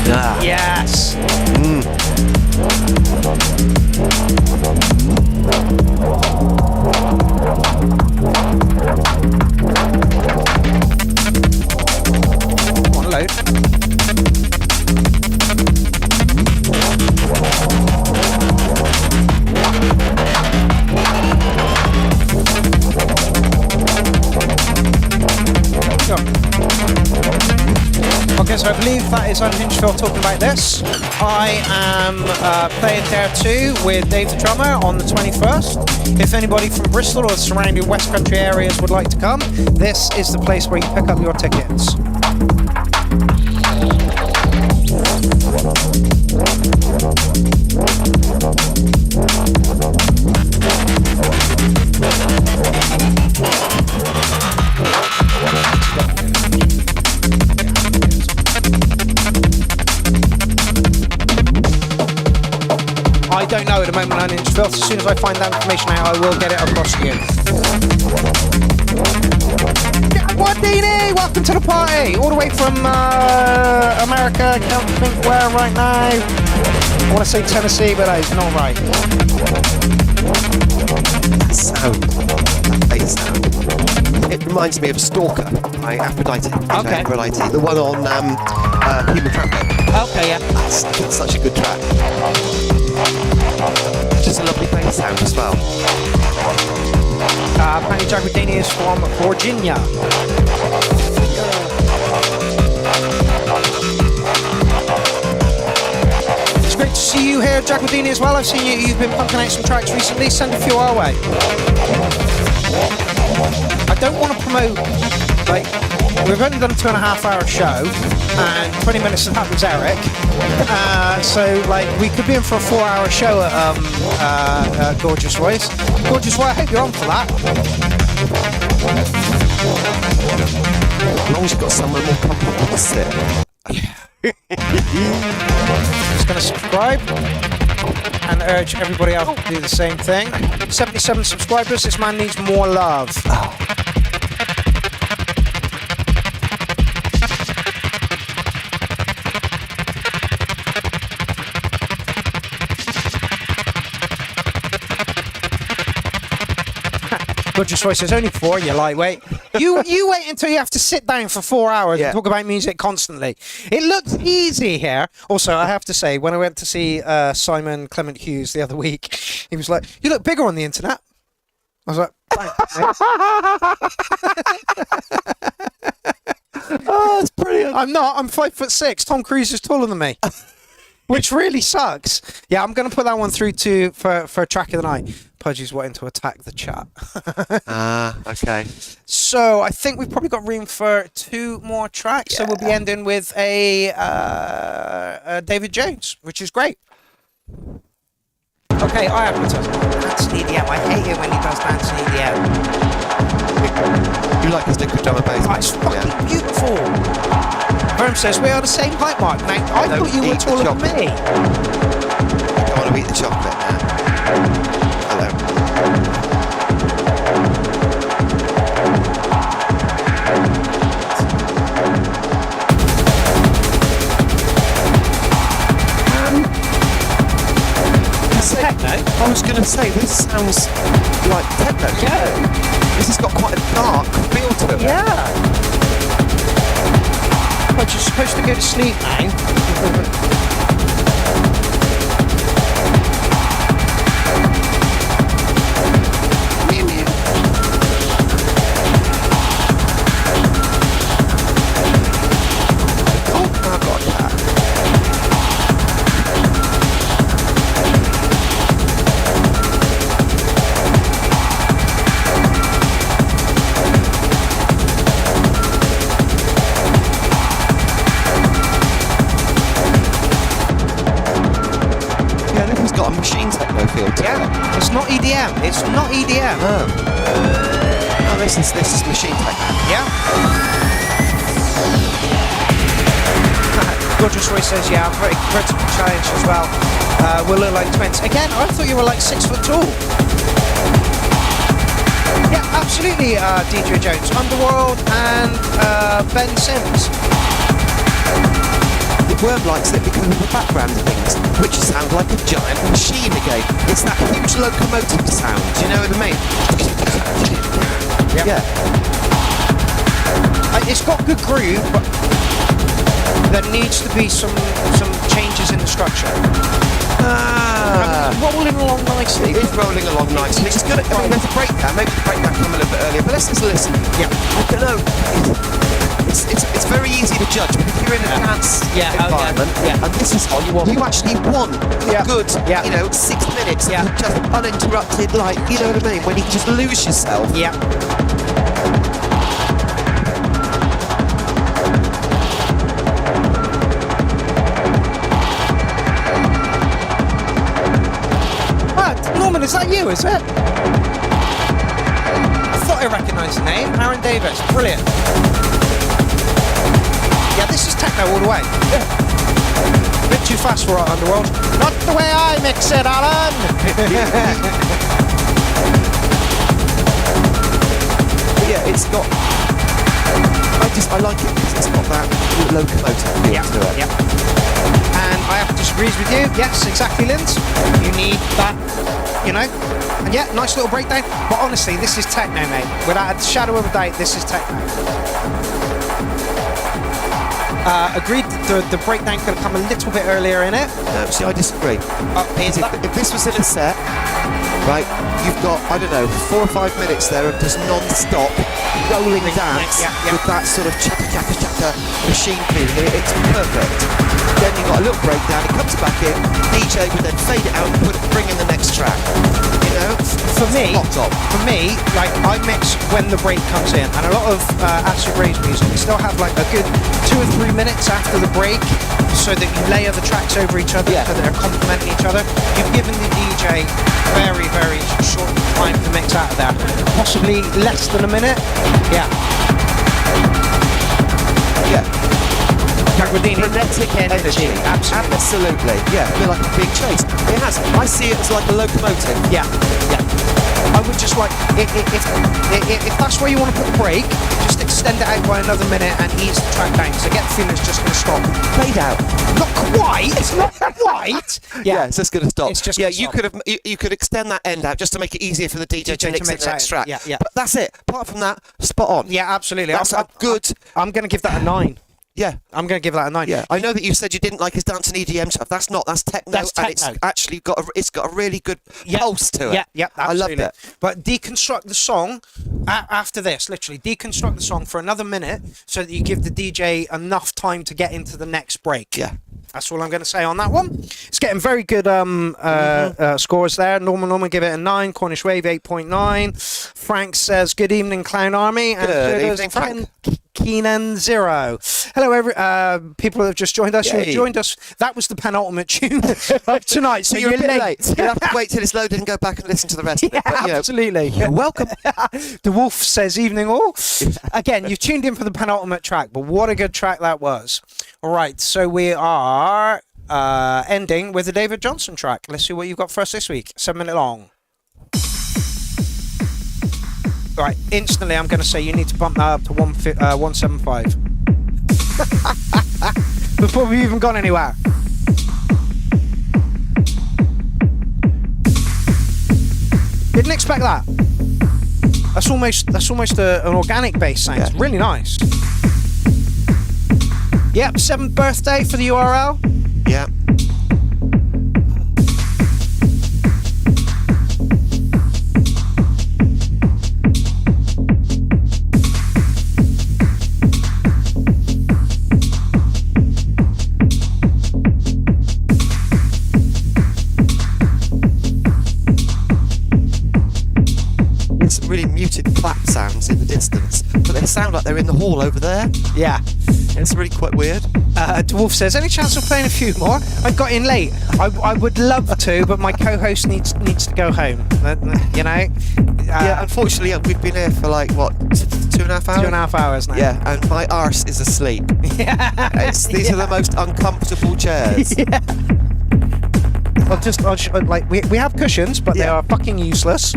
Ah. Yes! Come on, load. Go. Okay, so I believe that is Unhinged Phil talking about this. I am playing there too with Dave the drummer on the 21st. If anybody from Bristol or the surrounding West Country areas would like to come, this is the place where you pick up your tickets. I don't know at the moment, Unhinged Phil. As soon as I find that information out, I will get it across to you. What, Dini? Welcome to the party! All the way from America. Can't think where right now. I want to say Tennessee, but that is not right. That sound, that bass sound, it reminds me of Stalker by Aphrodite. Okay. Aphrodite, the one on Human Traffic. Okay, yeah. That's such a good track. Just a lovely bass sound as well. Apparently Jack Houdini is from Virginia. It's great to see you here, Jack Houdini, as well. I've seen you've been pumping out some tracks recently. Send a few our way. I don't want to promote, like, we've only done a 2.5 hour show, and 20 minutes of that was Eric. So, like, we could be in for a 4 hour show at Gorgeous Roy's. Gorgeous Roy, I hope you're on for that. As long as you've got somewhere more comfortable to sit. Just going to subscribe and urge everybody else to do the same thing. 77 subscribers, this man needs more love. Gorgeous Roy says, only 4, you lightweight. You wait until you have to sit down for 4 hours and talk about music constantly. It looks easy here. Also, I have to say, when I went to see Simon Clement Hughes the other week, he was like, you look bigger on the internet. I was like, oh, that's brilliant. I'm not. I'm 5'6". Tom Cruise is taller than me. Which really sucks. Yeah, I'm going to put that one through for a track of the night. Pudgy's wanting to attack the chat. Okay. So I think we've probably got room for 2 more tracks. Yeah. So we'll be ending with a David Jones, which is great. Okay, I have to dance EDM. I hate it when he does dance EDM. You like his liquid drum and bass? Oh, it's fucking beautiful. Verm says we are the same height mark. Now, I thought you were taller than me. I want to eat the chocolate now. Hello. Techno? I was going to say, this sounds like techno. Yeah. This has got quite a dark feel to it. Yeah. But you're supposed to go to sleep now. It's not EDM. It's not EDM. Oh, this is machine techno. Yeah. Gorgeous Roy says, yeah, I'm very critically challenged as well. We'll look like twins. Again, I thought you were like 6 foot tall. Yeah, absolutely, DJ Jones. Underworld and Ben Sims. The Worm likes it because of the background of things, which sound like a giant machine again. It's that huge locomotive sound, do you know what I mean? Yeah. It's got good groove, but there needs to be some changes in the structure. It's rolling along nicely. It's rolling along nicely. It's good. I mean, there's a breakdown. Maybe the breakdown come a little bit earlier, but let's just listen. Yeah. I don't know. It's very easy to judge, but if you're in a dance environment, and this is on, you actually want a good, 6 minutes of just uninterrupted, like, you know what I mean, when you can just lose yourself. Yeah. Norman, is that you, is it? I thought I recognised the name. Aaron Davis. Brilliant. Yeah, this is techno all the way. A bit too fast for our Underworld. Not the way I mix it, Alan! Yeah, it's got... I like it because it's got that locomotive feel to it. Yeah. And I have to disagree with you. Yes, exactly, Linz. You need that, you know. And yeah, nice little breakdown. But honestly, this is techno, mate. Without a shadow of a doubt, this is techno. Agreed, the breakdown could have come a little bit earlier in it. No, see, I disagree. If this was in a set, right, you've got, I don't know, 4 or 5 minutes there of just non-stop rolling dance with that sort of chaka machine feeling. It's perfect. Then you've got a little breakdown, it comes back in, DJ would then fade it out and bring in the next track. You know? For me, like, I mix when the break comes in, and a lot of Acid Ray's music, we still have like a good 2 or 3 minutes after the break, so that you layer the tracks over each other, so that they're complementing each other. You've given the DJ very, very short time to mix out of that. Possibly less than a minute. Yeah. Frenetic energy. Absolutely. Yeah, a bit like a big chase. It has. I see it as like a locomotive. Yeah. I would just like, if that's where you want to put the break, just extend it out by another minute and ease the track down. So get the feeling it's just going to stop. Fade out. Not quite. It's not quite. Yeah, it's just going to stop. It's just you could extend that end out just to make it easier for the DJ to mix the next track. Yeah. But that's it. Apart from that, spot on. Yeah, absolutely. That's good. I'm going to give that a 9. Yeah, I'm going to give that a 9. Yeah, I know that you said you didn't like his dance and EDM stuff. That's techno. That's techno. And it's actually got a really good pulse to it. Yeah, absolutely. I loved it. But deconstruct the song after this. Literally, deconstruct the song for another minute so that you give the DJ enough time to get into the next break. Yeah. That's all I'm going to say on that one. It's getting very good scores there. Norman give it a 9. Cornish Wave 8.9. Frank says, good evening, Clown Army. And good evening, Frank. Keenan 0. Hello, people who have just joined us. You joined us. That was the penultimate tune of tonight. So you're a bit late. You'll have to wait till it's loaded and go back and listen to the rest of it. But, absolutely. You're welcome. The Wolf says, evening all. Again, you tuned in for the penultimate track, but what a good track that was. All right, so we are ending with the David Johnson track. Let's see what you've got for us this week. 7 minute long. Right, instantly I'm going to say you need to bump that up to 175. Before we've even gone anywhere. Didn't expect that. That's almost an organic bass sound. It's really nice. Yep, 7th birthday for the URL. Yeah. Really muted clap sounds in the distance, but they sound like they're in the hall over there. Yeah, it's really quite weird. Dwarf says, any chance of playing a few more? I got in late. I would love to, but my co-host needs to go home. You know. Yeah, unfortunately, we've been here for like what 2.5 hours. 2.5 hours now. Yeah, and my arse is asleep. Yeah, these are the most uncomfortable chairs. Yeah. Like we have cushions, but they are fucking useless.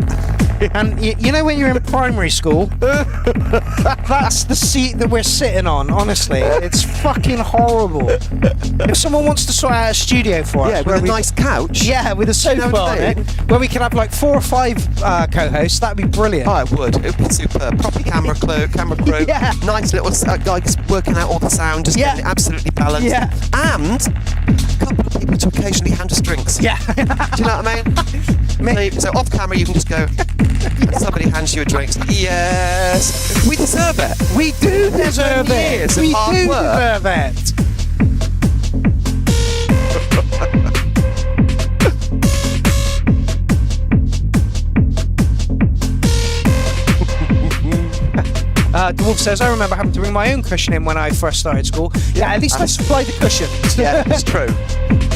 And you know when you're in primary school, that's the seat that we're sitting on. Honestly, it's fucking horrible. If someone wants to sort out a studio for us, with a nice couch, with a sofa on it, where we can have like 4 or 5 co-hosts, that'd be brilliant. Oh, it would. It'd be superb. Proper camera crew. Yeah. Nice little guy working out all the sound, just getting it absolutely balanced. Yeah. And couple of people to occasionally hand us drinks. Yeah. Do you know what I mean? So off camera you can just go, and somebody hands you a drink. Yes, we deserve it. We do deserve it. Years of We hard do work. deserve it. Dwarf says, I remember having to bring my own cushion in when I first started school. Yeah, at least I supplied the cushions. Yeah, it's true.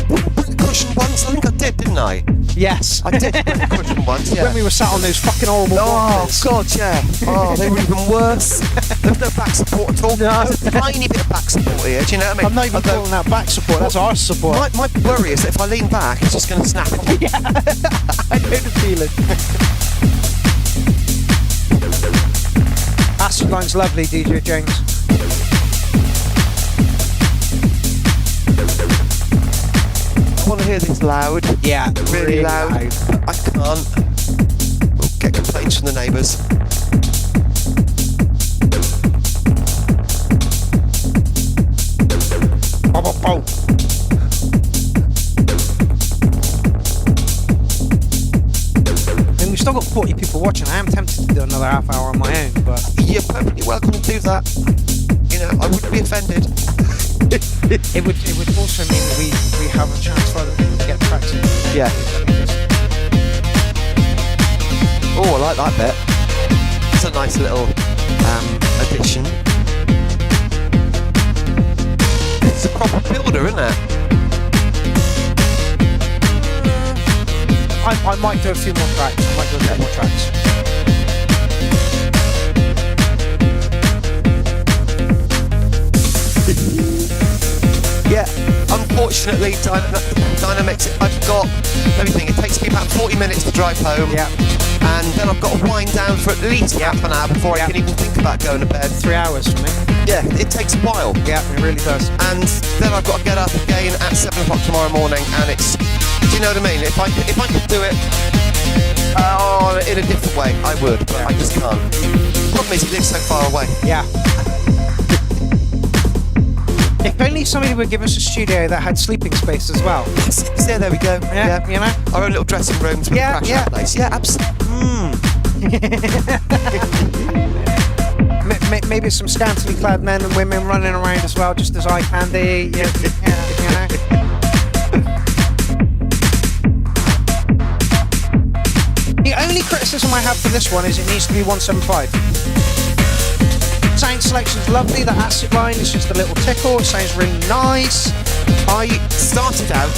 Bring a cushion once, I think I did, didn't I? Yes. I did bring a cushion once, yeah. When we were sat on those fucking horrible boxes. God, yeah. Oh, they were even worse. There was no back support at all. No. There's a tiny bit of back support here, do you know what I mean? I'm not even calling that back support, that's arse support. My worry is that if I lean back, it's just going to snap off. Yeah, I know the feeling. Acid line's lovely, DJ James. I want to hear this loud. Yeah, really loud. I can't. We'll get complaints from the neighbours. And we've still got 40 people watching. I am tempted to do another half hour on my own, but You're perfectly welcome to do that. You know, I wouldn't be offended. it would also mean that we have a chance for other people to get tracks in. Yeah. Oh, I like that bit. It's a nice little addition. It's a proper builder, isn't it? I might do a few more tracks. Yeah, unfortunately, Dynamics, I've got, let me think, it takes me about 40 minutes to drive home. Yeah. And then I've got to wind down for at least half an hour before I can even think about going to bed. 3 hours for me. Yeah, it takes a while. Yeah, it really does. And then I've got to get up again at 7 o'clock tomorrow morning, and it's, do you know what I mean? If I could do it in a different way, I would, but I just can't. The problem is it lives so far away. Yeah. If only somebody would give us a studio that had sleeping space as well. Yeah, there we go. Yeah, you know? Our own little dressing rooms with a crash that place. Yeah, absolutely. Maybe some scantily clad men and women running around as well, just as eye candy. You know. The only criticism I have for this one is it needs to be 175. Sound selection's lovely, the acid line is just a little tickle, it sounds really nice. I started out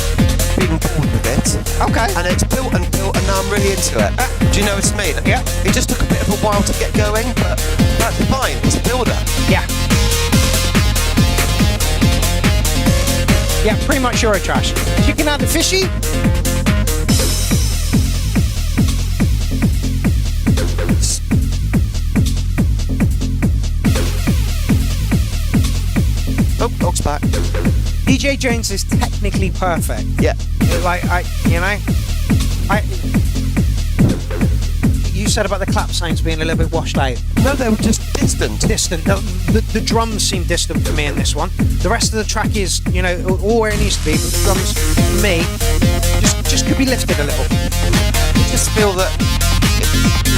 being bored with it. Okay. And it's built and now I'm really into it. Do you know what I mean? Yeah. It just took a bit of a while to get going, but that's fine, it's a builder. Yeah. Yeah, pretty much Eurotrash. You can add the fishy. Oh, dog's back. DJ Jones is technically perfect. Yeah. You said about the clap sounds being a little bit washed out. No, they were just distant. The drums seem distant for me in this one. The rest of the track is, all where it needs to be, but the drums, for me, just could be lifted a little. I just feel that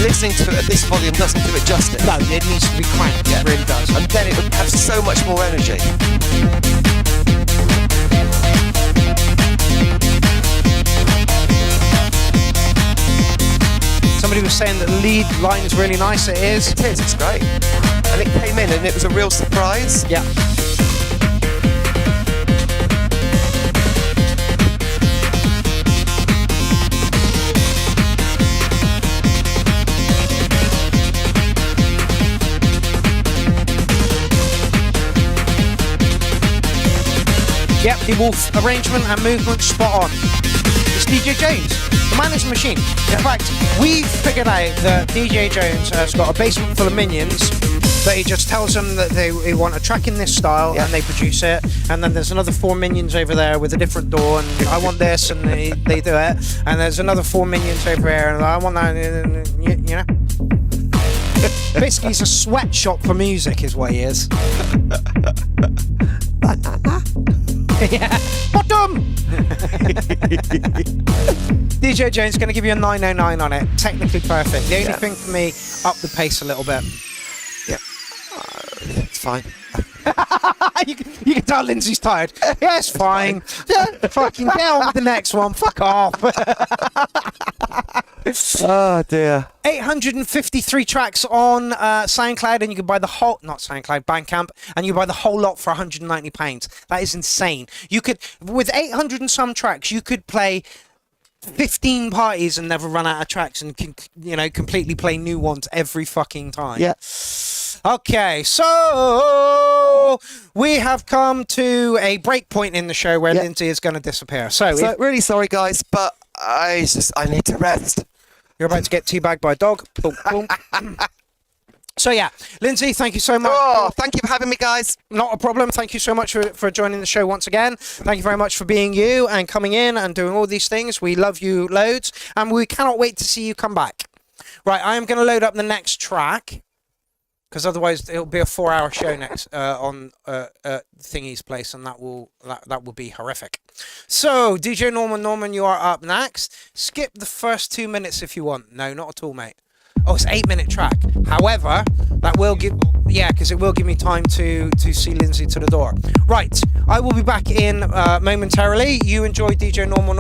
listening to it at this volume doesn't do it justice. No, it needs to be cranked. Yeah. It really does. And then it would have so much more energy. Somebody was saying that the lead line is really nice. It is. It is, it's great. And it came in and it was a real surprise. Yeah. Yep, the Wolf arrangement and movement spot on. It's DJ Jones. The man is a machine. In fact, we've figured out that DJ Jones has got a basement full of minions that he just tells them that they want a track in this style and they produce it. And then there's another 4 minions over there with a different door and I want this and they do it. And there's another 4 minions over here and I want that, you know. Basically, he's a sweatshop for music is what he is. Yeah. Bottom! DJ Jane's going to give you a 909 on it. Technically perfect. The only thing for me, up the pace a little bit. Yeah. It's fine. you can tell Lindsay's tired. Yeah, it's fine. Yeah, fucking get on with the next one. Fuck off. Oh dear. 853 tracks on SoundCloud, and you can buy the whole, not SoundCloud, Bandcamp, and you buy the whole lot for £190. That is insane. You could, with 800 and some tracks, you could play 15 parties and never run out of tracks, and completely play new ones every fucking time. Yeah. Okay, so we have come to a break point in the show where Lindsay is going to disappear. So really sorry, guys, but I need to rest. You're about to get teabagged by a dog. Boom, boom. So yeah, Lindsay, thank you so much. Oh, thank you for having me, guys. Not a problem. Thank you so much for joining the show once again. Thank you very much for being you and coming in and doing all these things. We love you loads, and we cannot wait to see you come back. Right, I am going to load up the next track, because otherwise it'll be a 4-hour show next on Thingy's place, and that will be horrific. So DJ Norman, you are up next. Skip the first 2 minutes if you want. No, not at all, mate. Oh, it's an 8-minute track. However, that will give, because it will give me time to see Lindsay to the door. Right, I will be back in momentarily. You enjoy DJ Norman.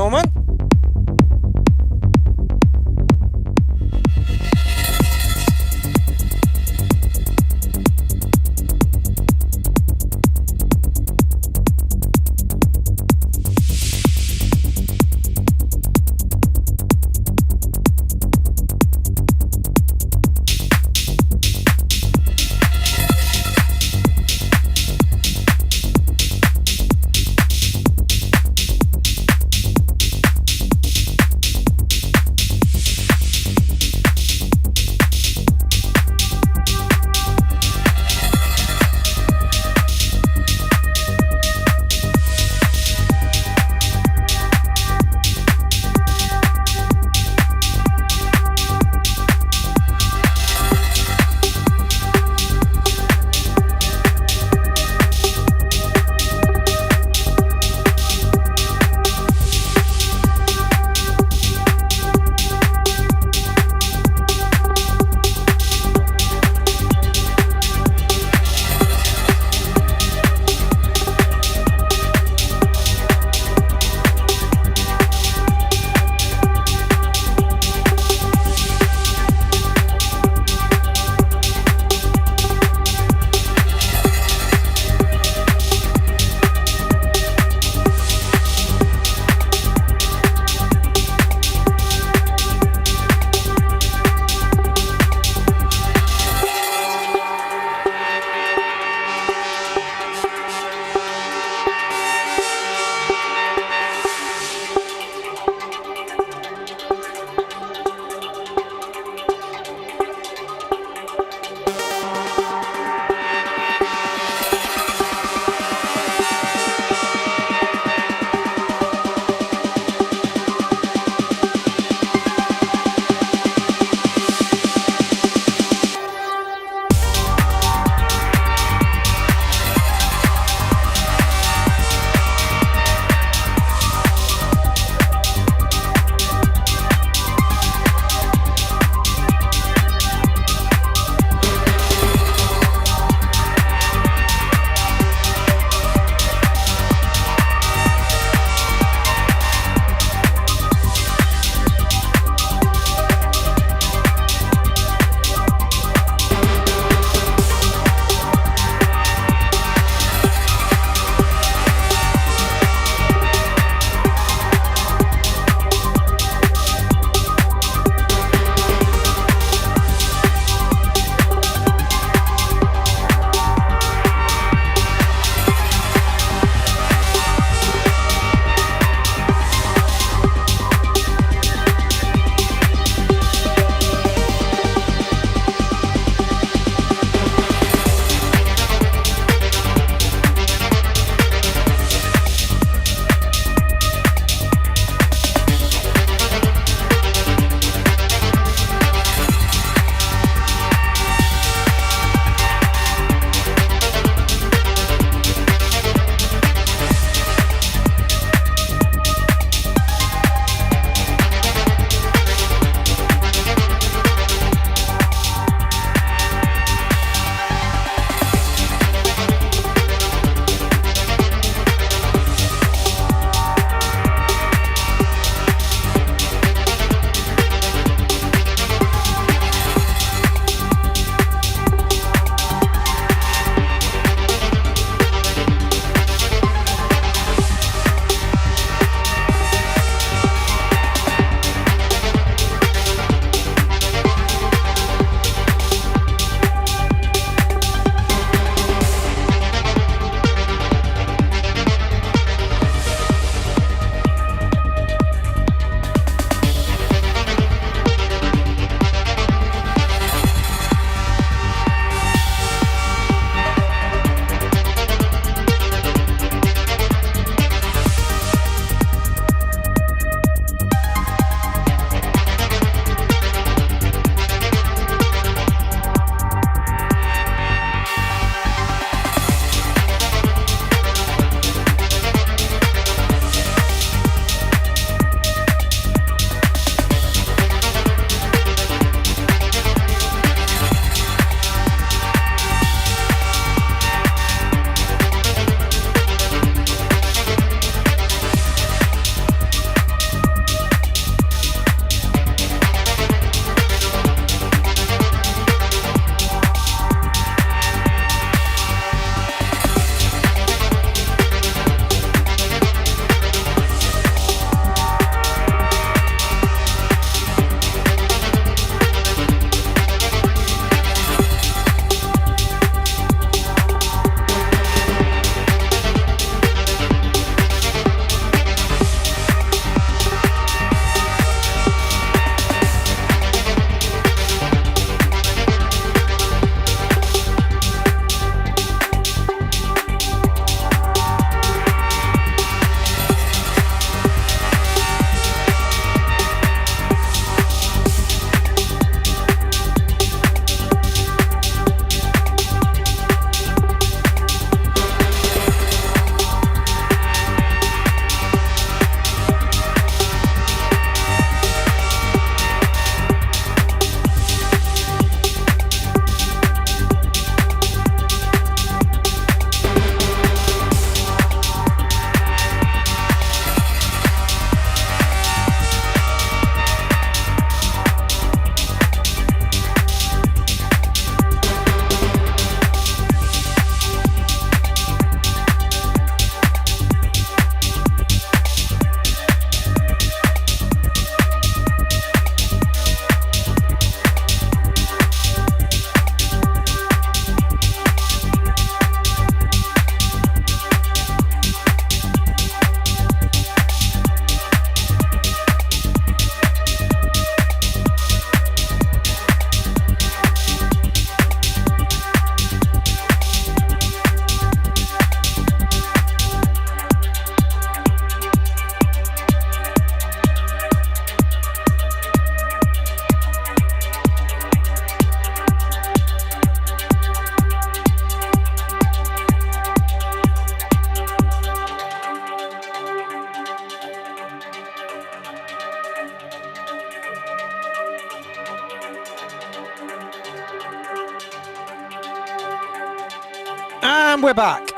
And we're back.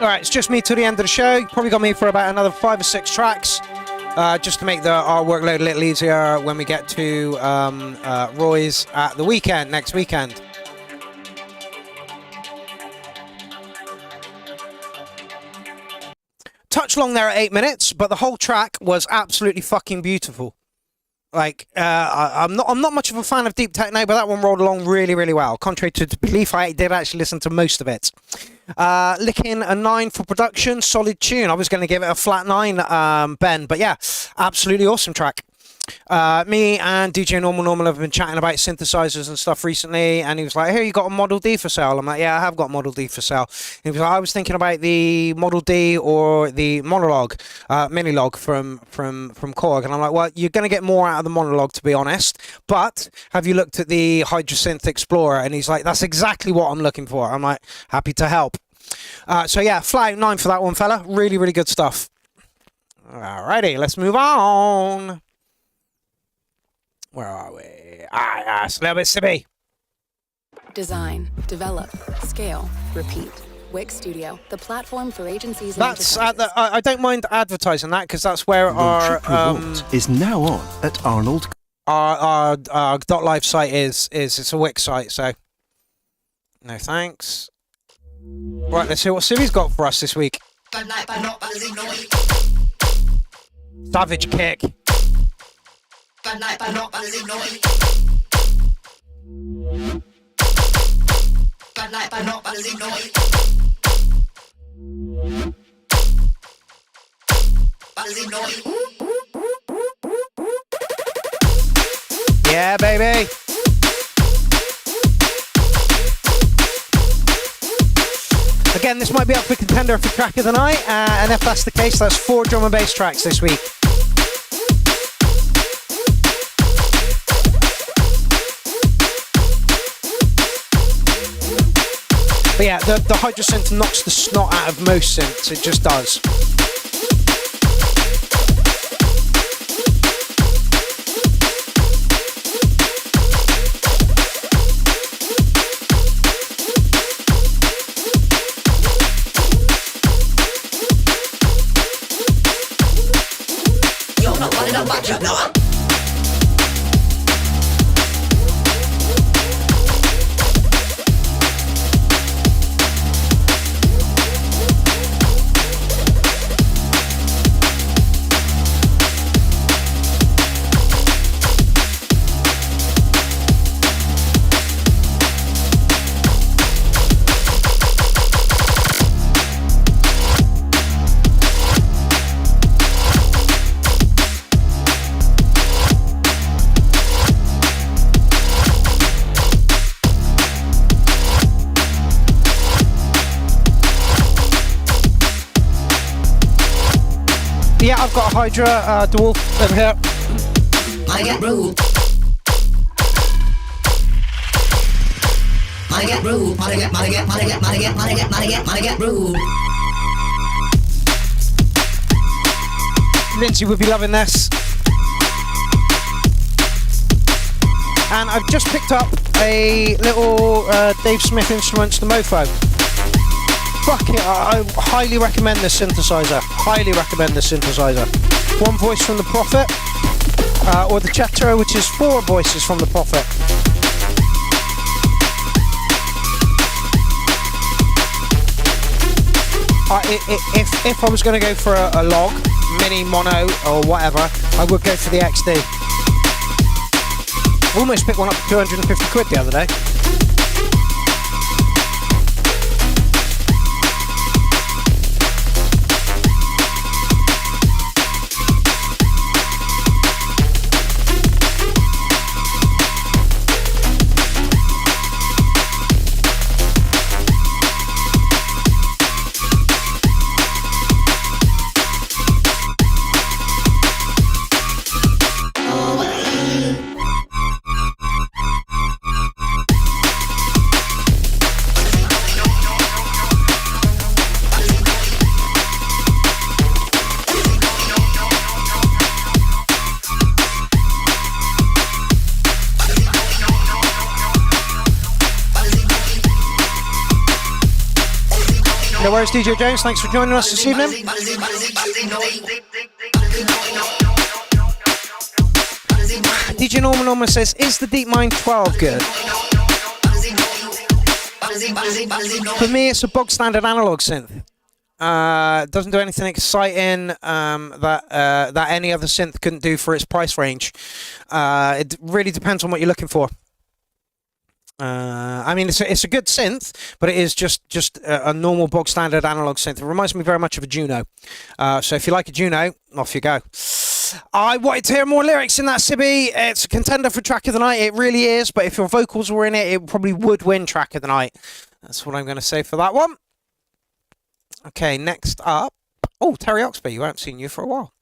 All right, it's just me to the end of the show. You probably got me for about another 5 or 6 tracks, just to make our workload a little easier when we get to Roy's at the weekend, next weekend. Touch long there at 8 minutes, but the whole track was absolutely fucking beautiful. Like, I'm not much of a fan of deep techno, but that one rolled along really, really well. Contrary to belief, I did actually listen to most of it. Licking a 9 for production, solid tune. I was going to give it a flat 9, Ben, but yeah, absolutely awesome track. Me and DJ Normal have been chatting about synthesizers and stuff recently, and he was like, "Here, you got a Model D for sale?" I'm like, "Yeah, I have got a Model D for sale." He was like, "I was thinking about the Model D or the Monologue, Minilog from Korg," and I'm like, "Well, you're going to get more out of the Monologue, to be honest. But have you looked at the Hydrasynth Explorer?" And he's like, "That's exactly what I'm looking for." I'm like, "Happy to help." So yeah, flat 9 for that one, fella. Really, really good stuff. Alrighty, let's move on. Where are we? It's a little bit silly. Design, develop, scale, repeat. Wix Studio, the platform for agencies and That's I don't mind advertising that, because that's where our is now on at Arnold. Our .live site is it's a Wix site, so no thanks. Right, let's see what Siri's got for us this week. Savage kick. Yeah, baby. Again, this might be up for contender for track of the night, and if that's the case, that's 4 drum and bass tracks this week. But yeah, the Hydrasynth knocks the snot out of most synths, it just does. You're not running up back, no. Yeah, I've got a Hydra, Dwarf over here. I get rude. I get rude. I get rude. Lindsay would be loving this. And I've just picked up a little Dave Smith Instruments, the Mofo. Fuck it, I highly recommend this synthesizer. Highly recommend this synthesizer. 1 voice from the Prophet, or the Cetera, which is 4 voices from the Prophet. If I was going to go for a log, mini, mono, or whatever, I would go for the XD. Almost picked one up for 250 quid the other day. No worries, DJ James. Thanks for joining us this evening. DJ Norman says, is the DeepMind 12 good? For me, it's a bog standard analog synth. Doesn't do anything exciting that any other synth couldn't do for its price range. It really depends on what you're looking for. I mean, it's a good synth, but it is just a normal bog standard analog synth. It reminds me very much of a Juno. So if you like a Juno, off you go. I wanted to hear more lyrics in that, Sibby. It's a contender for track of the night. It really is. But if your vocals were in it, it probably would win track of the night. That's what I'm going to say for that one. Okay, next up. Oh, Terry Oxby. I haven't seen you for a while.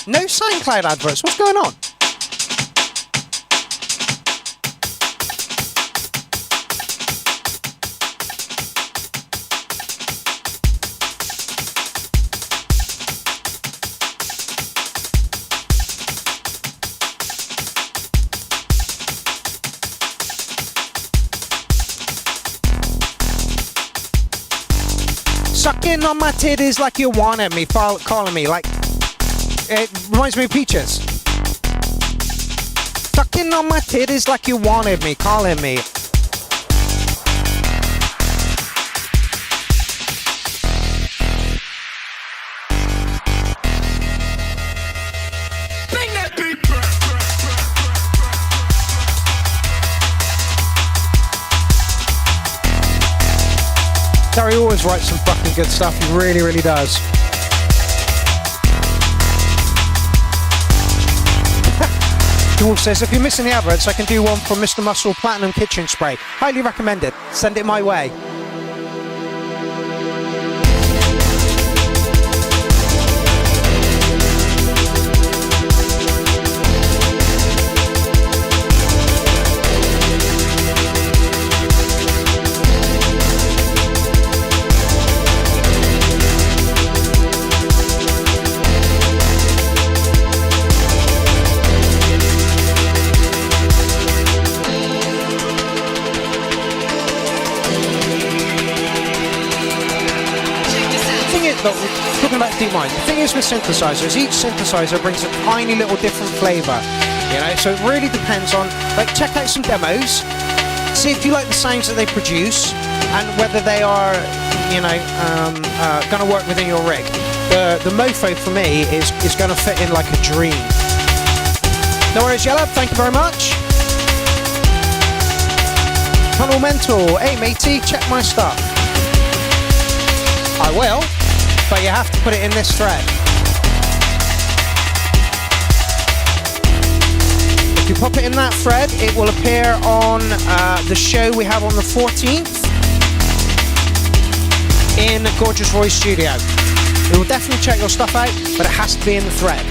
No SoundCloud adverts. What's going on? Sucking on my titties like you wanted me, calling me like it reminds me of Peaches. Sucking on my titties like you wanted me, calling me. Terry always writes some fucking good stuff, he really, really does. Wolf says, if you're missing the adverts, I can do one from Mr. Muscle Platinum Kitchen Spray. Highly recommended. Send it my way. Look, we're talking about DeepMind. The thing is with synthesizers, each synthesizer brings a tiny little different flavor, you know, so it really depends on, like, check out some demos, see if you like the sounds that they produce, and whether they are, you know, going to work within your rig. The Mofo, for me, is going to fit in like a dream. No worries, Yellow, thank you very much. Tunnel Mental, hey matey, check my stuff. I will. But you have to put it in this thread. If you pop it in that thread, it will appear on the show we have on the 14th in Gorgeous Roy's studio. We will definitely check your stuff out, but it has to be in the thread.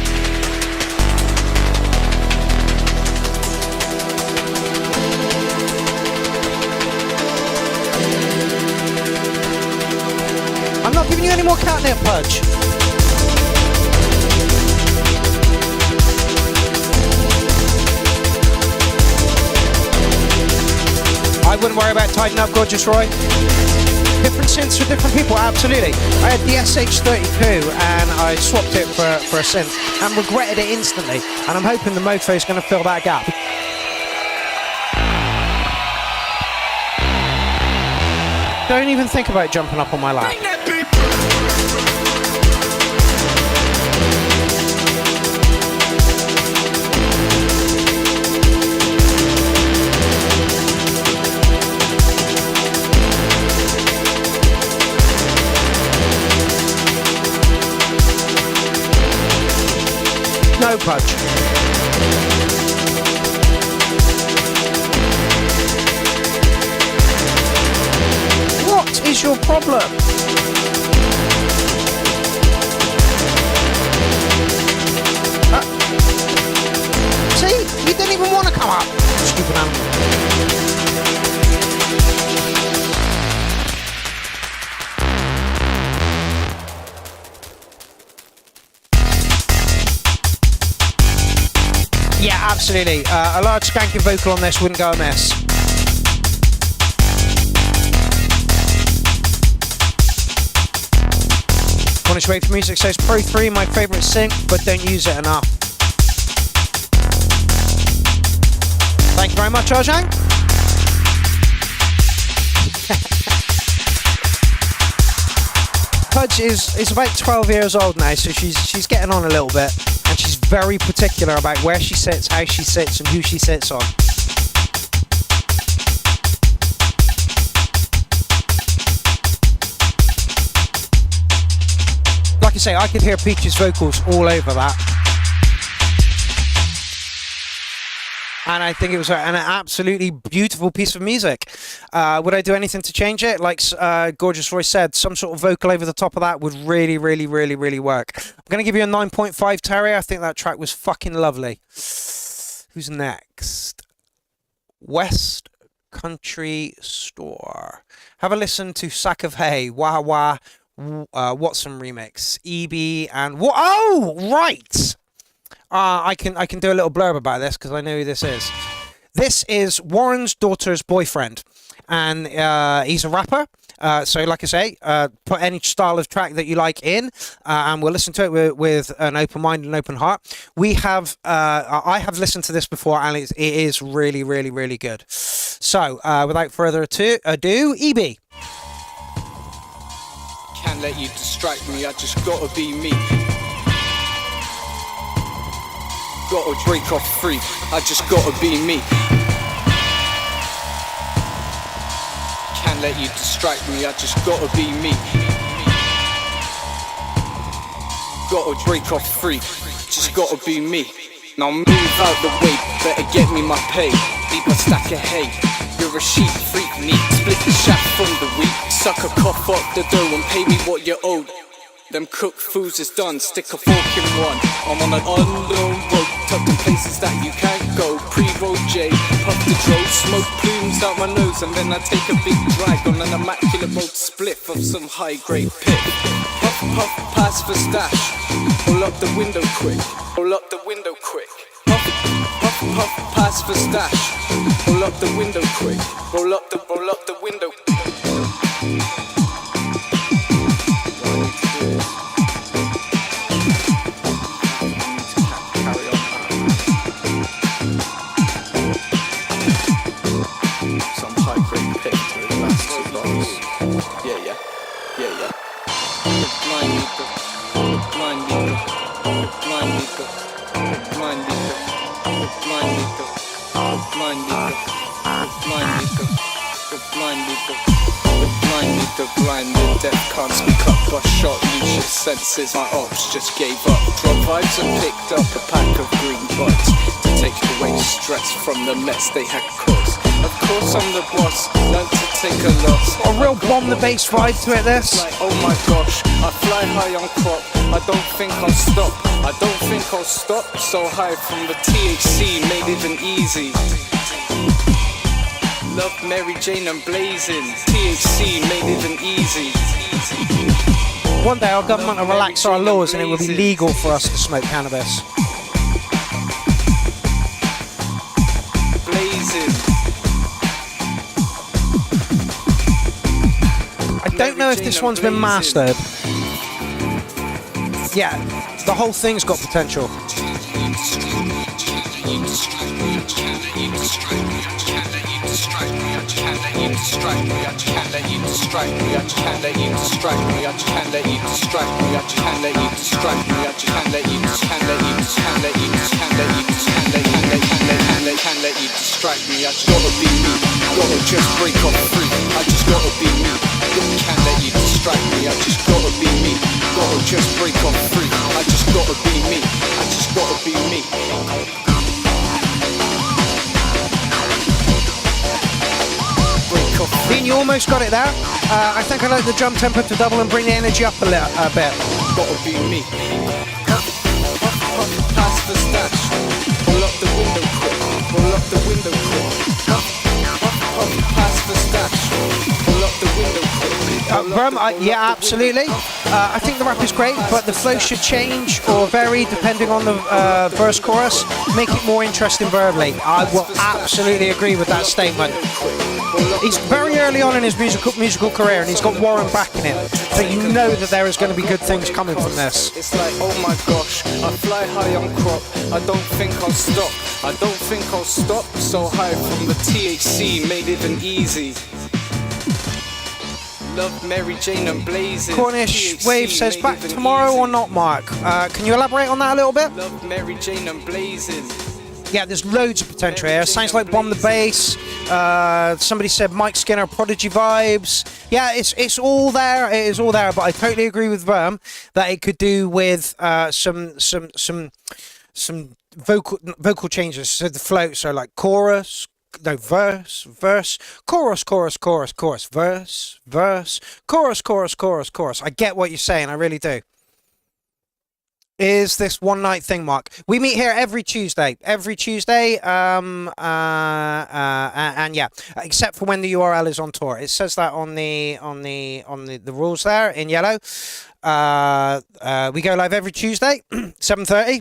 I'm not giving you any more catnip, Pudge. I wouldn't worry about tidying up, Gorgeous Roy. Different synths for different people, absolutely. I had the SH32 and I swapped it for a synth and regretted it instantly. And I'm hoping the Mofo is going to fill that gap. Don't even think about jumping up on my lap. No, Pudge. What is your problem? See? You didn't even want to come up, stupid animal. Yeah, absolutely. A large skanky vocal on this wouldn't go amiss. Honest Wave for Music says Pro 3, my favourite sync, but don't use it enough. Thank you very much, Arjang. Pudge is about 12 years old now, so she's getting on a little bit, and she's very particular about where she sits, how she sits, and who she sits on. Like I say, I could hear Peach's vocals all over that. And I think it was an absolutely beautiful piece of music. Would I do anything to change it? Like Gorgeous Roy said, some sort of vocal over the top of that would really, really, really, really work. I'm going to give you a 9.5, Terry. I think that track was fucking lovely. Who's next? West Country Store. Have a listen to Sack of Hay, Wah Wah, Watson remix, EB, and... Oh, right! I can do a little blurb about this because I know who this is. This is Warren's daughter's boyfriend, and he's a rapper. So, like I say, put any style of track that you like in, and we'll listen to it with an open mind and open heart. We have, I have listened to this before, and it is really, really, really good. So, without further ado, EB. Can't let you distract me. I just gotta be me. Gotta break off free, I just gotta be me. Can't let you distract me, I just gotta be me. Gotta break off free, just gotta be me. Now move out the way, better get me my pay. Leave a stack of hay, you're a sheep freak, neat. Split the shaft from the wheat, suck a cough up the dough and pay me what you owed. Them cooked foods is done, stick a fork in one. I'm on an unknown road, tucked in places that you can't go. Pre-roll J, puff the dro, smoke plumes out my nose, and then I take a big drag on an immaculate road spliff of some high-grade pit. Puff, puff, pass for stash. Roll up the window quick, roll up the window quick. Puff, puff, puff, pass for stash. Roll up the window quick, roll up the window. The blind, the deaf can't speak up, but shot lose your senses. My ops just gave up. Drop vibes and picked up a pack of green buds to take away stress from the mess they had caused. Of course I'm the boss, learned to take a loss. A real bomb the bass vibe to it, this. Like, oh my gosh, I fly high on crop. I don't think I'll stop. I don't think I'll stop. So high from the THC, made it an easy. Love Mary Jane and blazing. THC made it an easy. One day our government will relax our laws and it will be legal for us to smoke cannabis. Blazing. I don't know if this one's been mastered. Yeah, the whole thing's got potential. Distract me, I can't let you distract me, I can't let you distract me, I can't let you distract me, I can't let you distract me, I can't let you distract me, I just gotta be me, gotta just break off free, I just gotta be me, can't let you distract me, I just gotta be me, gotta just break off free, I just gotta be me, I just gotta be me. Dean, you almost got it there. I think I like the drum tempo to double and bring the energy up a bit. Gotta be me. Pass the stash. Roll up the window quick. Roll up the window quick. Pass the stash. Roll up the window quick. Yeah, absolutely. I think the rap is great, but the flow should change or vary depending on the verse chorus. Make it more interesting verbally. I will absolutely agree with that statement. He's very early on in his musical career, and he's got Warren backing him, so you know that there is going to be good things coming from this. It's like, oh my gosh, I fly high on crop. I don't think I'll stop. I don't think I'll stop. So high from the THC, made it an easy. Love Mary Jane and blazing. Cornish THC Wave says back tomorrow or not, Mark? Can you elaborate on that a little bit? Love Mary Jane and blazing. Yeah, there's loads of potential here. Sounds like Bomb the Bass. Somebody said Mike Skinner, Prodigy vibes. Yeah, it's all there. It is all there. But I totally agree with Verm that it could do with some vocal changes. So the flow, so like chorus. No, verse, chorus, verse, chorus. I get what you're saying. I really do. Is this one night thing, Mark? We meet here every Tuesday, and yeah, except for when the URL is on tour. It says that on the rules there in yellow. We go live every Tuesday, 7:30.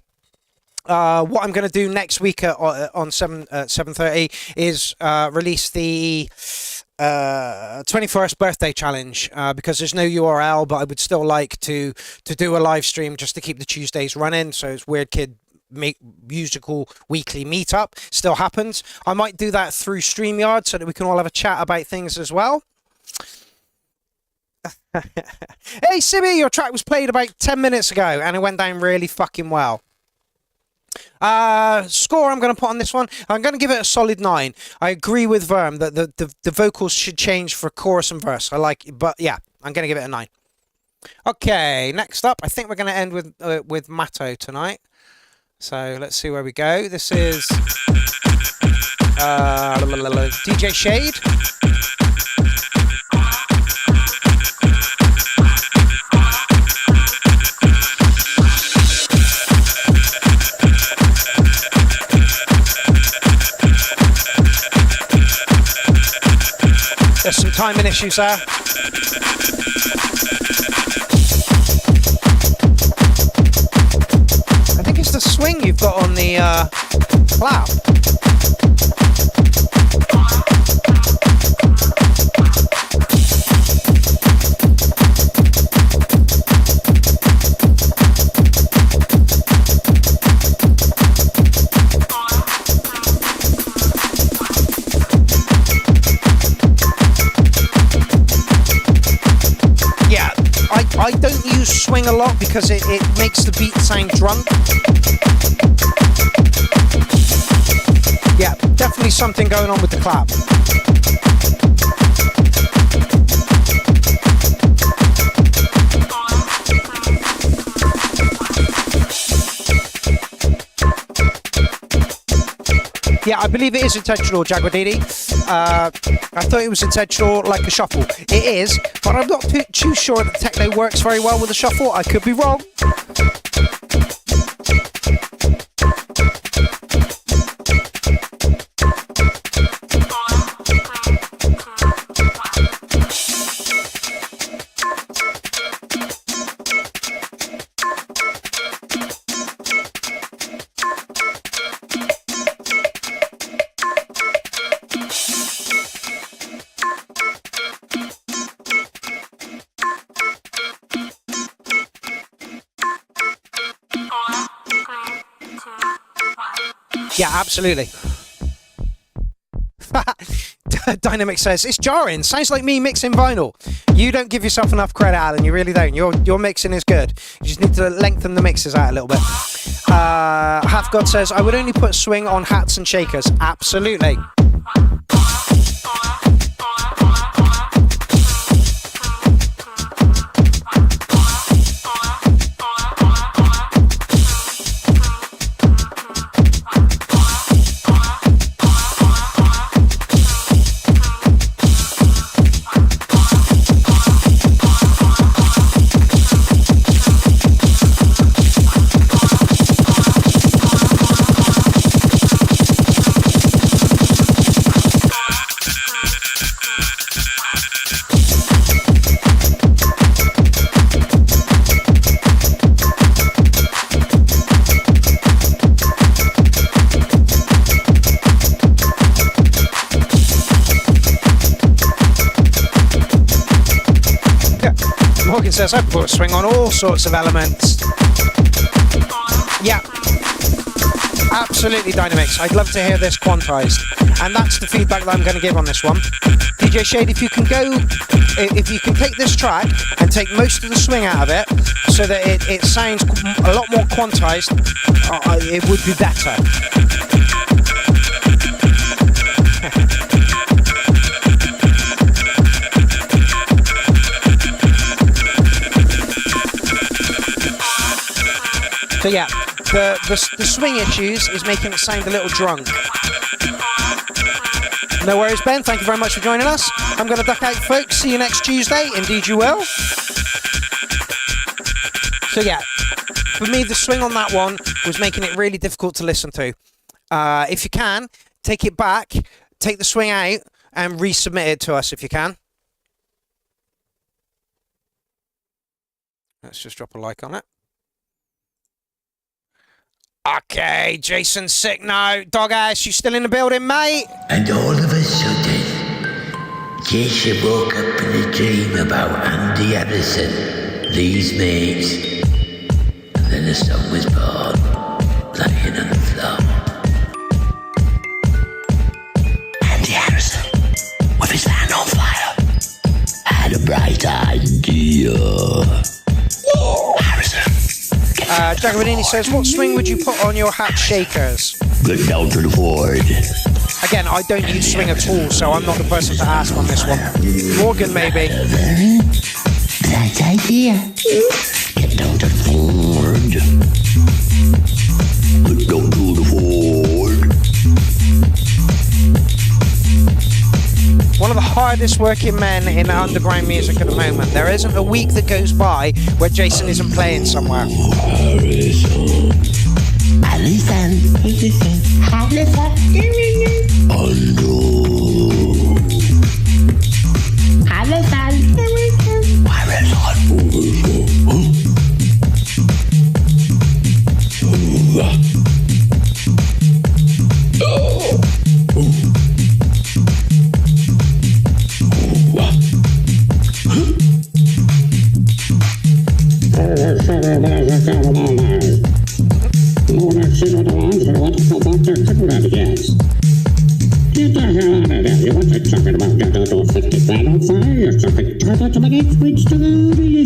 What I'm going to do next week on 7:30 is release the 21st birthday challenge because there's no URL, but I would still like to do a live stream just to keep the Tuesdays running. So it's Weird Kid musical weekly meetup still happens. I might do that through StreamYard so that we can all have a chat about things as well. Hey Sibby, your track was played about 10 minutes ago and it went down really fucking well. Score I'm going to put on this one, I'm going to give it a solid 9. I agree with Verm that the vocals should change for chorus and verse. I like it, but yeah, I'm going to give it a 9. Okay, next up, I think we're going to end with Matto tonight. So let's see where we go. This is DJ Shade. There's some timing issues there. I think it's the swing you've got on the clap. I don't use swing a lot because it makes the beat sound drunk. Yeah, definitely something going on with the clap. Yeah, I believe it is intentional, Jaguadini. I thought it was intentional, like a shuffle. It is, but I'm not too sure that techno works very well with a shuffle. I could be wrong. Yeah, absolutely. Dynamic says, it's jarring. Sounds like me mixing vinyl. You don't give yourself enough credit, Alan. You really don't. Your mixing is good. You just need to lengthen the mixes out a little bit. Half God says, I would only put swing on hats and shakers. Absolutely. Morgan says, I put a swing on all sorts of elements. Yeah. Absolutely Dynamix. I'd love to hear this quantized. And that's the feedback that I'm going to give on this one. DJ Shade, if you can take this track and take most of the swing out of it so that it sounds a lot more quantized, it would be better. So yeah, the swing issues is making it sound a little drunk. No worries, Ben. Thank you very much for joining us. I'm going to duck out, folks. See you next Tuesday. Indeed you will. So yeah, for me, the swing on that one was making it really difficult to listen to. If you can, take it back, take the swing out, and resubmit it to us if you can. Let's just drop a like on it. Okay, Jason's sick now. Dog ass, you still in the building, mate? And all of a sudden, Jason woke up in a dream about Andy Harrison, Lee's mates. And then a song was born, lying on the floor. Andy Harrison, with his hand on fire, had a bright idea. Harrison. Jacobinini says, what swing would you put on your hat shakers? Get down to the Ford. Again, I don't use swing at all, so I'm not the person to ask on this one. Morgan, maybe. Bright idea. Get down to the Ford. Get down to the Ford. One of the hardest working men in underground music at the moment. There isn't a week that goes by where Jason isn't playing somewhere. Get the hell out of there. You want to talking about that little 50 grand on fire? You're talking to my next week's to go to you,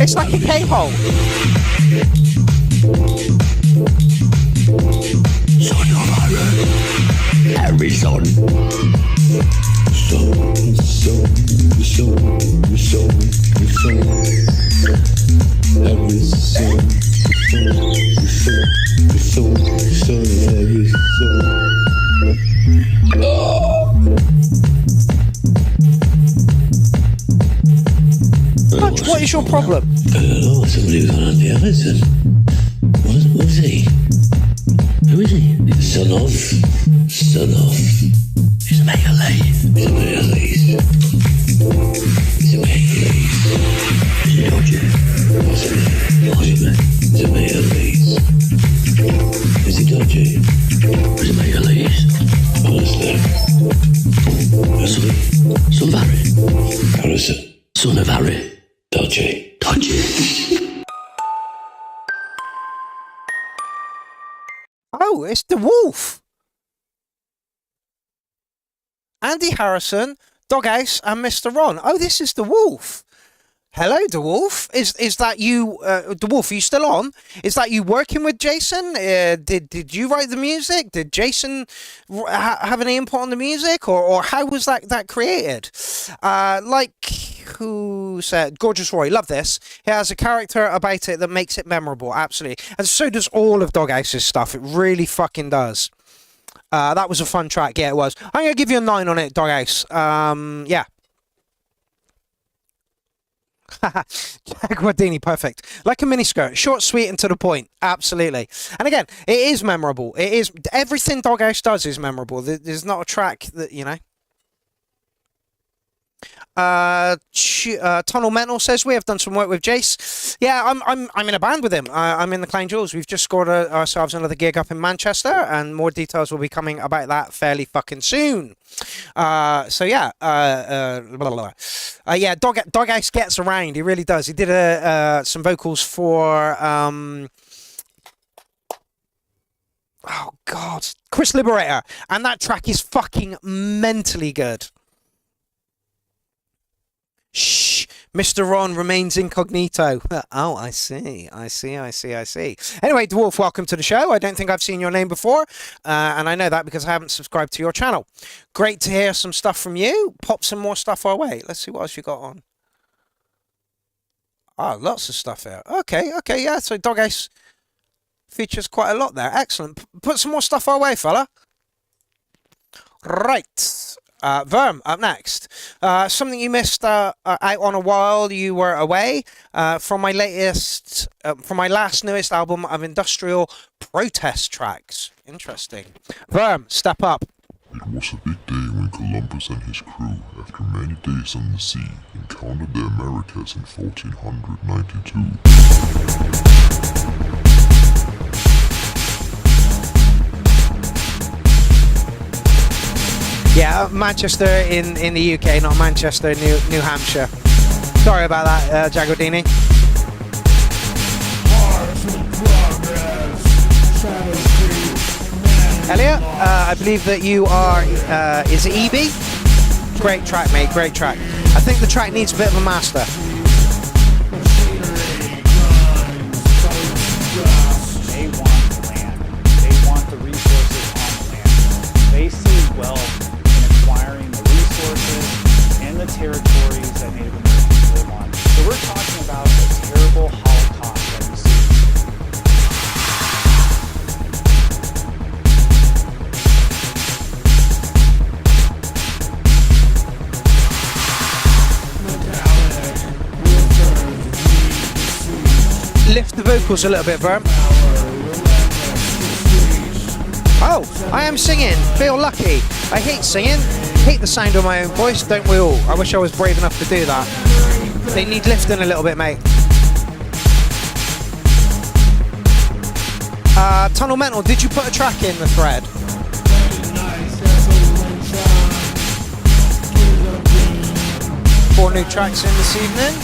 It's like a K-hole. Son of Harrison. What is your problem? I don't know, somebody was on Andy Harrison. What's he? Who is he? Son of. He's a mega lady. He's a mega lady. He's a mega lady. He's a dodgy. What's it? He's a mega lady. Is he dodgy? He's a mega lady. Honestly. Son of Harry. Harrison. Son of Harry. Dodgy. Oh, it's the Wolf. Andy Harrison, Doghouse, and Mr. Ron. Oh, this is the Wolf. Hello, the Wolf. Is that you, the Wolf? Are you still on? Is that you working with Jason? Did you write the music? Did Jason have any input on the music, or how was that created? Like who said? Gorgeous Roy. Love this. It has a character about it that makes it memorable. Absolutely, and so does all of Doghouse's stuff. It really fucking does. That was a fun track. Yeah, it was. I'm gonna give you a 9 on it, Doghouse. Yeah. Guardini, perfect. Like a miniskirt, short, sweet, and to the point. Absolutely. And again, it is memorable. It is everything Doghouse does is memorable. There's not a track that, you know. Tunnel Mental says we have done some work with Jace. Yeah, I'm in a band with him. I'm in the Clown Jewels. We've just scored ourselves another gig up in Manchester, and more details will be coming about that fairly fucking soon. So yeah, yeah, Doghouse gets around. He really does. He did some vocals for oh god, Chris Liberator, and that track is fucking mentally good. Shh, Mr. Ron remains incognito. Oh, I see. Anyway, Dwarf, welcome to the show. I don't think I've seen your name before, and I know that because I haven't subscribed to your channel. Great to hear some stuff from you. Pop some more stuff our way. Let's see what else you got on. Oh, lots of stuff here. Okay, yeah, so Doghouse features quite a lot there. Excellent. Put some more stuff our way, fella. Right. Verm, up next. Something you missed out on a while you were away. From my last newest album of industrial protest tracks. Interesting. Verm, step up. It was a big day when Columbus and his crew, after many days on the sea, encountered the Americas in 1492. Yeah, Manchester in the UK, not Manchester, New Hampshire. Sorry about that, Jagodini. Elliot, I believe that you are, is it EB? Great track, mate, great track. I think the track needs a bit of a master. They want the land. They want the resources on the land. They see wealth acquiring the resources and the territories that Native Americans live on. So we're talking about a terrible holocaust that we see. Lift the vocals a little bit, Verm. Oh, I am singing. Feel lucky. I hate singing. Hate the sound of my own voice, don't we all? I wish I was brave enough to do that. They need lifting a little bit, mate. Tunnel Mental, did you put a track in the thread? Four new tracks in this evening.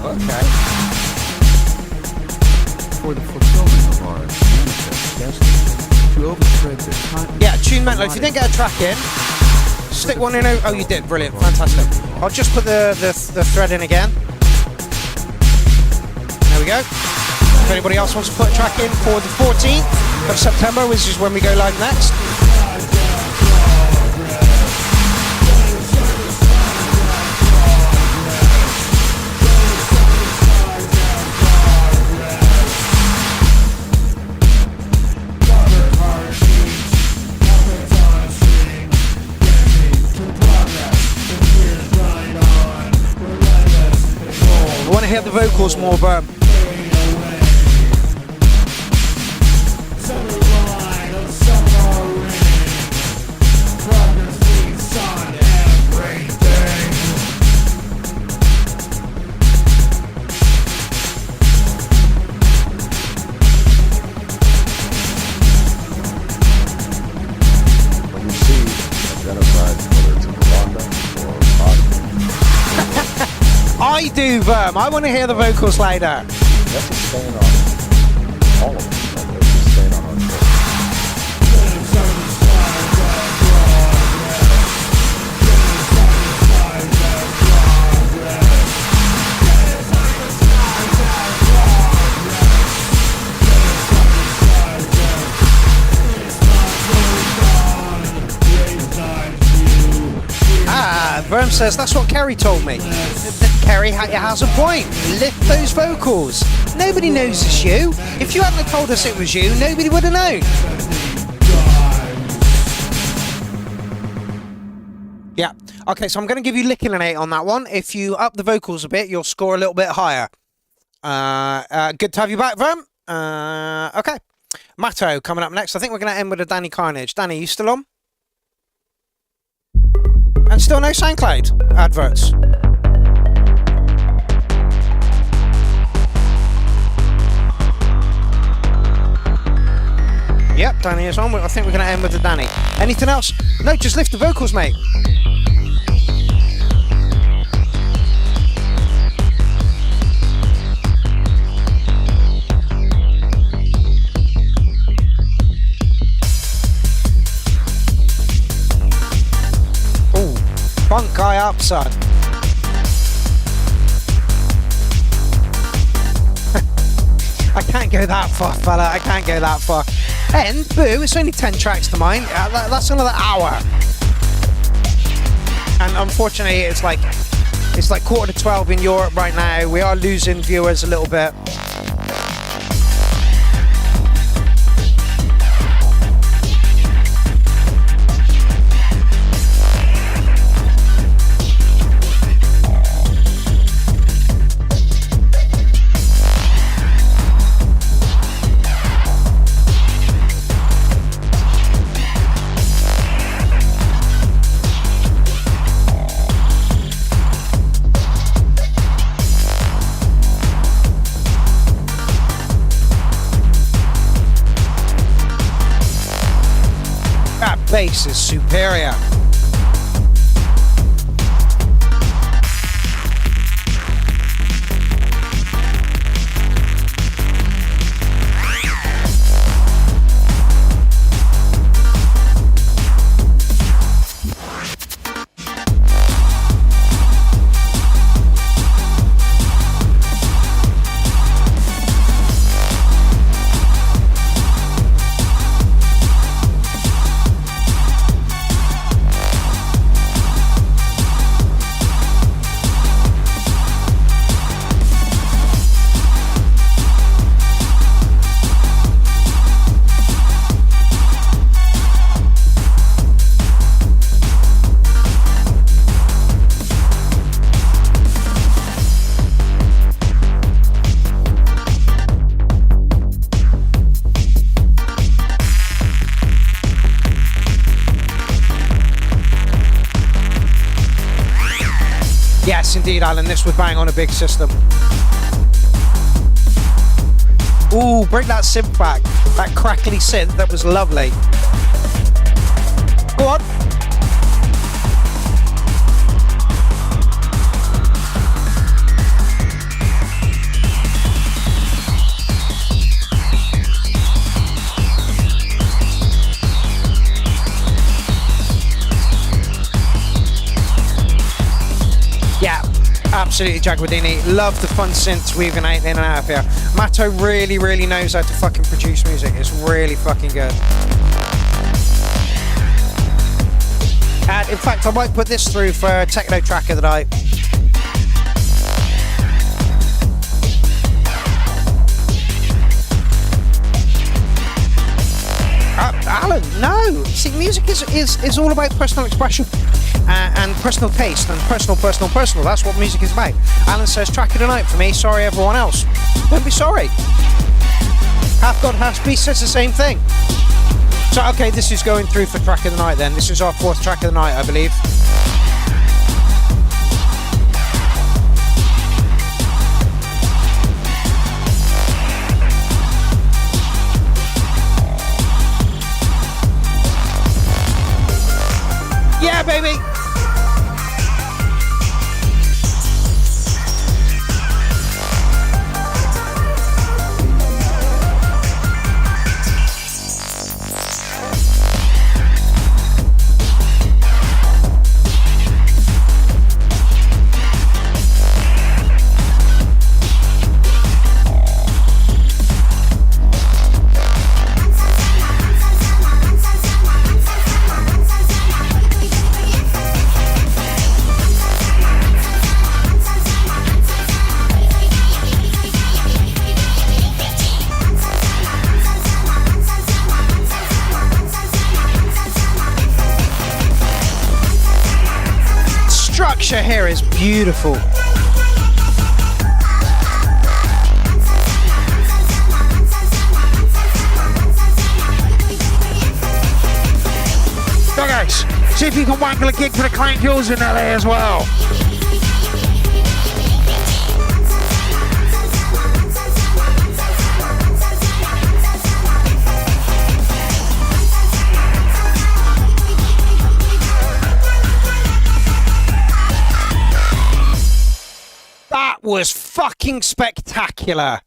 Okay. For the fulfillment of our manifest destiny, to overspread the continent. Yeah, Tune Mental. If you didn't get a track in, stick one in. Oh, you did. Brilliant. Fantastic. I'll just put the thread in again. There we go. If anybody else wants to put a track in for the 14th of September, which is when we go live next. I want to hear the vocals more, Verm. When you see genocide, whether it's in Rwanda or I do, Verm. I want to hear the vocals later. that's a stain on all of us. It's a stain on our culture. Verm says, that's what Kerry told me. Kerry has a point. Lift those vocals. Nobody knows it's you. If you hadn't told us it was you, nobody would have known. Yeah. Okay, so I'm going to give you licking an 8 on that one. If you up the vocals a bit, you'll score a little bit higher. Good to have you back, Verm. Okay. Matto coming up next. I think we're going to end with a Danny Carnage. Danny, you still on? And still no SoundCloud adverts. Yep, Danny is on. I think we're going to end with the Danny. Anything else? No, just lift the vocals, mate. Ooh, funk guy up, son. I can't go that far, fella. I can't go that far. And boo, it's only 10 tracks to mine. That's another hour. And unfortunately, it's like 11:45 in Europe right now. We are losing viewers a little bit. Bass is superior. Yes, indeed, Alan. This would bang on a big system. Ooh, bring that synth back. That crackly synth. That was lovely. Go on. Yeah, absolutely, Jaguardini. Love the fun synths weaving in and out of here. Matto really, really knows how to fucking produce music. It's really fucking good. And in fact, I might put this through for techno track of the night. Alan, no. See, music is all about personal expression. And personal taste and personal. That's what music is about. Alan says track of the night for me. Sorry everyone else. Don't be sorry. Half God, half beast says the same thing. So okay, this is going through for track of the night then. This is our 4th track of the night, I believe. Yeah, baby. Structure here is beautiful. See if you can wangle a gig for the Clank Jewels in LA as well. That was fucking spectacular.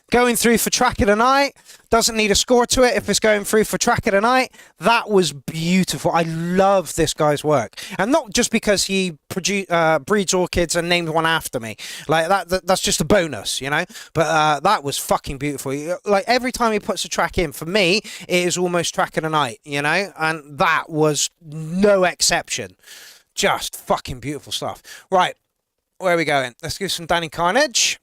Going through for track of the night. Doesn't need a score to it if it's going through for track of the night. That was beautiful. I love this guy's work. And not just because he breeds orchids and named one after me. Like, that's just a bonus, you know? But that was fucking beautiful. Like, every time he puts a track in, for me, it is almost track of the night, you know? And that was no exception. Just fucking beautiful stuff. Right, where are we going? Let's do some Danny Carnage.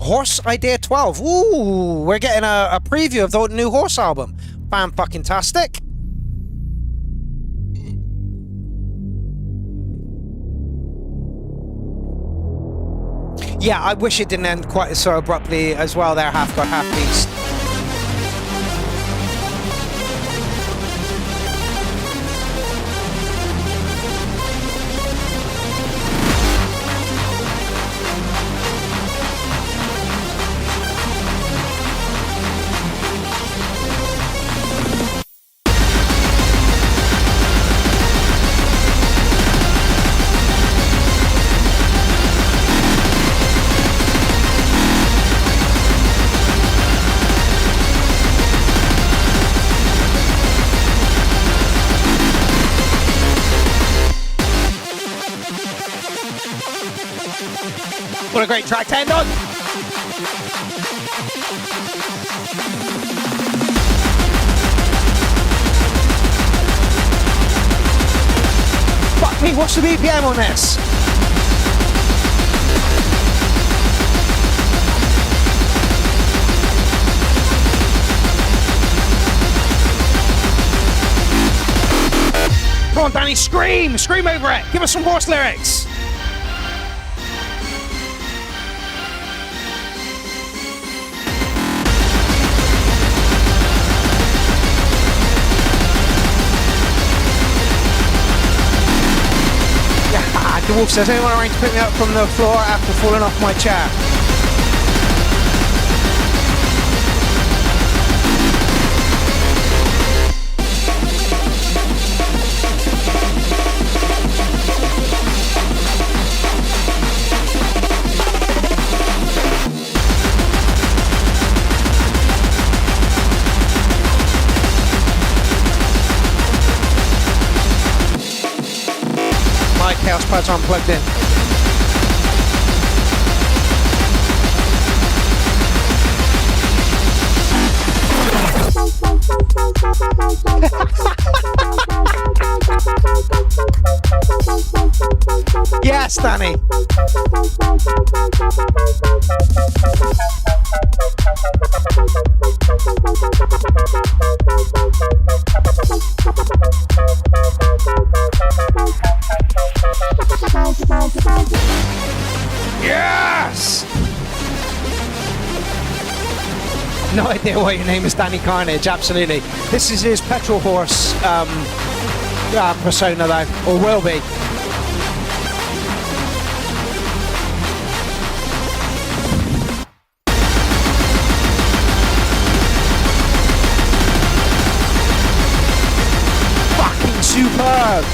Horse Idea 12. Ooh, we're getting a preview of the new Horse album. Fan-fucking-tastic. Yeah, I wish it didn't end quite so abruptly as well there, Half God, Half Beast. What a great track to end on. Fuck me, what's the BPM on this? Come on, Danny, scream! Scream over it! Give us some horse lyrics! The Wolf says, anyone arrange to pick me up from the floor after falling off my chair? Chaos pads aren't plugged in. Yes, Danny. Yes! No idea why your name is Danny Carnage, absolutely. This is his petrol horse persona though, or will be. Fucking superb!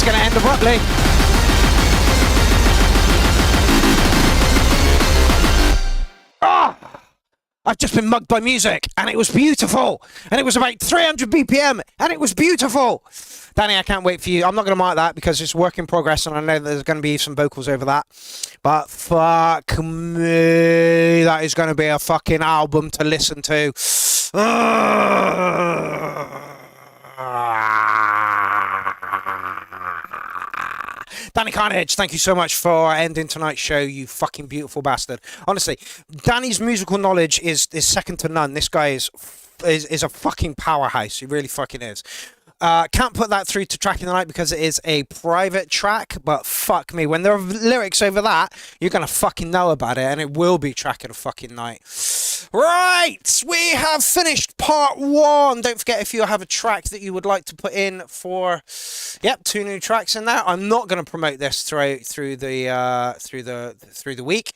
Going to end abruptly. I've just been mugged by music and it was beautiful and it was about 300 BPM and it was beautiful. Danny, I can't wait for you. I'm not going to mark that because it's work in progress and I know there's going to be some vocals over that, but fuck me, that is going to be a fucking album to listen to. Danny Carnage, thank you so much for ending tonight's show, you fucking beautiful bastard. Honestly, Danny's musical knowledge is second to none. This guy is a fucking powerhouse. He really fucking is. Can't put that through to Track in the Night because it is a private track, but fuck me, when there are lyrics over that, you're gonna fucking know about it, and it will be Track of the fucking Night. Right, we have finished part 1. Don't forget, if you have a track that you would like to put in for, 2 new tracks in there. I'm not going to promote this through the week,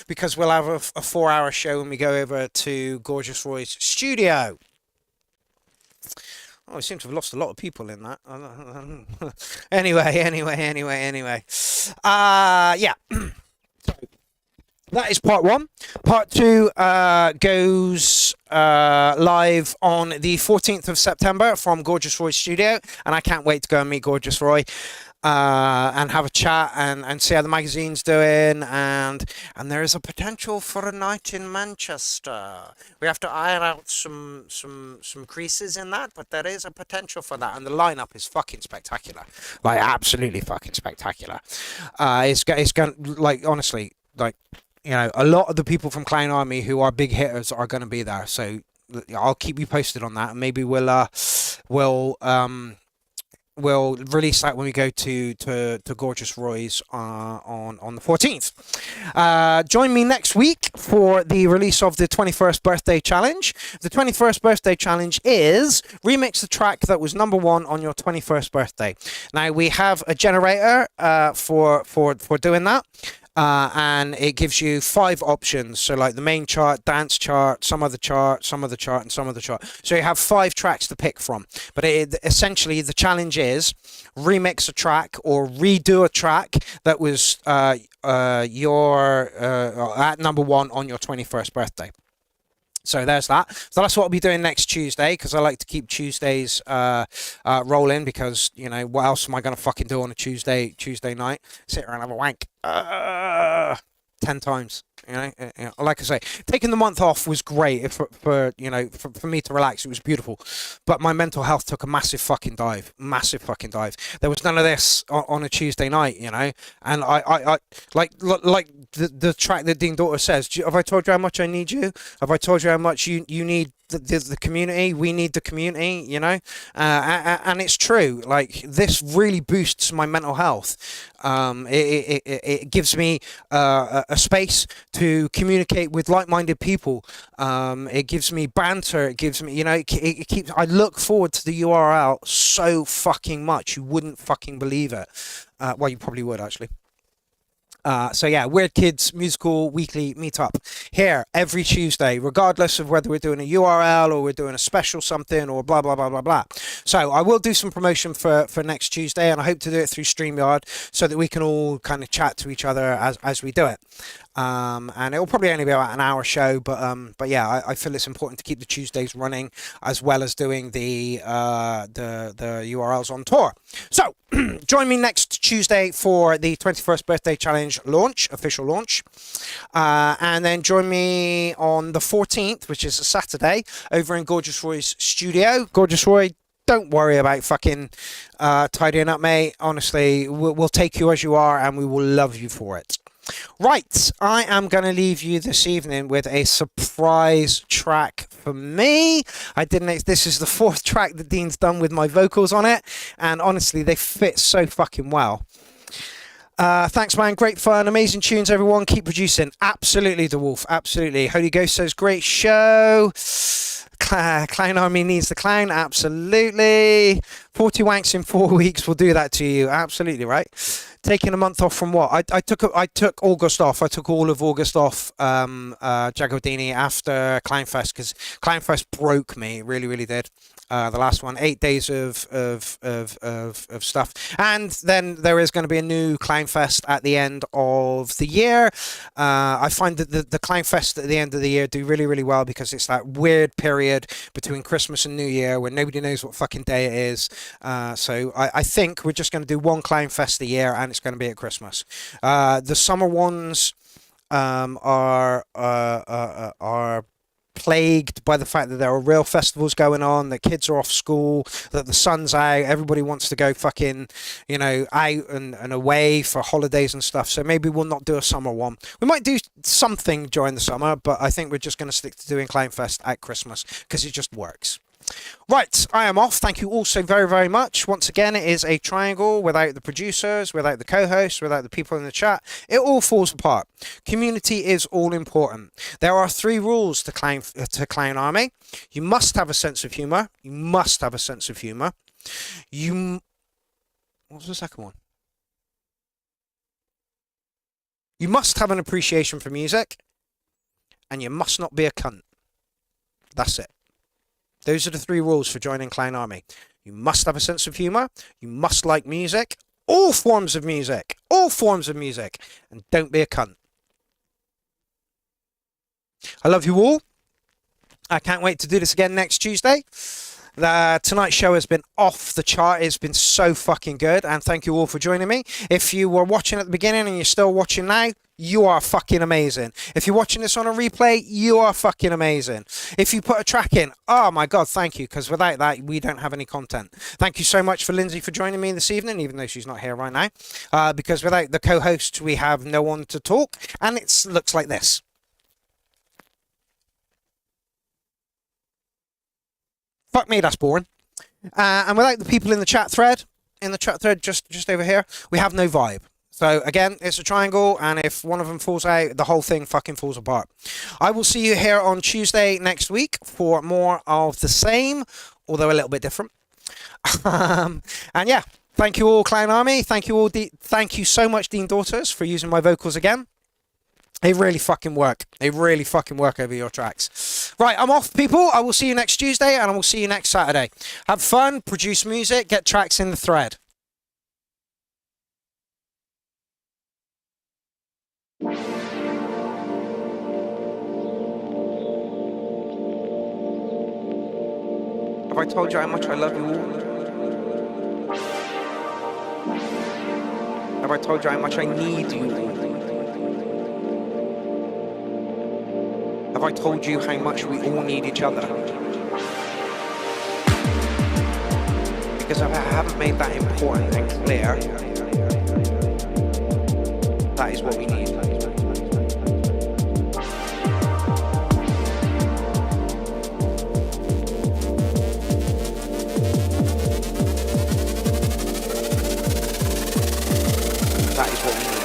because we'll have a 4-hour show when we go over to Gorgeous Roy's studio. Oh, we seem to have lost a lot of people in that. Anyway. Yeah. So, that is part 1. Part 2 goes live on the 14th of September from Gorgeous Roy's studio, and I can't wait to go and meet Gorgeous Roy and have a chat and see how the magazine's doing, and there is a potential for a night in Manchester. We have to iron out some creases in that, but there is a potential for that, and the lineup is fucking spectacular, like absolutely fucking spectacular. It's going, like, honestly, like, you know, a lot of the people from Clown Army who are big hitters are going to be there, so I'll keep you posted on that, and maybe we'll release that when we go to Gorgeous Roy's on the 14th. Join me next week for the release of the 21st birthday challenge. The 21st birthday challenge is remix the track that was #1 on your 21st birthday. Now we have a generator for doing that. And it gives you 5 options. So like the main chart, dance chart, some other chart, some other chart, and some other chart. So you have 5 tracks to pick from. But essentially the challenge is remix a track or redo a track that was your at #1 on your 21st birthday. So there's that. So that's what I'll be doing next Tuesday, because I like to keep Tuesdays rolling, because, you know, what else am I going to fucking do on a Tuesday night? Sit around and have a wank 10 times. You know, like I say, taking the month off was great for me to relax. It was beautiful, but my mental health took a massive fucking dive. There was none of this on a Tuesday night, you know. And I like the track that Dean Daughters says. Have I told you how much I need you? Have I told you how much you need the community? We need the community, you know. And it's true. Like, this really boosts my mental health. It gives me a space to communicate with like-minded people. It gives me banter. It gives me, you know, it keeps. I look forward to the URL so fucking much. You wouldn't fucking believe it. Well, you probably would, actually. So yeah, Weird Kids Musical Weekly Meetup here every Tuesday, regardless of whether we're doing a URL or we're doing a special something or blah blah blah blah blah. So I will do some promotion for next Tuesday, and I hope to do it through StreamYard so that we can all kind of chat to each other as we do it. And it'll probably only be about an hour show, but yeah, I feel it's important to keep the Tuesdays running as well as doing the URLs on tour. So join me next Tuesday for the 21st birthday challenge official launch, and then join me on the 14th, which is a Saturday, over in Gorgeous Roy's studio. Gorgeous Roy, don't worry about fucking tidying up, mate. Honestly, we'll take you as you are, and we will love you for it. Right, I am going to leave you this evening with a surprise track for me. This is the 4th track that Dean's done with my vocals on it, and honestly, they fit so fucking well. Thanks, man. Great fun. Amazing tunes, everyone. Keep producing. Absolutely, The Wolf. Absolutely. Holy Ghost says, great show. Clown Army needs the clown. Absolutely. 40 wanks in 4 weeks will do that to you. Absolutely, right? Taking a month off from what? I took August off. I took all of August off, Jagodini, after Clownfest, because Clownfest broke me. It really, really did. The last one, 8 days of stuff, and then there is going to be a new Clownfest at the end of the year. I find that the Clownfest at the end of the year do really, really well, because it's that weird period between Christmas and New Year when nobody knows what fucking day it is. So I think we're just going to do one Clownfest a year, and it's going to be at Christmas. The summer ones are plagued by the fact that there are real festivals going on, that kids are off school, that the sun's out, everybody wants to go fucking, you know, out and away for holidays and stuff. So maybe we'll not do a summer one. We might do something during the summer, but I think we're just going to stick to doing Clownfest at Christmas because it just works. Right, I am off. Thank you all so very, very much. Once again, it is a triangle without the producers, without the co-hosts, without the people in the chat. It all falls apart. Community is all important. There are 3 rules to Clown Army. You must have a sense of humour. You must have a sense of humour. What was the second one? You must have an appreciation for music. And you must not be a cunt. That's it. Those are the 3 rules for joining Clown Army. You must have a sense of humour. You must like music. All forms of music. All forms of music. And don't be a cunt. I love you all. I can't wait to do this again next Tuesday. Tonight's show has been off the chart. It's been so fucking good. And thank you all for joining me. If you were watching at the beginning and you're still watching now, you are fucking amazing. If you're watching this on a replay, you are fucking amazing. If you put a track in, oh my God, thank you. Because without that, we don't have any content. Thank you so much for Lindsay for joining me this evening, even though she's not here right now. Because without the co-host, we have no one to talk. And it looks like this. Fuck me, that's boring. And without the people in the chat thread, just over here, we have no vibe. So again, it's a triangle, and if one of them falls out, the whole thing fucking falls apart. I will see you here on Tuesday next week for more of the same, although a little bit different. And yeah, thank you all, Clown Army. Thank you all. Thank you so much, Dean Daughters, for using my vocals again. They really fucking work. They really fucking work over your tracks. Right, I'm off, people. I will see you next Tuesday, and I will see you next Saturday. Have fun, produce music, get tracks in the thread. Have I told you how much I love you all? Have I told you how much I need you all? Have I told you how much we all need each other? Because if I haven't made that important and clear, that is what we need. That is what we need.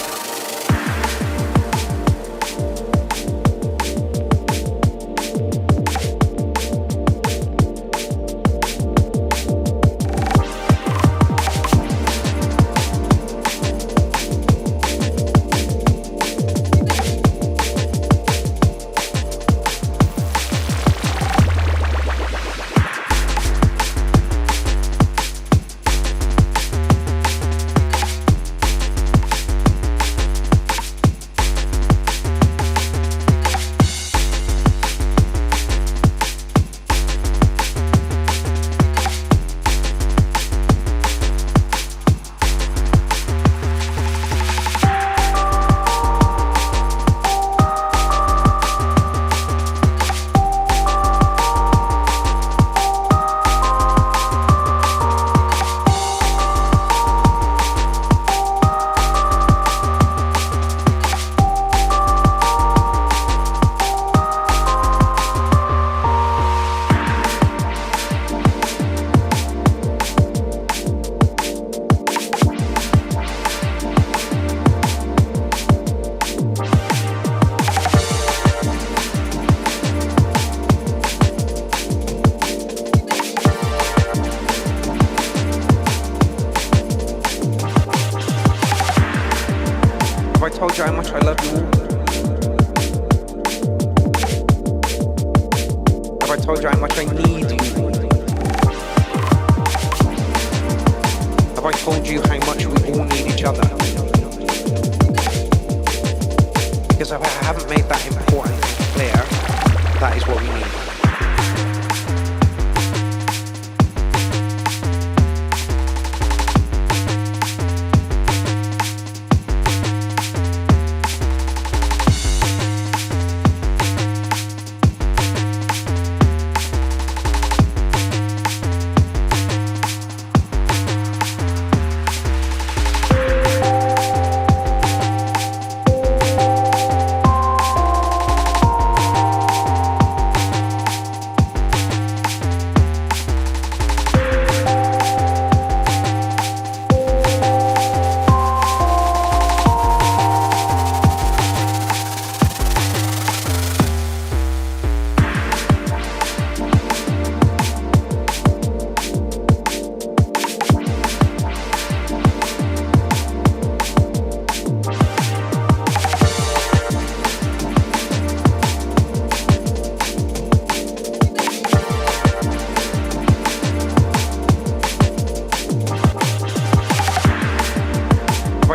told you how much I love you all? Have I told you how much I need you? Have I told you how much we all need each other? Because if I haven't made that important and clear, that is what we need.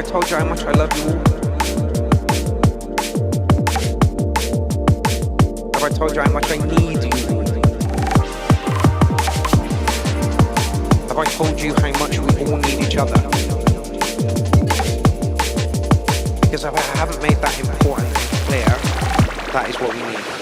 told you how much I love you all? Have I told you how much I need you all? Have I told you how much we all need each other? Because if I haven't made that important clear, that is what we need.